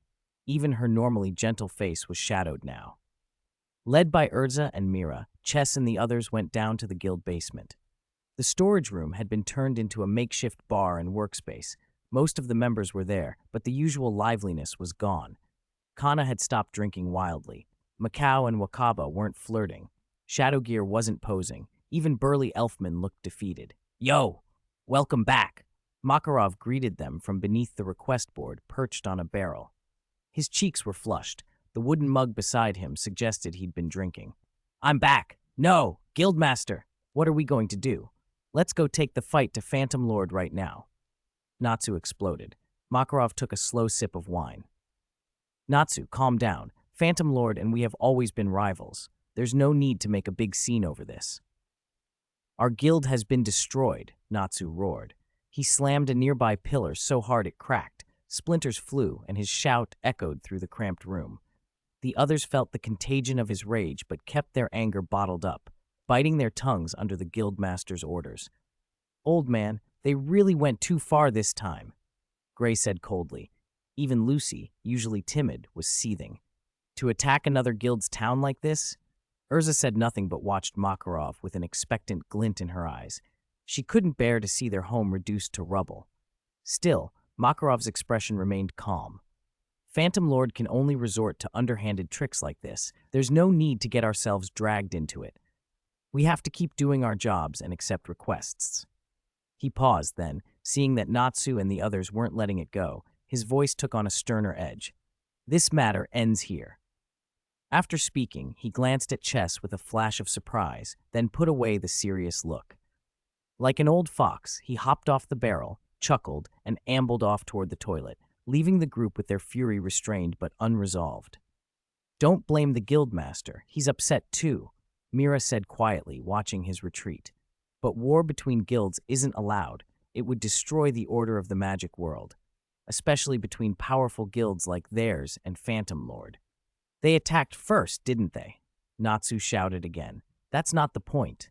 Even her normally gentle face was shadowed now. Led by Urza and Mira, Chess and the others went down to the guild basement. The storage room had been turned into a makeshift bar and workspace. Most of the members were there, but the usual liveliness was gone. Kana had stopped drinking wildly. Macau and Wakaba weren't flirting. Shadowgear wasn't posing. Even burly Elfman looked defeated. Yo! Welcome back! Makarov greeted them from beneath the request board perched on a barrel. His cheeks were flushed. The wooden mug beside him suggested he'd been drinking. I'm back! No! Guildmaster! What are we going to do? Let's go take the fight to Phantom Lord right now. Natsu exploded. Makarov took a slow sip of wine. Natsu, calm down. Phantom Lord and we have always been rivals. There's no need to make a big scene over this. Our guild has been destroyed, Natsu roared. He slammed a nearby pillar so hard it cracked. Splinters flew, and his shout echoed through the cramped room. The others felt the contagion of his rage but kept their anger bottled up, biting their tongues under the guildmaster's orders. Old man, they really went too far this time, Gray said coldly. Even Lucy, usually timid, was seething. To attack another guild's town like this? Urza said nothing but watched Makarov with an expectant glint in her eyes. She couldn't bear to see their home reduced to rubble. Still, Makarov's expression remained calm. Phantom Lord can only resort to underhanded tricks like this. There's no need to get ourselves dragged into it. We have to keep doing our jobs and accept requests. He paused then, seeing that Natsu and the others weren't letting it go. His voice took on a sterner edge. This matter ends here. After speaking, he glanced at Chess with a flash of surprise, then put away the serious look. Like an old fox, he hopped off the barrel, chuckled, and ambled off toward the toilet, leaving the group with their fury restrained but unresolved. Don't blame the guildmaster. He's upset too, Mira said quietly, watching his retreat. But war between guilds isn't allowed. It would destroy the order of the magic world, especially between powerful guilds like theirs and Phantom Lord. They attacked first, didn't they? Natsu shouted again. That's not the point.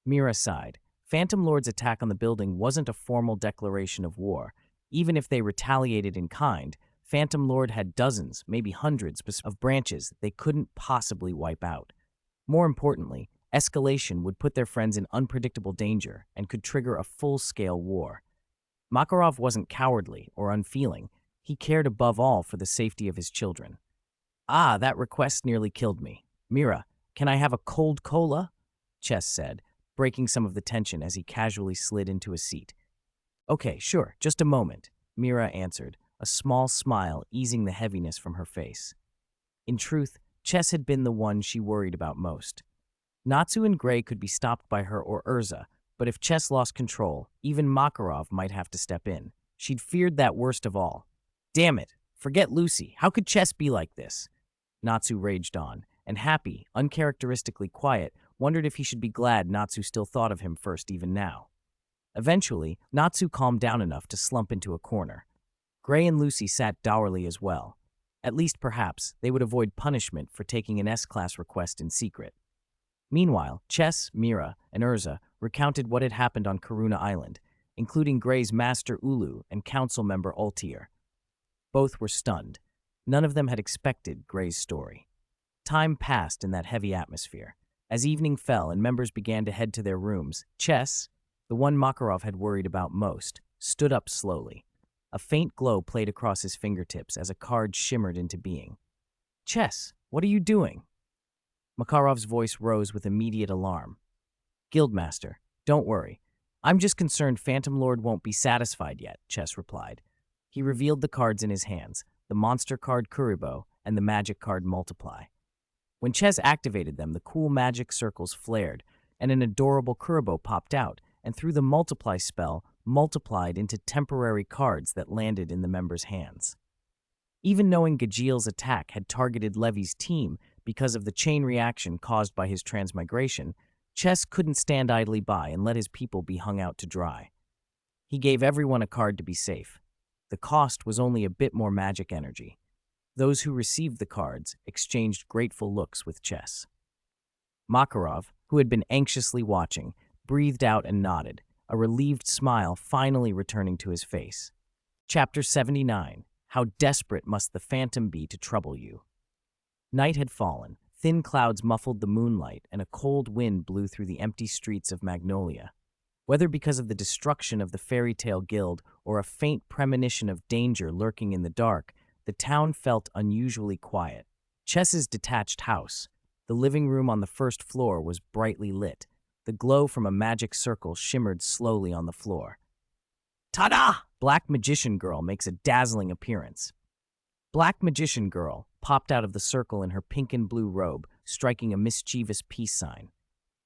Mira sighed. Phantom Lord's attack on the building wasn't a formal declaration of war. Even if they retaliated in kind, Phantom Lord had dozens, maybe hundreds, of branches they couldn't possibly wipe out. More importantly, escalation would put their friends in unpredictable danger and could trigger a full-scale war. Makarov wasn't cowardly or unfeeling. He cared above all for the safety of his children. "Ah, that request nearly killed me. Mira, can I have a cold cola?" Chess said, breaking some of the tension as he casually slid into a seat. "Okay, sure, just a moment," Mira answered, a small smile easing the heaviness from her face. In truth, Chess had been the one she worried about most. Natsu and Gray could be stopped by her or Urza, but if Chess lost control, even Makarov might have to step in. She'd feared that worst of all. "Damn it, forget Lucy. How could Chess be like this?" Natsu raged on, and Happy, uncharacteristically quiet, wondered if he should be glad Natsu still thought of him first even now. Eventually, Natsu calmed down enough to slump into a corner. Gray and Lucy sat dourly as well. At least, perhaps, they would avoid punishment for taking an S-class request in secret. Meanwhile, Chess, Mira, and Urza recounted what had happened on Karuna Island, including Gray's master Ulu and council member Ultier. Both were stunned. None of them had expected Gray's story. Time passed in that heavy atmosphere. As evening fell and members began to head to their rooms, Chess, the one Makarov had worried about most, stood up slowly. A faint glow played across his fingertips as a card shimmered into being. "Chess, what are you doing?" Makarov's voice rose with immediate alarm. "Guildmaster, don't worry. I'm just concerned Phantom Lord won't be satisfied yet," Chess replied. He revealed the cards in his hands, the monster card Kuriboh and the magic card Multiply. When Chess activated them, the cool magic circles flared, and an adorable Kuriboh popped out, and through the Multiply spell, multiplied into temporary cards that landed in the members' hands. Even knowing Gajil's attack had targeted Levy's team because of the chain reaction caused by his transmigration, Chess couldn't stand idly by and let his people be hung out to dry. He gave everyone a card to be safe. The cost was only a bit more magic energy. Those who received the cards exchanged grateful looks with Chess. Makarov, who had been anxiously watching, breathed out and nodded, a relieved smile finally returning to his face. Chapter 79. How desperate must the phantom be to trouble you? Night had fallen. Thin clouds muffled the moonlight, and a cold wind blew through the empty streets of Magnolia. Whether because of the destruction of the fairy tale guild or a faint premonition of danger lurking in the dark, the town felt unusually quiet. Chess's detached house, the living room on the first floor, was brightly lit. The glow from a magic circle shimmered slowly on the floor. "Ta-da!" Black Magician Girl makes a dazzling appearance. Black Magician Girl popped out of the circle in her pink and blue robe, striking a mischievous peace sign.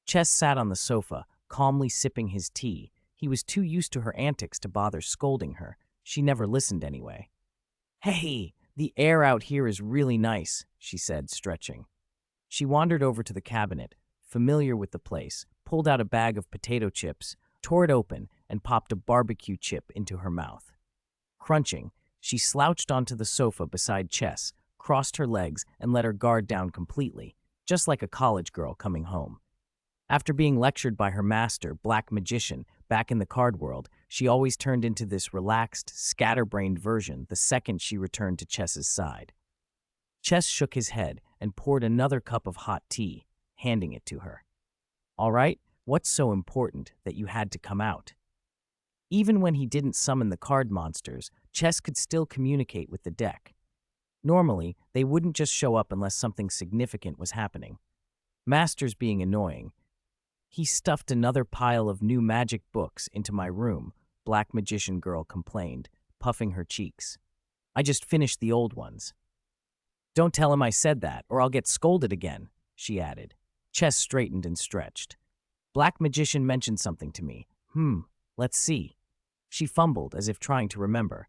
Chess sat on the sofa, calmly sipping his tea. He was too used to her antics to bother scolding her. She never listened anyway. "Hey, the air out here is really nice," she said, stretching. She wandered over to the cabinet, familiar with the place, pulled out a bag of potato chips, tore it open, and popped a barbecue chip into her mouth. Crunching, she slouched onto the sofa beside Chess, crossed her legs, and let her guard down completely, just like a college girl coming home. After being lectured by her master, Black Magician, back in the card world, she always turned into this relaxed, scatterbrained version the second she returned to Chess's side. Chess shook his head and poured another cup of hot tea, handing it to her. "All right, what's so important that you had to come out?" Even when he didn't summon the card monsters, Chess could still communicate with the deck. Normally, they wouldn't just show up unless something significant was happening. Masters being annoying. "He stuffed another pile of new magic books into my room," Black Magician Girl complained, puffing her cheeks. "I just finished the old ones." "Don't tell him I said that, or I'll get scolded again," she added. Chess straightened and stretched. "Black Magician mentioned something to me. Let's see." She fumbled as if trying to remember.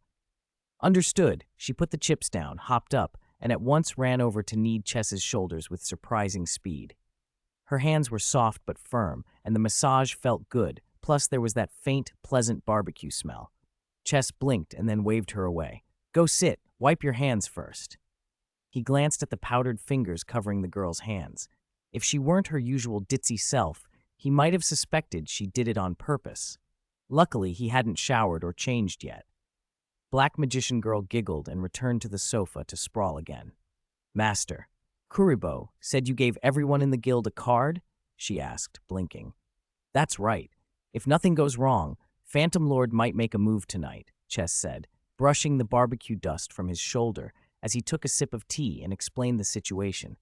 Understood. She put the chips down, hopped up, and at once ran over to knead Chess's shoulders with surprising speed. Her hands were soft but firm, and the massage felt good, plus there was that faint, pleasant barbecue smell. Chess blinked and then waved her away. "Go sit. Wipe your hands first." He glanced at the powdered fingers covering the girl's hands. If she weren't her usual ditzy self, He might have suspected she did it on purpose. Luckily, he hadn't showered or changed yet. Black Magician Girl giggled and returned to the sofa to sprawl again. "Master, Kuriboh said you gave everyone in the guild a card?" she asked, blinking. "That's right. If nothing goes wrong, Phantom Lord might make a move tonight," Chess said, brushing the barbecue dust from his shoulder as he took a sip of tea and explained the situation.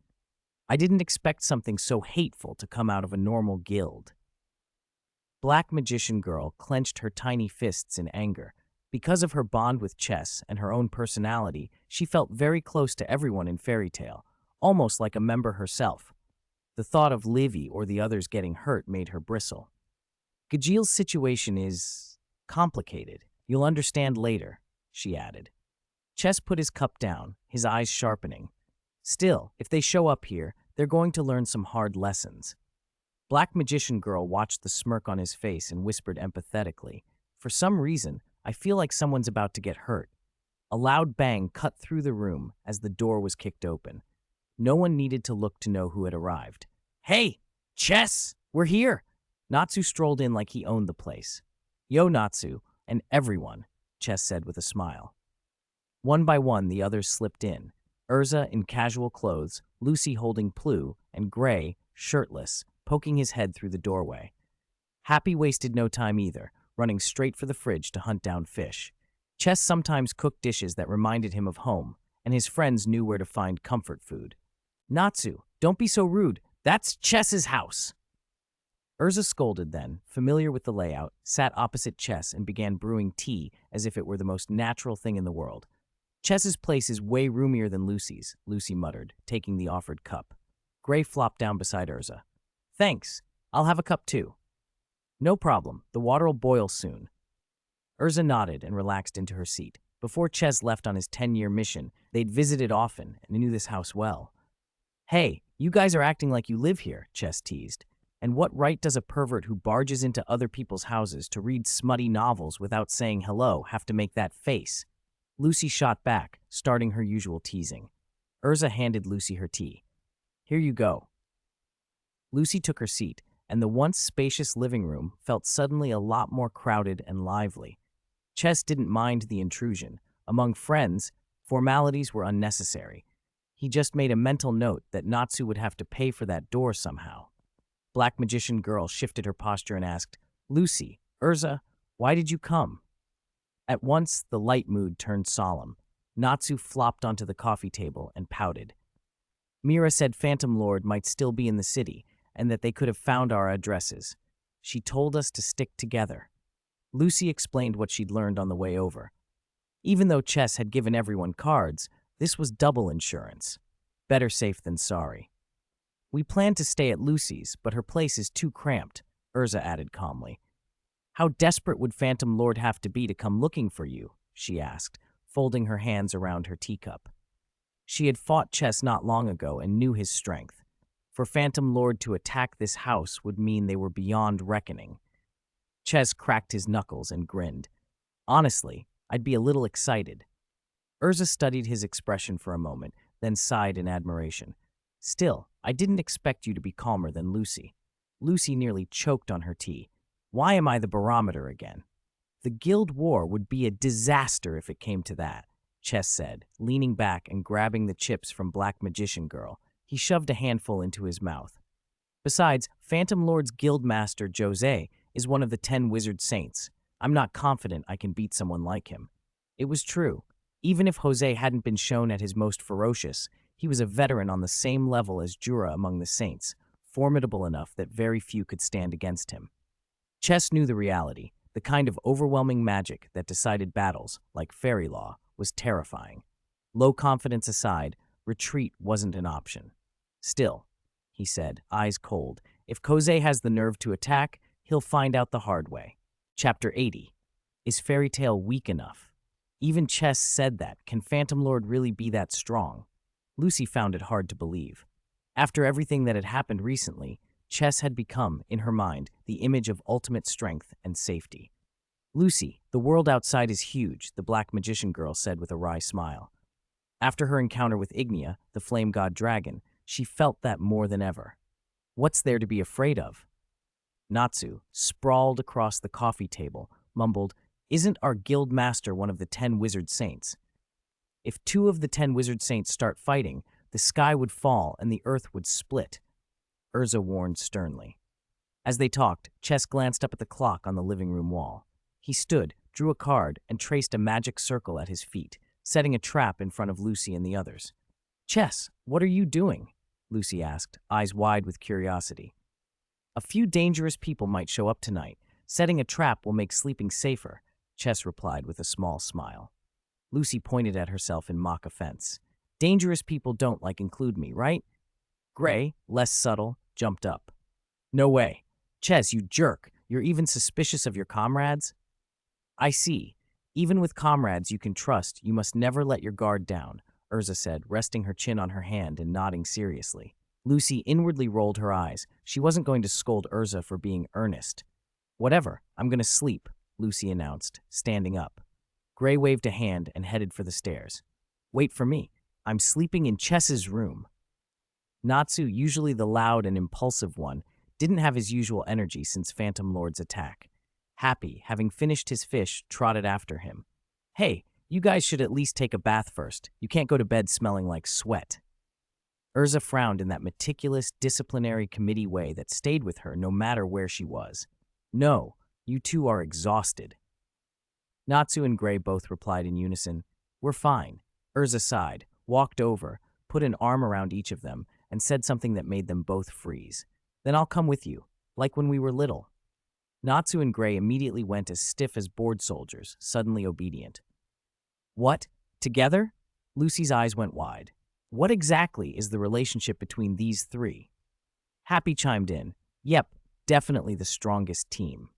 "I didn't expect something so hateful to come out of a normal guild." Black Magician Girl clenched her tiny fists in anger. Because of her bond with Chess and her own personality, she felt very close to everyone in Fairy Tale, almost like a member herself. The thought of Livy or the others getting hurt made her bristle. "Gajil's situation is complicated. You'll understand later," she added. Chess put his cup down, his eyes sharpening. "Still, if they show up here, they're going to learn some hard lessons." Black Magician Girl watched the smirk on his face and whispered empathetically, "For some reason, I feel like someone's about to get hurt." A loud bang cut through the room as the door was kicked open. No one needed to look to know who had arrived. "Hey, Chess, we're here!" Natsu strolled in like he owned the place. "Yo, Natsu, and everyone," Chess said with a smile. One by one, the others slipped in. Urza in casual clothes, Lucy holding Plu, and Gray, shirtless, poking his head through the doorway. Happy wasted no time either, running straight for the fridge to hunt down fish. Chess sometimes cooked dishes that reminded him of home, and his friends knew where to find comfort food. "Natsu, don't be so rude. That's Chess's house." Urza scolded then, familiar with the layout, sat opposite Chess and began brewing tea as if it were the most natural thing in the world. "Chess's place is way roomier than Lucy's," Lucy muttered, taking the offered cup. Gray flopped down beside Urza. "Thanks. I'll have a cup too." "No problem. The water'll boil soon." Urza nodded and relaxed into her seat. Before Chess left on his 10-year mission, they'd visited often and knew this house well. "Hey, you guys are acting like you live here," Chess teased. "And what right does a pervert who barges into other people's houses to read smutty novels without saying hello have to make that face?" Lucy shot back, starting her usual teasing. Urza handed Lucy her tea. "Here you go." Lucy took her seat, and the once spacious living room felt suddenly a lot more crowded and lively. Chess didn't mind the intrusion. Among friends, formalities were unnecessary. He just made a mental note that Natsu would have to pay for that door somehow. Black Magician Girl shifted her posture and asked, "Lucy, Urza, why did you come?" At once, the light mood turned solemn. Natsu flopped onto the coffee table and pouted. "Mira said Phantom Lord might still be in the city, and that they could have found our addresses. She told us to stick together." Lucy explained what she'd learned on the way over. Even though Chess had given everyone cards, this was double insurance. Better safe than sorry. "We planned to stay at Lucy's, but her place is too cramped," Urza added calmly. "How desperate would Phantom Lord have to be to come looking for you?" she asked, folding her hands around her teacup. She had fought Chess not long ago and knew his strength. For Phantom Lord to attack this house would mean they were beyond reckoning. Chess cracked his knuckles and grinned. "Honestly, I'd be a little excited." Urza studied his expression for a moment, then sighed in admiration. "Still, I didn't expect you to be calmer than Lucy." Lucy nearly choked on her tea. "Why am I the barometer again?" "The guild war would be a disaster if it came to that," Chess said, leaning back and grabbing the chips from Black Magician Girl. He shoved a handful into his mouth. "Besides, Phantom Lord's guild master, Jose, is one of the 10 wizard saints. I'm not confident I can beat someone like him." It was true. Even if Jose hadn't been shown at his most ferocious, he was a veteran on the same level as Jura among the saints, formidable enough that very few could stand against him. Chess knew the reality. The kind of overwhelming magic that decided battles, like fairy law, was terrifying. Low confidence aside, retreat wasn't an option. "Still," he said, eyes cold, "if Jose has the nerve to attack, he'll find out the hard way." Chapter 80. Is Fairy Tale weak enough? Even Chess said that. Can Phantom Lord really be that strong? Lucy found it hard to believe. After everything that had happened recently, Chess had become, in her mind, the image of ultimate strength and safety. "Lucy, the world outside is huge," the Black Magician Girl said with a wry smile. After her encounter with Ignia, the flame god dragon, she felt that more than ever. What's there to be afraid of? Natsu, sprawled across the coffee table, mumbled, "Isn't our guild master one of the 10 wizard saints? If 2 of the 10 wizard saints start fighting, the sky would fall and the earth would split," Urza warned sternly. As they talked, Chess glanced up at the clock on the living room wall. He stood, drew a card, and traced a magic circle at his feet, setting a trap in front of Lucy and the others. "Chess, what are you doing?" Lucy asked, eyes wide with curiosity. "A few dangerous people might show up tonight. Setting a trap will make sleeping safer," Chess replied with a small smile. Lucy pointed at herself in mock offense. "Dangerous people don't include me, right?" Gray, less subtle, jumped up. "No way. Chess, you jerk. You're even suspicious of your comrades?" "I see. Even with comrades you can trust, you must never let your guard down," Urza said, resting her chin on her hand and nodding seriously. Lucy inwardly rolled her eyes. She wasn't going to scold Urza for being earnest. "Whatever, I'm going to sleep," Lucy announced, standing up. Gray waved a hand and headed for the stairs. "Wait for me. I'm sleeping in Chess's room." Natsu, usually the loud and impulsive one, didn't have his usual energy since Phantom Lord's attack. Happy, having finished his fish, trotted after him. "Hey, you guys should at least take a bath first. You can't go to bed smelling like sweat." Urza frowned in that meticulous disciplinary committee way that stayed with her no matter where she was. "No, you two are exhausted." Natsu and Gray both replied in unison, "We're fine." Urza sighed, walked over, put an arm around each of them, and said something that made them both freeze. "Then I'll come with you, like when we were little." Natsu and Gray immediately went as stiff as board soldiers, suddenly obedient. "What? Together?" Lucy's eyes went wide. "What exactly is the relationship between these 3? Happy chimed in, "Yep, definitely the strongest team."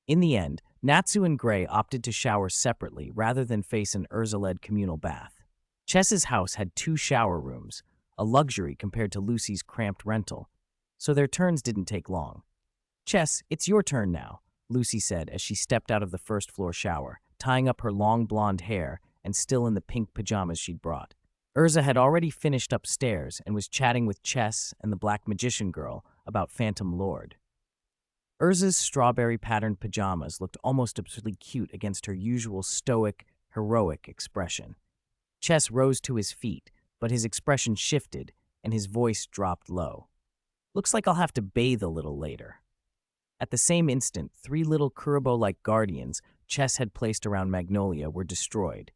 In the end, Natsu and Gray opted to shower separately rather than face an Urza-led communal bath. Chess's house had 2 shower rooms, a luxury compared to Lucy's cramped rental, so their turns didn't take long. "Chess, it's your turn now," Lucy said as she stepped out of the first-floor shower, tying up her long blonde hair and still in the pink pajamas she'd brought. Urza had already finished upstairs and was chatting with Chess and the Black Magician Girl about Phantom Lord. Urza's strawberry-patterned pajamas looked almost absurdly cute against her usual stoic, heroic expression. Chess rose to his feet, but his expression shifted and his voice dropped low. "Looks like I'll have to bathe a little later." At the same instant, 3 little Kuriboh-like guardians Chess had placed around Magnolia were destroyed.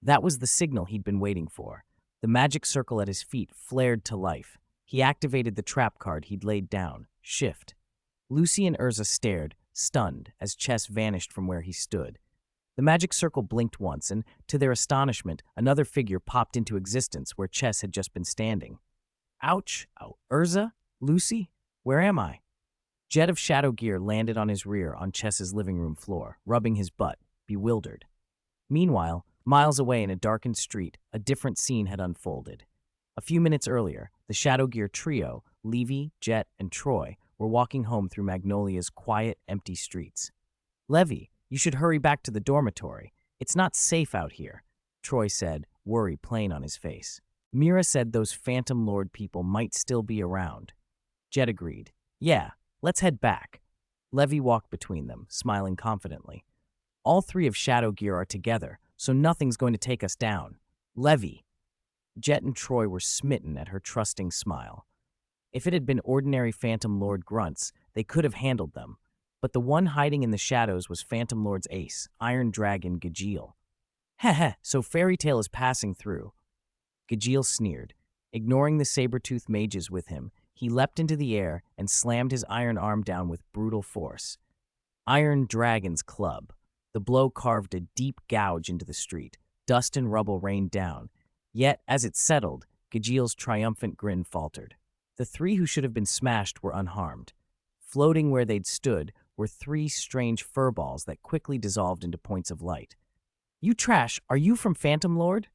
That was the signal he'd been waiting for. The magic circle at his feet flared to life. He activated the trap card he'd laid down, Shift. Lucy and Urza stared, stunned, as Chess vanished from where he stood. The magic circle blinked once, and, to their astonishment, another figure popped into existence where Chess had just been standing. "Ouch! Urza? Lucy? Where am I?" Jet of shadow gear landed on his rear on Chess's living room floor, rubbing his butt, bewildered. Meanwhile, miles away in a darkened street, a different scene had unfolded. A few minutes earlier, the shadow gear trio, Levy, Jet, and Troy, were walking home through Magnolia's quiet, empty streets. "Levy, you should hurry back to the dormitory. It's not safe out here," Troy said, worry plain on his face. Mira said those Phantom Lord people might still be around. Jet agreed. "Yeah, let's head back." Levy walked between them, smiling confidently. "All 3 of Shadow Gear are together, so nothing's going to take us down. Levy." Jet and Troy were smitten at her trusting smile. If it had been ordinary Phantom Lord grunts, they could have handled them, but the one hiding in the shadows was Phantom Lord's ace, Iron Dragon Gajeel. "Heh, so Fairy Tail is passing through." Gajeel sneered. Ignoring the saber-toothed mages with him, he leapt into the air and slammed his iron arm down with brutal force. Iron Dragon's club. The blow carved a deep gouge into the street. Dust and rubble rained down. Yet, as it settled, Gajeel's triumphant grin faltered. The 3 who should have been smashed were unharmed. Floating where they'd stood were 3 strange furballs that quickly dissolved into points of light. "You trash, are you from Phantom Lord?"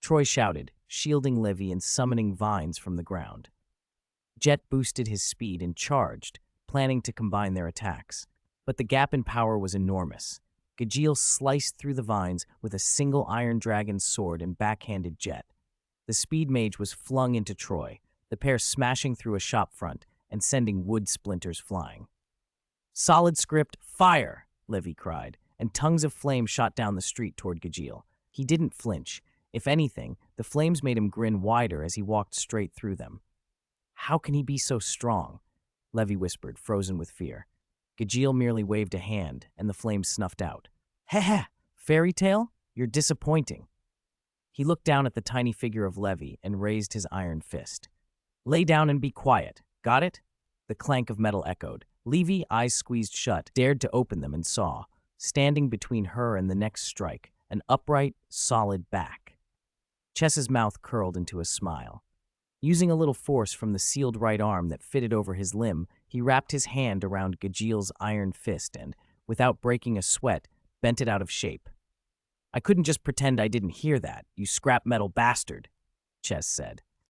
Troy shouted, shielding Levy and summoning vines from the ground. Jet boosted his speed and charged, planning to combine their attacks. But the gap in power was enormous. Gajeel sliced through the vines with a single Iron Dragon sword and backhanded Jet. The speed mage was flung into Troy, the pair smashing through a shop front and sending wood splinters flying. "Solid script, fire!" Levy cried, and tongues of flame shot down the street toward Gajeel. He didn't flinch. If anything, the flames made him grin wider as he walked straight through them. "How can he be so strong?" Levy whispered, frozen with fear. Gajeel merely waved a hand, and the flames snuffed out. "Heh, fairy tale? You're disappointing." He looked down at the tiny figure of Levy and raised his iron fist. "Lay down and be quiet. Got it?" The clank of metal echoed. Levy, eyes squeezed shut, dared to open them and saw, standing between her and the next strike, an upright, solid back. Chess's mouth curled into a smile. Using a little force from the sealed right arm that fitted over his limb, he wrapped his hand around Gajeel's iron fist and, without breaking a sweat, bent it out of shape. "I couldn't just pretend I didn't hear that, you scrap metal bastard," Chess said.